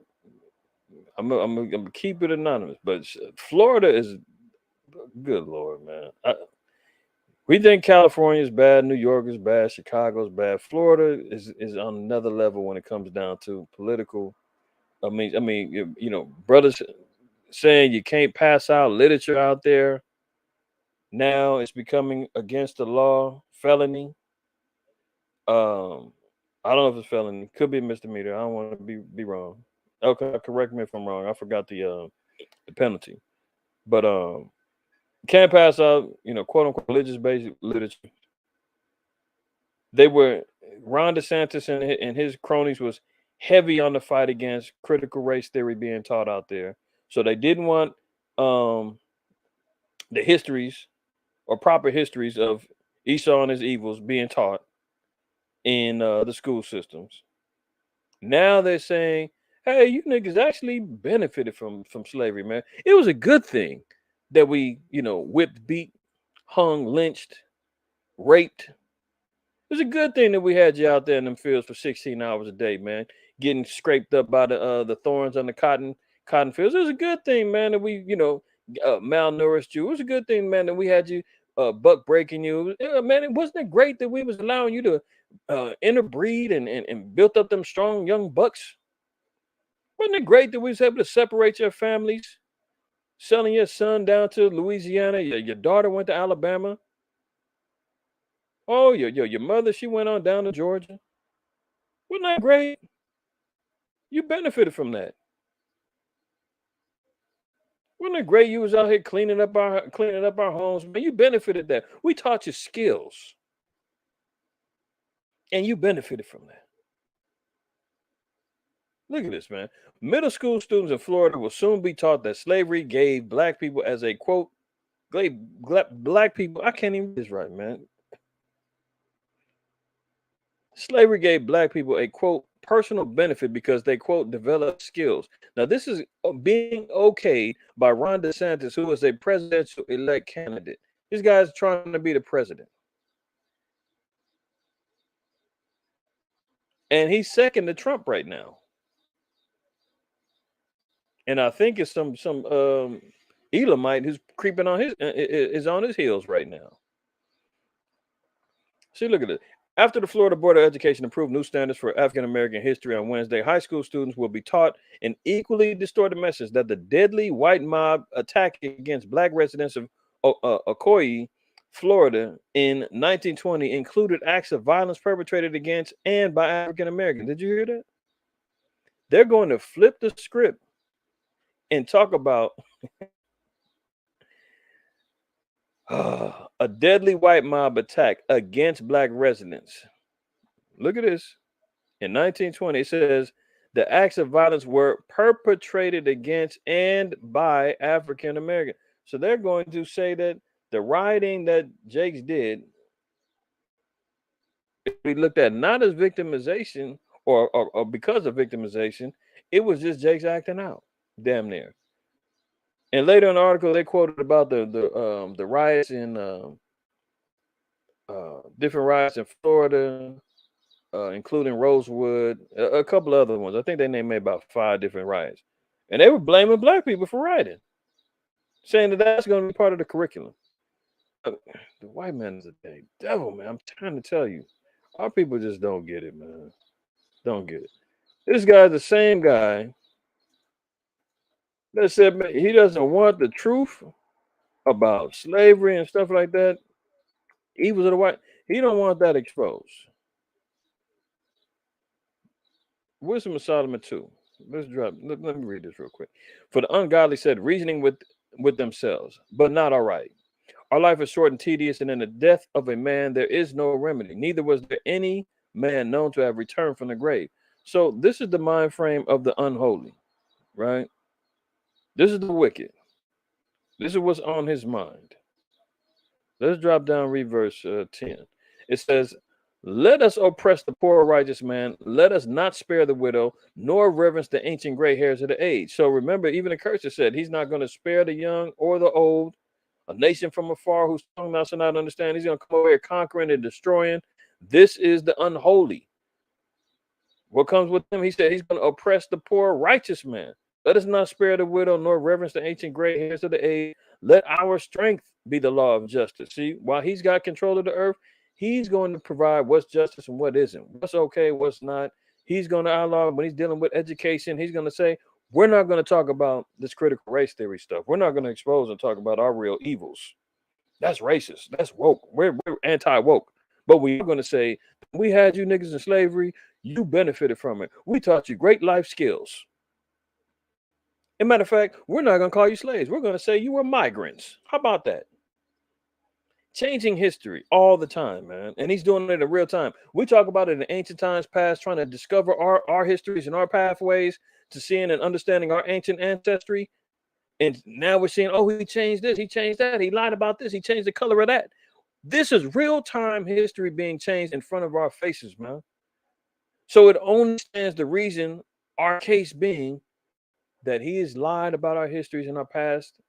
I'm going to keep it anonymous, but Florida is, good Lord, man. We think California is bad, New York is bad, Chicago is bad. Florida is on another level when it comes down to political. I mean, brothers saying you can't pass out literature out there. Now it's becoming against the law, felony. I don't know if it's felony. Could be misdemeanor. I don't want to be wrong. Okay, correct me if I'm wrong. I forgot the penalty. But can't pass out, quote unquote religious based literature. They were Ron DeSantis and his cronies was heavy on the fight against critical race theory being taught out there. So they didn't want the histories or proper histories of Esau and his evils being taught in the school systems. Now they're saying, hey, you niggas actually benefited from slavery, man. It was a good thing that we, whipped, beat, hung, lynched, raped. It was a good thing that we had you out there in them fields for 16 hours a day, man, getting scraped up by the thorns on the cotton fields. It was a good thing, man, that we, malnourished you. It was a good thing, man, that we had you buck breaking you. Man, it wasn't it great that we was allowing you to interbreed and built up them strong young bucks? Wasn't it great that we was able to separate your families, selling your son down to Louisiana, your daughter went to Alabama? Oh, your mother, she went on down to Georgia. Wasn't that great? You benefited from that. Wasn't it great you was out here cleaning up our homes? Man, you benefited that. We taught you skills. And you benefited from that. Look at this, man. Middle school students in Florida will soon be taught that slavery gave black people as a quote, black people, I can't even read this right, man. Slavery gave black people a quote personal benefit because they quote developed skills. Now this is being okayed by Ron DeSantis, who is a presidential elect candidate. This guy's trying to be the president, and he's second to Trump right now. And I think it's some Elamite who's creeping on is on his heels right now. See, look at it. After the Florida Board of Education approved new standards for African American history on Wednesday, high school students will be taught an equally distorted message that the deadly white mob attack against black residents of Ocoee, Florida in 1920 included acts of violence perpetrated against and by African Americans. Did you hear that? They're going to flip the script and talk about a deadly white mob attack against black residents. Look at this. In 1920, it says the acts of violence were perpetrated against and by African Americans. So they're going to say that the rioting that Jakes did, if we looked at not as victimization or because of victimization, it was just Jakes acting out, damn near. And later in the article, they quoted about the riots in different riots in Florida, including Rosewood, a couple other ones. I think they named about 5 different riots, and they were blaming black people for rioting, saying that that's going to be part of the curriculum. The white man is a dang devil, man. I'm trying to tell you, our people just don't get it, man. Don't get it. This guy's the same guy that said, man, he doesn't want the truth about slavery and stuff like that. Evils of the white, he don't want that exposed. Wisdom of Solomon 2. Let's drop. Let me read this real quick. For the ungodly said, reasoning with themselves, but not all right. Our life is short and tedious, and in the death of a man there is no remedy. Neither was there any man known to have returned from the grave. So this is the mind frame of the unholy, right? This is the wicked. This is what's on his mind. Let's drop down, read verse 10. It says, let us oppress the poor righteous man. Let us not spare the widow, nor reverence the ancient gray hairs of the age. So remember, even the curse said he's not going to spare the young or the old. A nation from afar whose tongue thou shalt not understand. He's going to come over here conquering and destroying. This is the unholy. What comes with him? He said he's going to oppress the poor righteous man. Let us not spare the widow, nor reverence the ancient gray hairs of the age. Let our strength be the law of justice. See, while he's got control of the earth, he's going to provide what's justice and what isn't, what's okay, what's not. He's going to outlaw when he's dealing with education. He's going to say, we're not going to talk about this critical race theory stuff. We're not going to expose and talk about our real evils. That's racist. That's woke. We're anti-woke. But we're going to say, we had you niggas in slavery. You benefited from it. We taught you great life skills. As a matter of fact, we're not going to call you slaves. We're going to say you were migrants. How about that? Changing history all the time, man. And he's doing it in real time. We talk about it in ancient times past, trying to discover our histories and our pathways to seeing and understanding our ancient ancestry. And now we're seeing, oh, he changed this, he changed that, he lied about this, he changed the color of that. This is real-time history being changed in front of our faces, man. So it only stands to reason, our case being, that he has lied about our histories and our past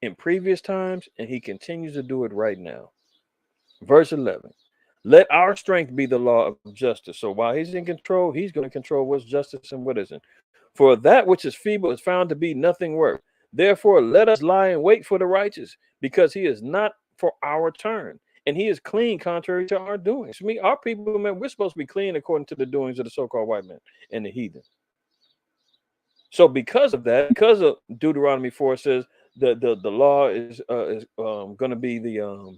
in previous times, and he continues to do it right now. Verse 11, let our strength be the law of justice. So while he's in control, he's going to control what's justice and what isn't. For that which is feeble is found to be nothing worth. Therefore, let us lie in wait for the righteous, because he is not for our turn, and he is clean contrary to our doings. I mean, our people, man, we're supposed to be clean according to the doings of the so-called white man and the heathen. So because of that, because of Deuteronomy 4 says the law is going to be the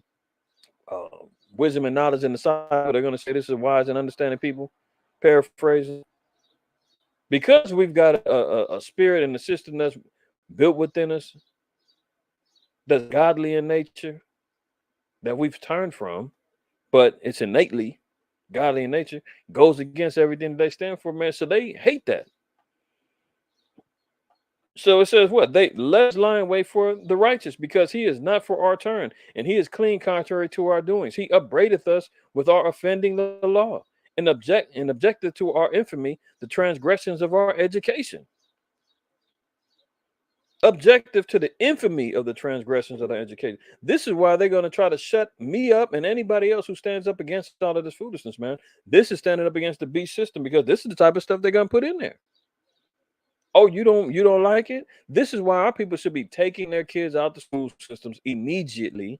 wisdom and knowledge in the side, they're going to say this is wise and understanding people, paraphrasing. Because we've got a spirit and a system that's built within us, that's godly in nature, that we've turned from, but it's innately godly in nature, goes against everything they stand for, man. So they hate that. So it says what? They let us lie in wait for the righteous, because he is not for our turn, and he is clean contrary to our doings. He upbraideth us with our offending the law, and objected to our infamy, the transgressions of our education. Objective to the infamy of the transgressions of their education. This is why they're going to try to shut me up and anybody else who stands up against all of this foolishness, man. This is standing up against the beast system, because this is the type of stuff they're going to put in there. Oh, you don't like it? This is why our people should be taking their kids out the school systems immediately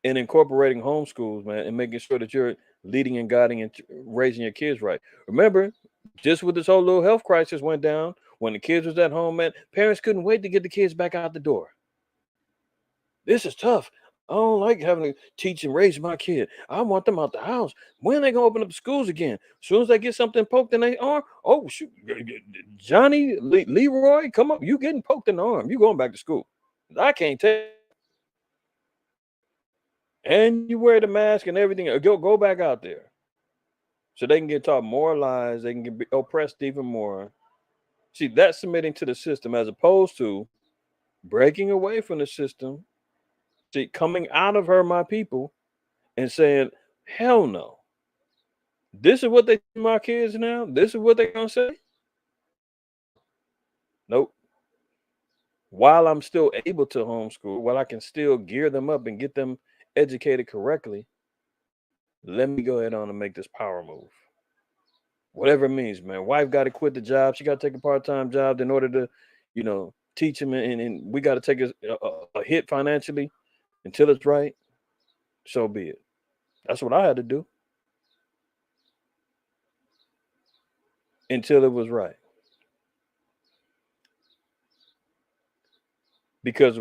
and incorporating homeschools, man, and making sure that you're leading and guiding and raising your kids right. Remember, just with this whole little health crisis went down, when the kids was at home, man, parents couldn't wait to get the kids back out the door. This is tough. I don't like having to teach and raise my kid. I want them out the house. When are they gonna open up schools again? As soon as they get something poked in their arm, oh shoot, Johnny Leroy, come up. You getting poked in the arm. You going back to school. I can't take. And you wear the mask and everything. Go back out there. So they can get taught more lies. They can get oppressed even more. See, that's submitting to the system, as opposed to breaking away from the system. See, coming out of her, my people, and saying, hell no. This is what they teach my kids now? This is what they're going to say? Nope. While I'm still able to homeschool, while I can still gear them up and get them educated correctly, let me go ahead on and make this power move. Whatever it means, man. Wife got to quit the job. She got to take a part-time job in order to, teach him. And we got to take a hit financially until it's right. So be it. That's what I had to do. Until it was right. Because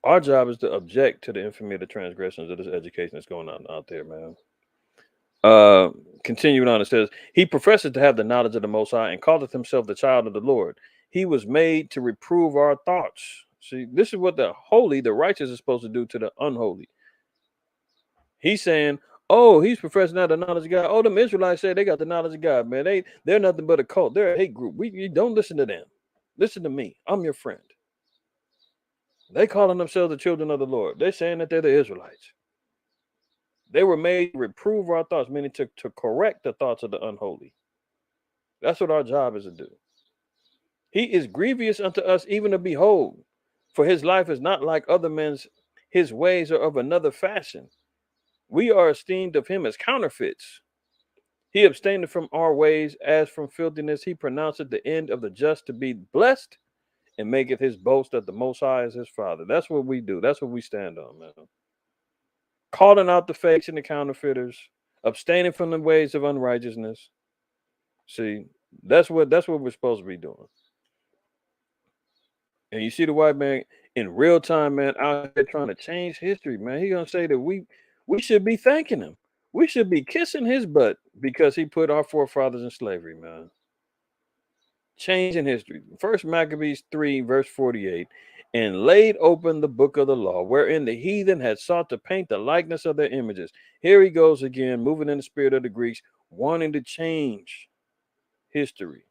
our job is to object to the infamy of the transgressions of this education that's going on out there, man. Continuing on, it says, he professes to have the knowledge of the Most High and calleth himself the child of the Lord. He was made to reprove our thoughts. See, this is what the holy, the righteous, is supposed to do to the unholy. He's saying, oh, he's professing out the knowledge of God. Oh, them Israelites say they got the knowledge of God, man. They're nothing but a cult. They're a hate group. You don't listen to them. Listen to me. I'm your friend. They calling themselves the children of the Lord. They're saying that they're the Israelites. They were made to reprove our thoughts, meaning to correct the thoughts of the unholy. That's what our job is to do. He is grievous unto us even to behold, for his life is not like other men's. His ways are of another fashion. We are esteemed of him as counterfeits. He abstained from our ways as from filthiness. He pronounced the end of the just to be blessed, and maketh his boast that the Most High is his Father. That's what we do. That's what we stand on, man. Calling out the fakes and the counterfeiters, abstaining from the ways of unrighteousness. See, that's what we're supposed to be doing. And you see the white man in real time, man, out here trying to change history, man. He's gonna say that we should be thanking him. We should be kissing his butt because he put our forefathers in slavery, man. Changing history. First Maccabees 3, verse 48, and laid open the book of the law, wherein the heathen had sought to paint the likeness of their images. Here he goes again, moving in the spirit of the Greeks, wanting to change history.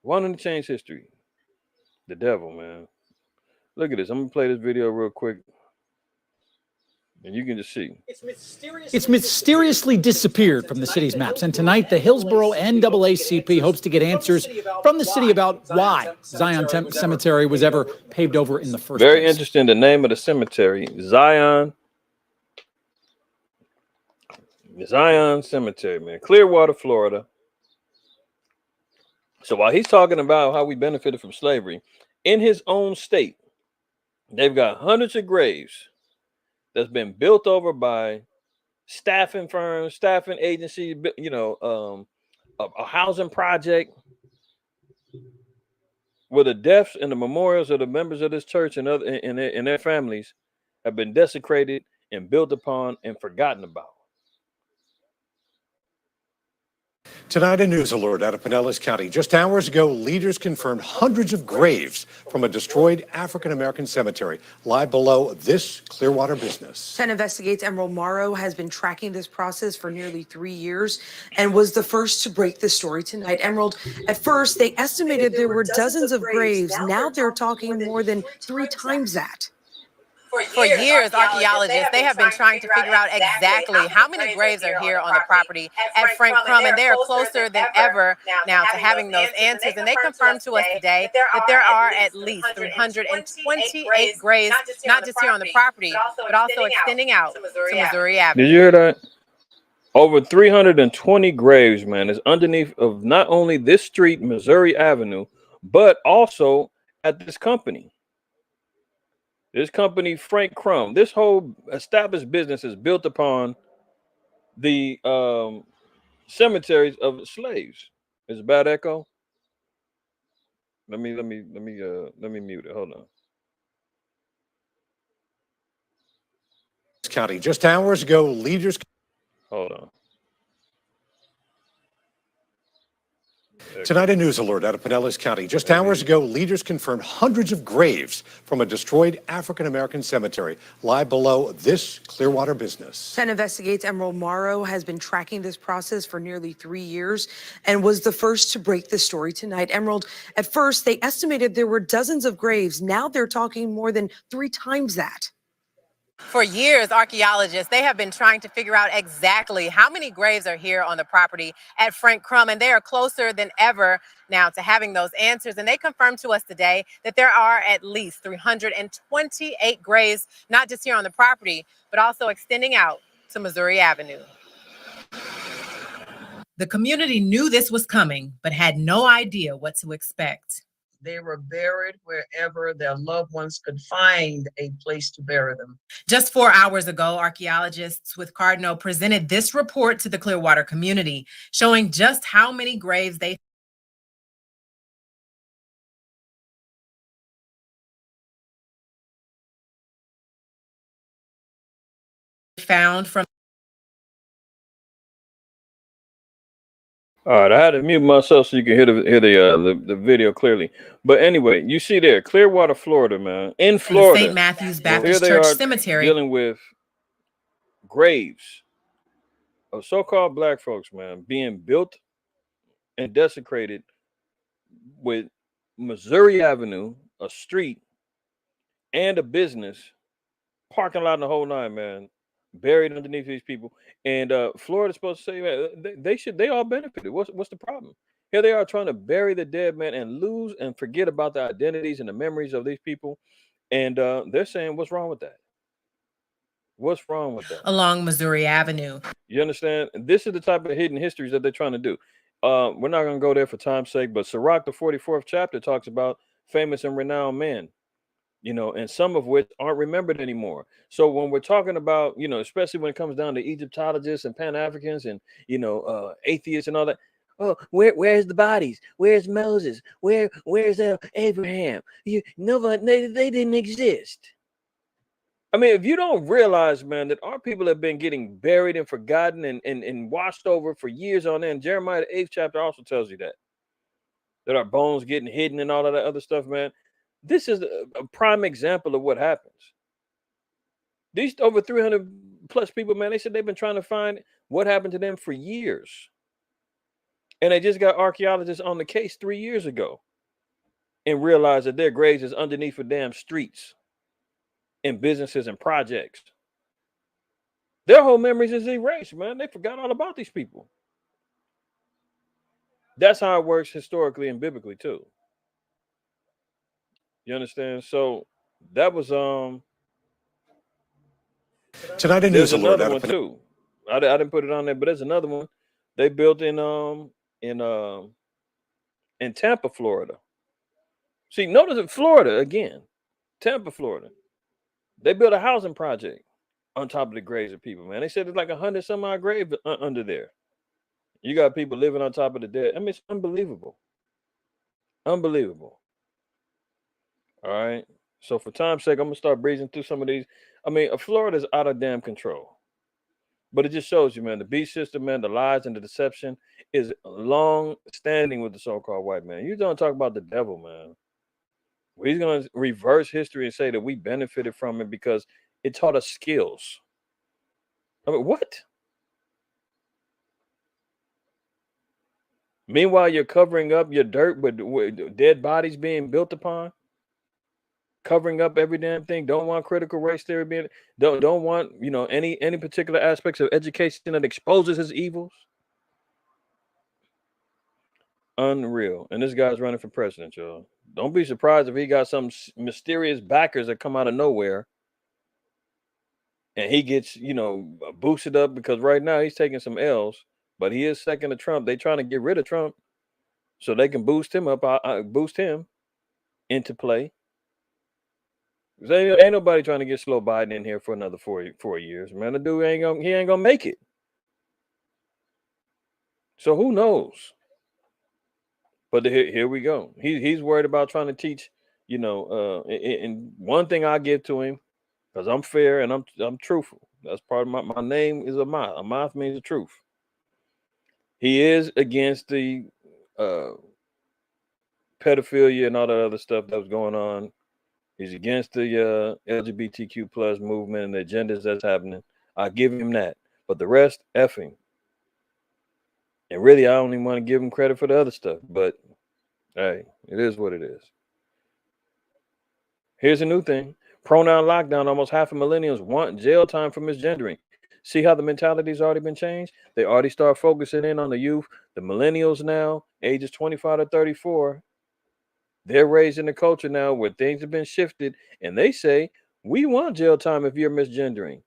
Wanting to change history. The devil, man. Look at this. I'm going to play this video real quick. And you can just see. It's mysteriously disappeared from the city's maps. And tonight, the Hillsborough NAACP hopes to get answers from the city about why Zion Cemetery was ever paved over in the first place. Very interesting. The name of the cemetery, Zion Cemetery, man. Clearwater, Florida. So while he's talking about how we benefited from slavery, in his own state, they've got hundreds of graves that's been built over by staffing firms, staffing agencies, a housing project, where the deaths and the memorials of the members of this church and other and their families have been desecrated and built upon and forgotten about. Tonight, a news alert out of Pinellas County. Just hours ago, leaders confirmed hundreds of graves from a destroyed African-American cemetery lie below this Clearwater business. 10 Investigates Emerald Morrow has been tracking this process for nearly 3 years and was the first to break the story tonight. Emerald, at first, they estimated there were dozens of graves. Now they're talking more than 3 times that. For years, archaeologists, they have been trying to figure out exactly how many graves are here on the property at Frank Crum, and they are closer than ever now to having those answers. And they confirmed to us today that there are at least 328 graves, not just here on the property, but also extending out to Missouri Avenue. Did you hear that? Over 320 graves, man, is underneath of not only this street, Missouri Avenue, but also at this company. This company, Frank Crum, this whole established business is built upon the cemeteries of slaves. Is it bad echo? Let me mute it. Hold on. County. Just hours ago, leaders. Hold on. Tonight, a news alert out of Pinellas County. Just hours ago, leaders confirmed hundreds of graves from a destroyed African-American cemetery lie below this Clearwater business. 10 Investigates Emerald Morrow has been tracking this process for nearly 3 years and was the first to break the story tonight. Emerald, at first, they estimated there were dozens of graves. Now they're talking more than 3 times that. For years, archaeologists, they have been trying to figure out exactly how many graves are here on the property at Frank Crum, and they are closer than ever now to having those answers. And they confirmed to us today that there are at least 328 graves, not just here on the property, but also extending out to Missouri Avenue. The community knew this was coming, but had no idea what to expect. They were buried wherever their loved ones could find a place to bury them. Just 4 hours ago, archaeologists with Cardinal presented this report to the Clearwater community, showing just how many graves they found from. All right, I had to mute myself so you can hear the video clearly. But anyway, you see there, Clearwater, Florida, man. In Florida, St. Matthew's Baptist Church Cemetery, dealing with graves of so-called black folks, man, being built and desecrated with Missouri Avenue, a street, and a business, parking lot, and the whole nine, man, buried underneath these people. And Florida's supposed to say, man, they all benefited. What's the problem? Here they are trying to bury the dead man and lose and forget about the identities and the memories of these people. And they're saying, what's wrong with that? What's wrong with that? Along Missouri Avenue. You understand? This is the type of hidden histories that they're trying to do. We're not going to go there for time's sake, but Sirach, the 44th chapter, talks about famous and renowned men, you know, and some of which aren't remembered anymore. So when we're talking about, you know, especially when it comes down to Egyptologists and Pan-Africans and, you know, atheists and all that, oh, where's the bodies? Where's Moses? Where's Abraham? Nobody, they didn't exist. I mean, if you don't realize, man, that our people have been getting buried and forgotten and washed over for years on end. Jeremiah, the 8th chapter, also tells you that our bones getting hidden and all of that other stuff, man. This is a prime example of what happens. These over 300 plus people, man, they said they've been trying to find what happened to them for years. And they just got archaeologists on the case 3 years ago and realized that their graves is underneath the damn streets and businesses and projects. Their whole memories is erased, man. They forgot all about these people. That's how it works historically and biblically too. You understand? So that was Tonight, a there's news alert another out one of too. I didn't put it on there, but there's another one. They built in Tampa, Florida. See, notice in Florida again, Tampa, Florida. They built a housing project on top of the graves of people, man. They said it's like 100 some odd graves under there. You got people living on top of the dead. I mean, it's unbelievable. Unbelievable. All right. So for time's sake, I'm gonna start breezing through some of these. I mean, Florida's out of damn control. But it just shows you, man, the beast system, man, the lies and the deception is long standing with the so-called white man. You don't talk about the devil, man. He's going to reverse history and say that we benefited from it because it taught us skills. I mean, what? Meanwhile, you're covering up your dirt with dead bodies being built upon, covering up every damn thing. Don't want critical race theory being. Don't want any particular aspects of education that exposes his evils. Unreal. And this guy's running for president, y'all. Don't be surprised if he got some mysterious backers that come out of nowhere and he gets, boosted up, because right now he's taking some L's, but he is second to Trump. They trying to get rid of Trump so they can boost him up, boost him into play. Ain't nobody trying to get slow Biden in here for another 4 years, man. The dude ain't gonna make it. So who knows? But here we go. He's worried about trying to teach, and one thing I give to him, because I'm fair and I'm truthful. That's part of my name is Ahmath. Ahmath means the truth. He is against the pedophilia and all that other stuff that was going on. He's against the LGBTQ plus movement and the agendas that's happening. I give him that. But the rest, F him. And really, I don't even want to give him credit for the other stuff. But hey, it is what it is. Here's a new thing. Pronoun lockdown. Almost half of millennials want jail time for misgendering. See how the mentality's already been changed? They already start focusing in on the youth. The millennials now, ages 25 to 34, they're raised in the culture now where things have been shifted. And they say, we want jail time if you're misgendering.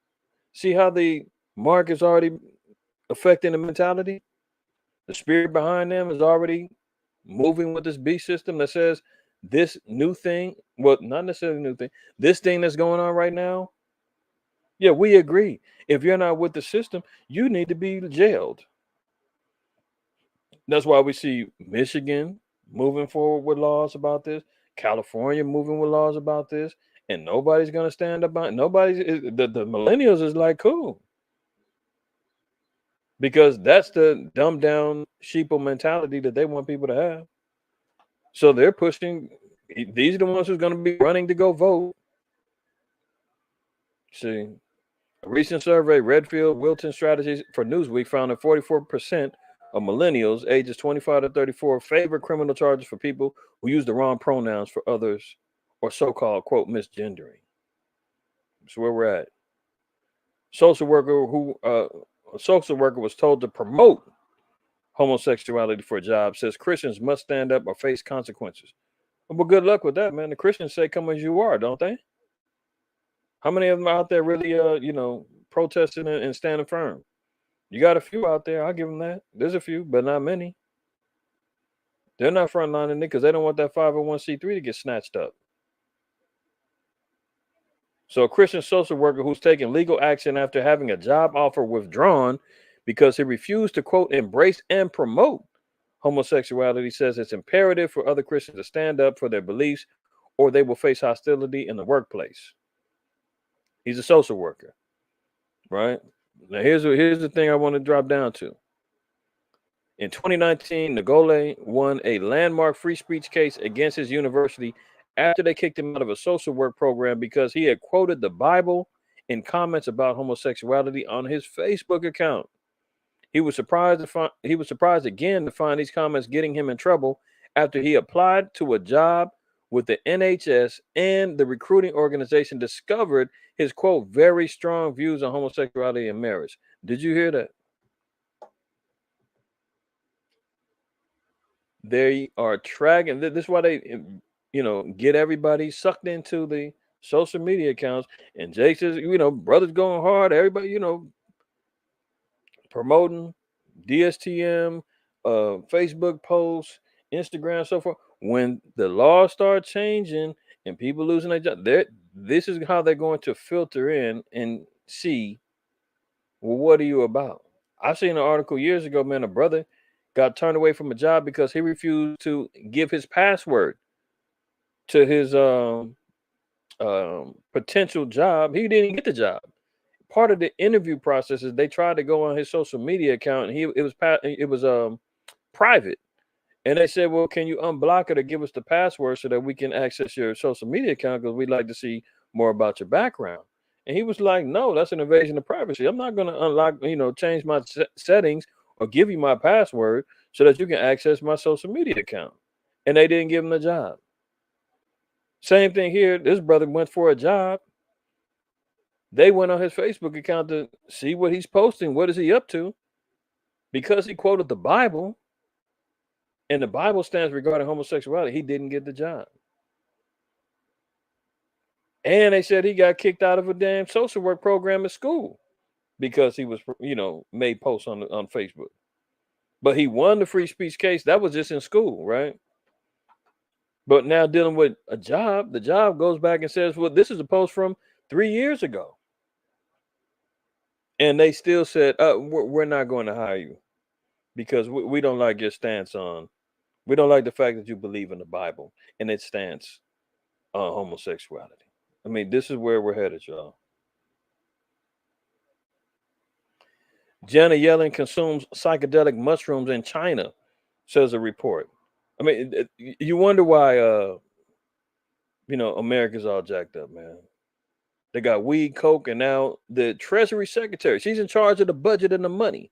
See how the mark is already affecting the mentality? The spirit behind them is already moving with this beast system that says this new thing, well, not necessarily new thing, this thing that's going on right now. Yeah, we agree. If you're not with the system, you need to be jailed. That's why we see Michigan moving forward with laws about this, California moving with laws about this, and nobody's going to stand up. The millennials is like, cool. Because that's the dumbed down sheeple mentality that they want people to have. So they're pushing. These are the ones who's going to be running to go vote. See, a recent survey, Redfield Wilton Strategies for Newsweek, found that 44% of millennials ages 25 to 34 favor criminal charges for people who use the wrong pronouns for others or so-called, quote, misgendering. That's where we're at. A social worker was told to promote homosexuality for a job says Christians must stand up or face consequences. Well, good luck with that, man. The Christians say come as you are, don't they? How many of them out there really, protesting and standing firm? You got a few out there. I'll give them that. There's a few, but not many. They're not frontlining it because they don't want that 501c3 to get snatched up. So a Christian social worker who's taking legal action after having a job offer withdrawn because he refused to, quote, embrace and promote homosexuality says it's imperative for other Christians to stand up for their beliefs or they will face hostility in the workplace. He's a social worker, right? Now here's the thing I want to drop down to. In 2019, Ngole won a landmark free speech case against his university after they kicked him out of a social work program because he had quoted the Bible in comments about homosexuality on his Facebook account. He was surprised again to find these comments getting him in trouble after he applied to a job with the NHS and the recruiting organization discovered his, quote, very strong views on homosexuality and marriage. Did you hear that? They are tracking. This is why they, get everybody sucked into the social media accounts. And Jake says, brothers going hard. Everybody, promoting DSTM, Facebook posts, Instagram, so forth. When the laws start changing and people losing their job, this is how they're going to filter in and see, well, what are you about? I've seen an article years ago, man, a brother got turned away from a job because he refused to give his password to his potential job. He didn't get the job. Part of the interview process is they tried to go on his social media account, and it was private. And they said, well, can you unblock it or give us the password so that we can access your social media account because we'd like to see more about your background. And he was like, no, that's an invasion of privacy. I'm not going to unlock, change my settings or give you my password so that you can access my social media account. And they didn't give him the job. Same thing here. This brother went for a job. They went on his Facebook account to see what he's posting. What is he up to? Because he quoted the Bible, and the Bible stands regarding homosexuality, he didn't get the job. And they said he got kicked out of a damn social work program at school because he was, made posts on Facebook. But he won the free speech case. That was just in school, right? But now dealing with a job, the job goes back and says, well, this is a post from 3 years ago. And they still said, we're not going to hire you because we don't like your stance on, we don't like the fact that you believe in the Bible and its stance on homosexuality. I mean, this is where we're headed, y'all. Janet Yellen consumes psychedelic mushrooms in China, says a report. I mean, you wonder why, America's all jacked up, man. They got weed, coke, and now the Treasury Secretary, she's in charge of the budget and the money.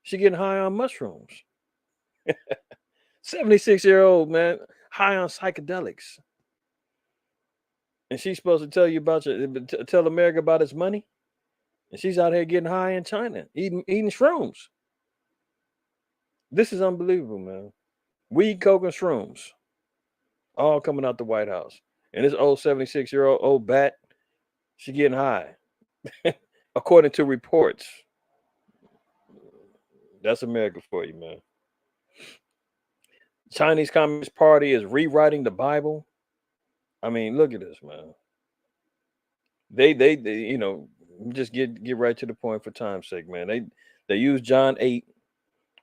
She getting high on mushrooms. 76-year-old man, high on psychedelics. And she's supposed to tell you tell America about its money. And she's out here getting high in China, eating shrooms. This is unbelievable, man. Weed, coke, and shrooms, all coming out the White House. And this old 76-year-old old bat, she getting high, according to reports. That's America for you, man. Chinese Communist Party is rewriting the Bible. I mean, look at this, man. They just get right to the point for time's sake, man. They use John 8,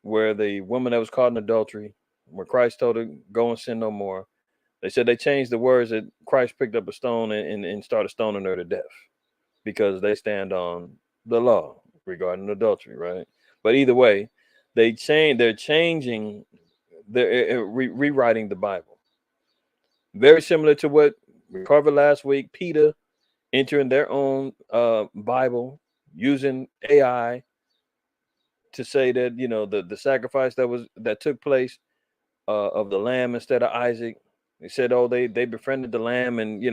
where the woman that was caught in adultery, where Christ told her, go and sin no more. They said they changed the words that Christ picked up a stone and started stoning her to death because they stand on the law regarding adultery, right? But either way, they're rewriting the Bible. Very similar to what we covered last week, Peter entering their own Bible using AI to say that, the sacrifice that took place of the lamb instead of Isaac. They said, they befriended the lamb and,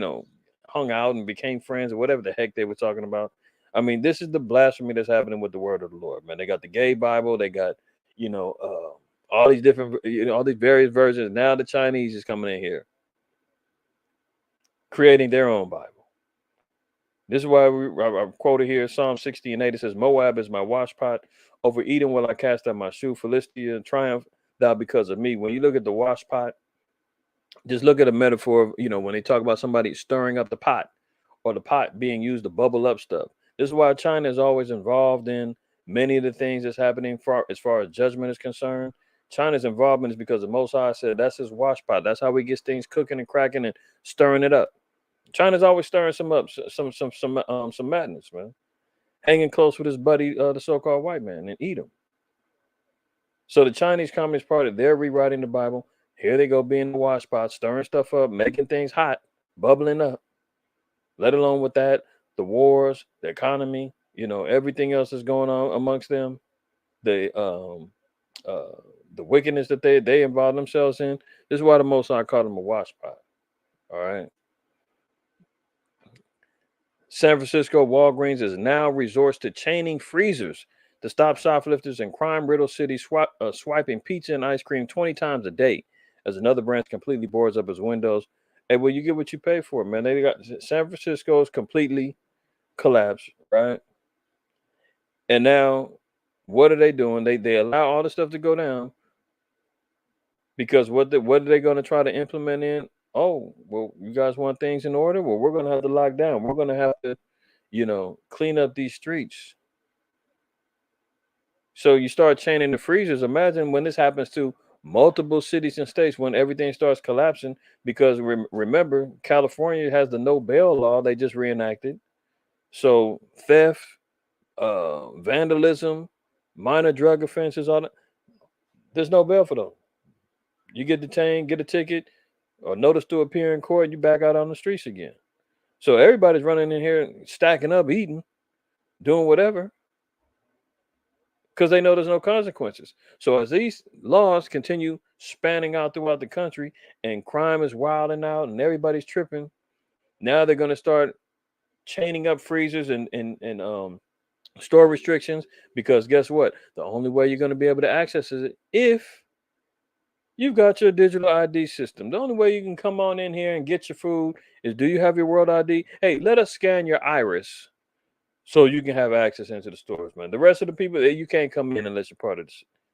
hung out and became friends or whatever the heck they were talking about. I mean, this is the blasphemy that's happening with the word of the Lord, man. They got the gay Bible. They got, all these different, all these various versions. Now the Chinese is coming in here, creating their own Bible. This is why I quoted here, Psalm 60 and 8. It says, Moab is my washpot. Over Edom will I cast out my shoe. Philistia, triumph thou because of me. When you look at the washpot, just look at a metaphor of, when they talk about somebody stirring up the pot or the pot being used to bubble up stuff. This is why China is always involved in many of the things that's happening as far as judgment is concerned. China's involvement is because the Most High said that's his washpot. That's how he gets things cooking and cracking and stirring it up. China's always stirring some madness, man. Hanging close with his buddy, the so-called white man, and eat him. So the Chinese Communist Party, they're rewriting the Bible. Here they go being the washpot, stirring stuff up, making things hot, bubbling up. Let alone with that, the wars, the economy, everything else is going on amongst them. The wickedness that they involve themselves in. This is why the Most High called them a washpot. All right. San Francisco Walgreens is now resorts to chaining freezers to stop shoplifters in crime-riddled cities swiping pizza and ice cream 20 times a day as another branch completely boards up its windows. Hey, well, you get what you pay for, man. They got San Francisco's completely collapsed, right? And now, what are they doing? They allow all the stuff to go down because what are they going to try to implement in? Oh, well, you guys want things in order? Well, we're going to have to lock down. We're going to have to, clean up these streets. So you start chaining the freezers. Imagine when this happens to multiple cities and states when everything starts collapsing, because remember, California has the no bail law they just reenacted. So theft, vandalism, minor drug offenses, all that, there's no bail for those. You get detained, get a ticket, or notice to appear in court, you back out on the streets again. So everybody's running in here, stacking up, eating, doing whatever, because they know there's no consequences. So as these laws continue spanning out throughout the country and crime is wilding out and everybody's tripping, now they're going to start chaining up freezers and store restrictions, because guess what? The only way you're going to be able to access it if you've got your digital ID system. The only way you can come on in here and get your food is, do you have your World ID? Hey, let us scan your iris so you can have access into the stores, man. The rest of the people, you can't come in unless you're part of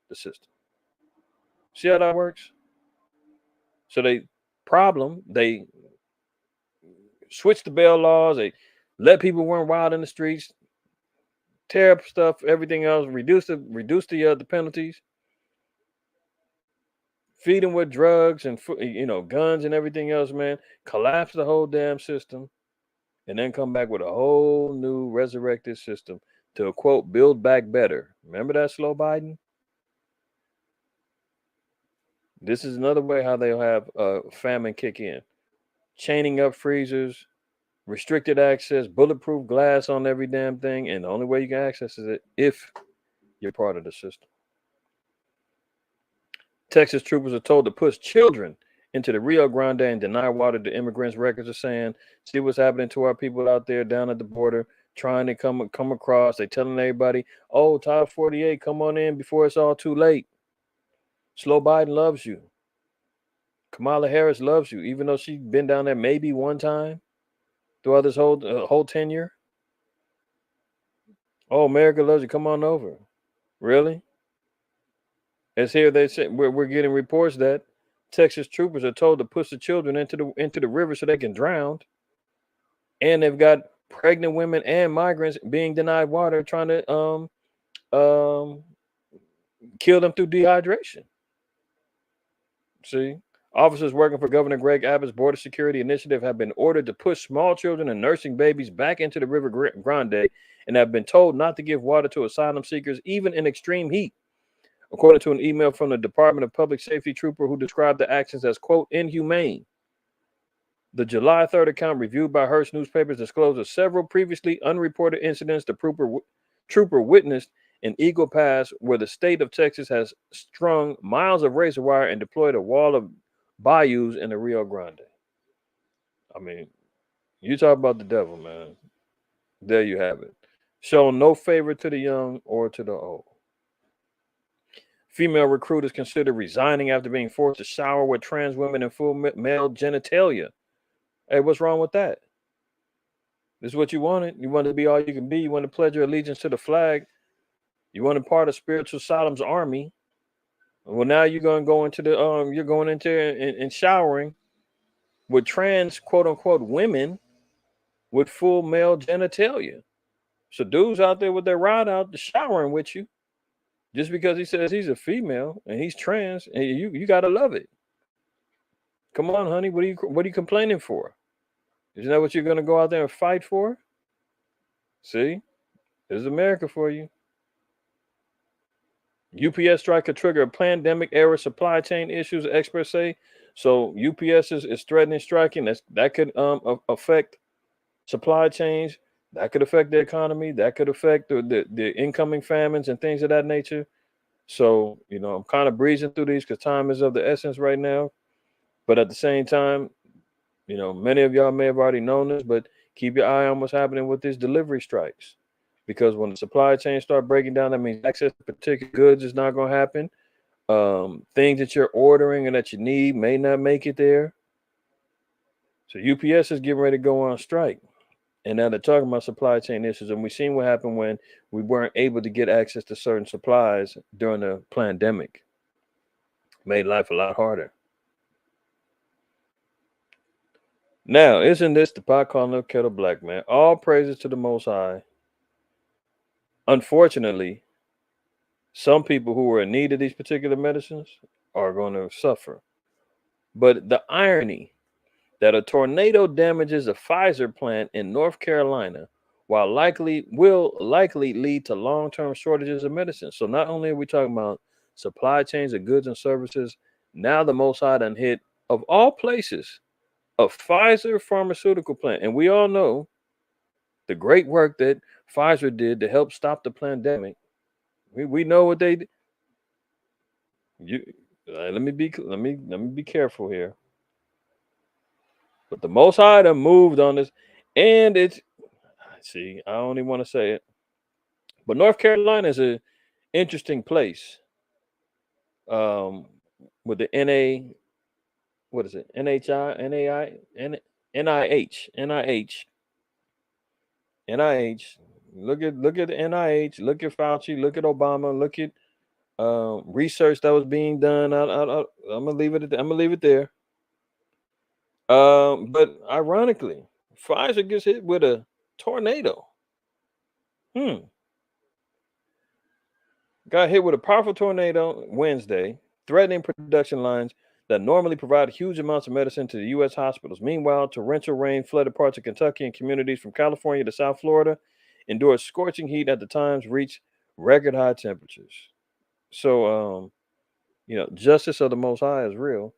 the system. See how that works? So they switch the bail laws. They let people run wild in the streets, tear up stuff, everything else, reduce the penalties, feed them with drugs and guns and everything else, man. Collapse the whole damn system, and then come back with a whole new resurrected system to, quote, build back better. Remember that slow Biden? This is another way how they'll have famine kick in. Chaining up freezers, restricted access, bulletproof glass on every damn thing, and the only way you can access it if you're part of the system. Texas troopers are told to push children into the Rio Grande and deny water to immigrants. Records are saying, see what's happening to our people out there down at the border, trying to come across. They telling everybody, oh, Title 48, come on in before it's all too late. Slow Biden loves you. Kamala Harris loves you, even though she's been down there maybe one time throughout this whole tenure. Oh, America loves you. Come on over. Really? As here they say, we're getting reports that Texas troopers are told to push the children into the river so they can drown, and they've got pregnant women and migrants being denied water, trying to kill them through dehydration. See, officers working for Governor Greg Abbott's border security initiative have been ordered to push small children and nursing babies back into the River Grande, and have been told not to give water to asylum seekers even in extreme heat, according to an email from the Department of Public Safety trooper who described the actions as, quote, inhumane. The July 3rd account reviewed by Hearst newspapers discloses several previously unreported incidents the trooper witnessed in Eagle Pass, where the state of Texas has strung miles of razor wire and deployed a wall of bayous in the Rio Grande. I mean, you talk about the devil, man. There you have it. Show no favor to the young or to the old. Female recruiters consider resigning after being forced to shower with trans women in full male genitalia. Hey, what's wrong with that? This is what you wanted. You wanted to be all you can be. You want to pledge your allegiance to the flag. You want to be part of spiritual Sodom's army. Well, now you're going to go into you're going into and showering with trans, quote unquote, women with full male genitalia. So dudes out there with their rod out showering with you, just because he says he's a female and he's trans, and you got to love it. Come on, honey. What are you complaining for? Isn't that what you're going to go out there and fight for? See, this is America for you. UPS strike could trigger a pandemic-era supply chain issues, experts say. So UPS is threatening striking. That could affect supply chains. That could affect the economy. That could affect the incoming famines and things of that nature. So, I'm kind of breezing through these because time is of the essence right now. But at the same time, many of y'all may have already known this, but keep your eye on what's happening with these delivery strikes. Because when the supply chain start breaking down, that means access to particular goods is not going to happen. Things that you're ordering and that you need may not make it there. So UPS is getting ready to go on strike. And now they're talking about supply chain issues. And we've seen what happened when we weren't able to get access to certain supplies during the pandemic. Made life a lot harder. Now, isn't this the pot calling the kettle black, man? All praises to the Most High. Unfortunately, some people who are in need of these particular medicines are going to suffer. But the irony that a tornado damages a Pfizer plant in North Carolina will likely lead to long-term shortages of medicine. So not only are we talking about supply chains of goods and services, now the Most High done hit, of all places, a Pfizer pharmaceutical plant. And we all know the great work that Pfizer did to help stop the pandemic. We know what they did. Let me be careful here. But the Most High done moved on this, and I don't even want to say it, but North Carolina is an interesting place. With the NIH. Look at the NIH. Look at Fauci. Look at Obama. Look at research that was being done. I'm gonna leave it there. But ironically, Pfizer gets hit with a tornado. Got hit with a powerful tornado Wednesday, threatening production lines that normally provide huge amounts of medicine to the U.S. hospitals. Meanwhile, torrential rain flooded parts of Kentucky and communities from California to South Florida endured scorching heat at the times reached record high temperatures. So, justice of the Most High is real.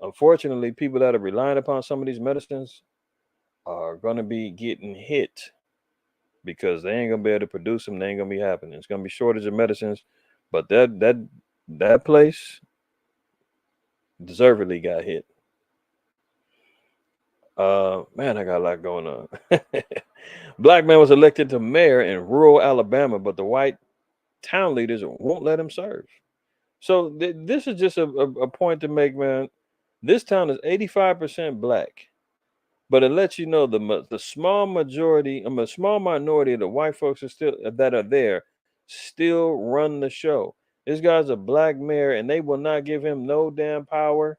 Unfortunately, people that are relying upon some of these medicines are going to be getting hit because they ain't going to be able to produce them. They ain't going to be happening. It's going to be shortage of medicines. But that place deservedly got hit. Man, I got a lot going on. Black man was elected to mayor in rural Alabama, but the white town leaders won't let him serve. So this is just a point to make, man. This town is 85% black, but it lets you know the small minority of the white folks that are there still run the show. This guy's a black mayor, and they will not give him no damn power.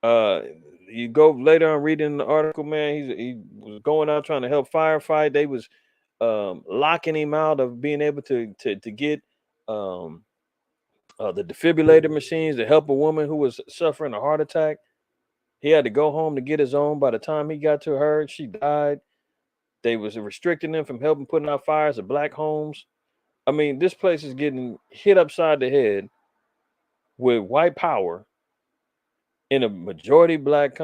You go later on reading the article, man. He was going out trying to help firefight. They was locking him out of being able to get the defibrillator machines to help a woman who was suffering a heart attack. He had to go home to get his own. By the time he got to her, she died. They was restricting him from helping putting out fires at black homes. I mean, this place is getting hit upside the head with white power in a majority black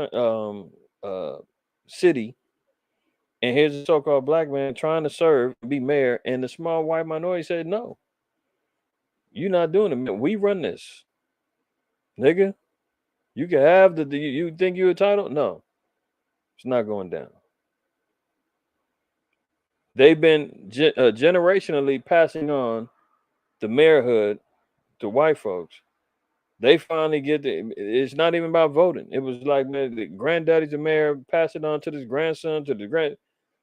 city. And here's a so-called black man trying to serve, be mayor, and the small white minority said, no, you're not doing it, man. We run this. Nigga, you can have you think you're entitled? No, it's not going down. They've been generationally passing on the mayorhood to white folks. They finally get it's not even about voting. It was like, man, the granddaddy's the mayor, pass it on to this grandson, to the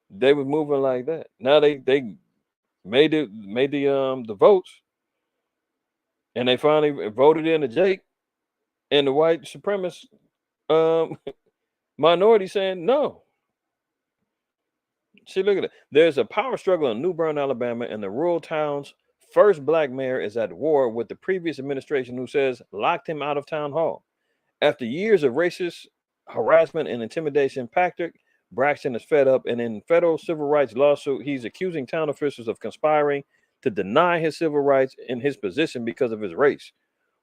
they was moving like that. Now they made the votes, and they finally voted in the Jake, and the white supremacist minority saying no. See, look at it. There's a power struggle in New Bern, Alabama, and the rural town's first black mayor is at war with the previous administration, who says locked him out of town hall. After years of racist harassment and intimidation. Patrick Braxton is fed up, and in federal civil rights lawsuit, he's accusing town officials of conspiring to deny his civil rights in his position because of his race.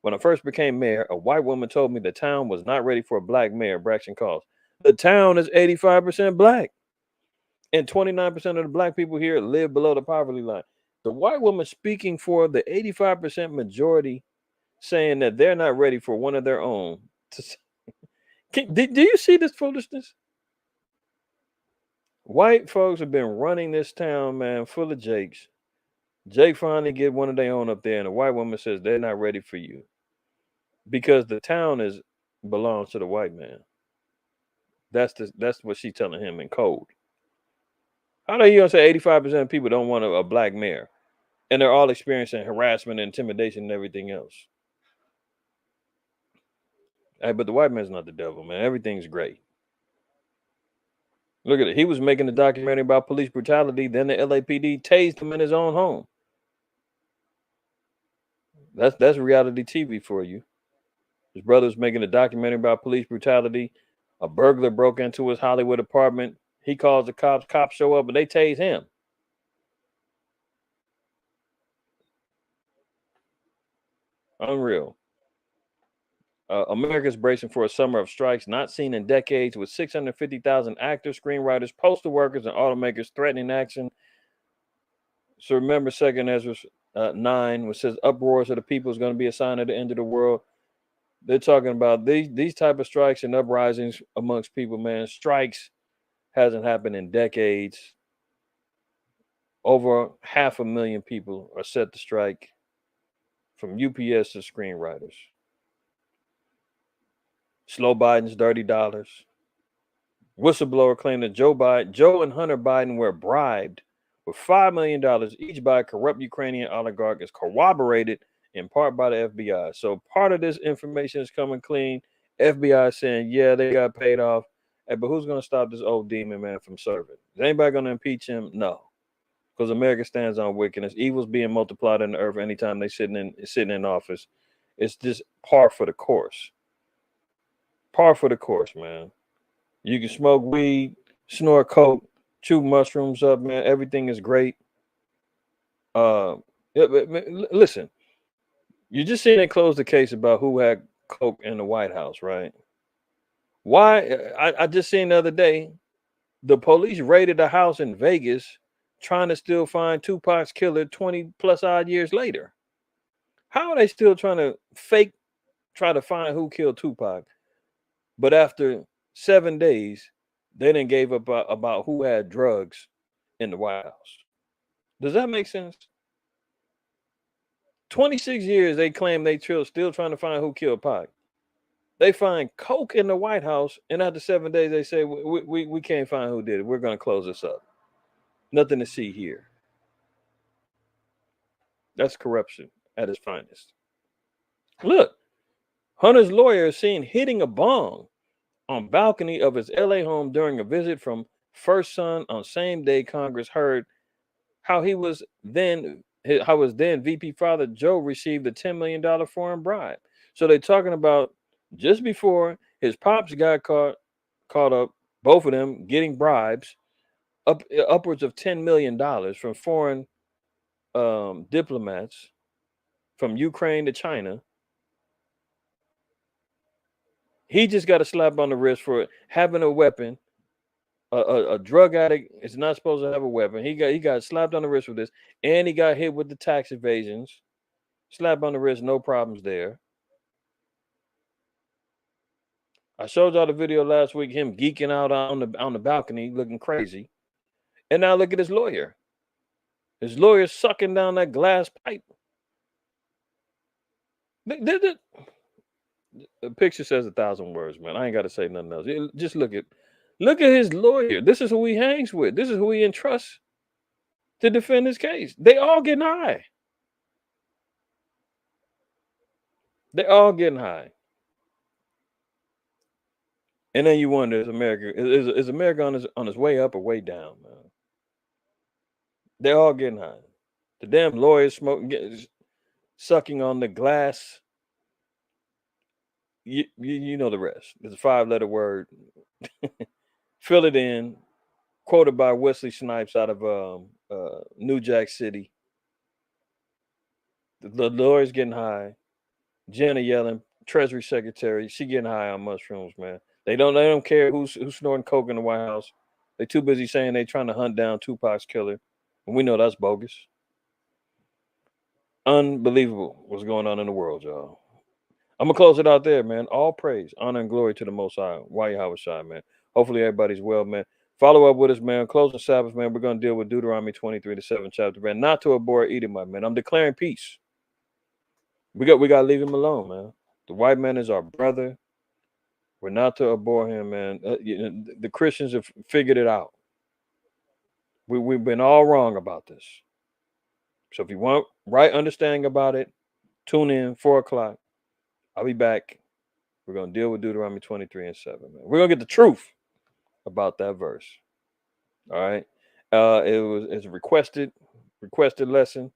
When I first became mayor, a white woman told me the town was not ready for a black mayor, Braxton calls. The town is 85% black, and 29% of the black people here live below the poverty line. The white woman speaking for the 85% majority, saying that they're not ready for one of their own. Do you see this foolishness? White folks have been running this town, man, full of Jakes. Jake finally get one of their own up there, and the white woman says they're not ready for you because the town belongs to the white man. That's what she's telling him in code. How do you gonna say 85% of people don't want a black mayor, and they're all experiencing harassment, intimidation, and everything else? Hey, but the white man's not the devil, man. Everything's great. Look at it. He was making a documentary about police brutality. Then the LAPD tased him in his own home. That's reality TV for you. His brother was making a documentary about police brutality. A burglar broke into his Hollywood apartment. He calls the cops. Cops show up and they tase him. Unreal. America's bracing for a summer of strikes not seen in decades, with 650,000 actors, screenwriters, postal workers, and automakers threatening action. So remember 2 Ezra 9, which says uproars of the people is going to be a sign of the end of the world. They're talking about these type of strikes and uprisings amongst people, man. Strikes hasn't happened in decades. Over 500,000 people are set to strike, from UPS to screenwriters. Slow Biden's dirty dollars. Whistleblower claimed that Joe and Hunter Biden were bribed with $5 million each by a corrupt Ukrainian oligarch, is corroborated in part by the FBI. So part of this information is coming clean. FBI saying, yeah, they got paid off. Hey, but who's going to stop this old demon man from serving? Is anybody going to impeach him? No. Because America stands on wickedness. Evil's being multiplied in the earth anytime they sitting in office. It's just par for the course. Par for the course, man. You can smoke weed, snort coke, chew mushrooms up, man. Everything is great. Listen, you just seen they close the case about who had coke in the White House, right? Why? I just seen the other day, the police raided a house in Vegas trying to still find Tupac's killer 20 plus odd years later. How are they still trying to try to find who killed Tupac? But after 7 days, they didn't gave up about who had drugs in the White House. Does that make sense? 26 years they claim they still trying to find who killed Pac. They find coke in the White House, and after 7 days they say we can't find who did it. We're going to close this up. Nothing to see here. That's corruption at its finest. Look, Hunter's lawyer is seen hitting a bong on balcony of his LA home during a visit from first son on same day Congress heard how his then VP father Joe received a $10 million foreign bribe. So they're talking about just before his pops got caught up, both of them getting bribes upwards of $10 million from foreign diplomats from Ukraine to China. He just got a slap on the wrist for having a weapon. A drug addict is not supposed to have a weapon. He got slapped on the wrist with this, and he got hit with the tax evasions. Slap on the wrist, no problems there. I showed y'all the video last week, him geeking out on the balcony, looking crazy. And now look at his lawyer. His lawyer's sucking down that glass pipe. The picture says 1,000 words, man. I ain't got to say nothing else. Just look at his lawyer. This is who he hangs with. This is who he entrusts to defend his case. They all getting high. They all getting high. And then you wonder, is America on his way up or way down, man? They're all getting high. The damn lawyers sucking on the glass. you know the rest. It's a 5-letter word. Fill it in. Quoted by Wesley Snipes out of New Jack City. The lawyer's getting high. Jenna yelling. Treasury Secretary, she getting high on mushrooms, man. They don't care who's snorting coke in the White House. They too busy saying they trying to hunt down Tupac's killer, and we know that's bogus. Unbelievable what's going on in the world, y'all. I'm gonna close it out there, man. All praise, honor, and glory to the Most High. IQAhmath, man. Hopefully everybody's well, man. Follow up with us, man. Close the Sabbath, man. We're gonna deal with Deuteronomy 23, the 7th chapter, man. Not to abhor Edomite, man. I'm declaring peace. We gotta leave him alone, man. The white man is our brother. We're not to abhor him, man. The Christians have figured it out. We've been all wrong about this. So if you want right understanding about it, tune in 4 o'clock. I'll be back. We're going to deal with Deuteronomy 23 and 7, man. We're going to get the truth about that verse. All right. It's a requested lesson.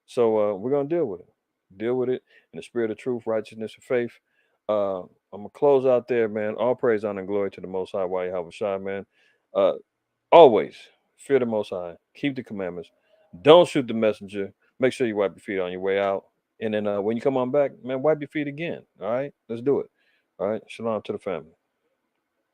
So we're going to deal with it. Deal with it in the spirit of truth, righteousness, and faith. I'm going to close out there, man. All praise, honor, and glory to the Most High, IQAhmath, man. Always fear the Most High. Keep the commandments. Don't shoot the messenger. Make sure you wipe your feet on your way out. And then when you come on back, man, wipe your feet again. All right? Let's do it. All right? Shalom to the family.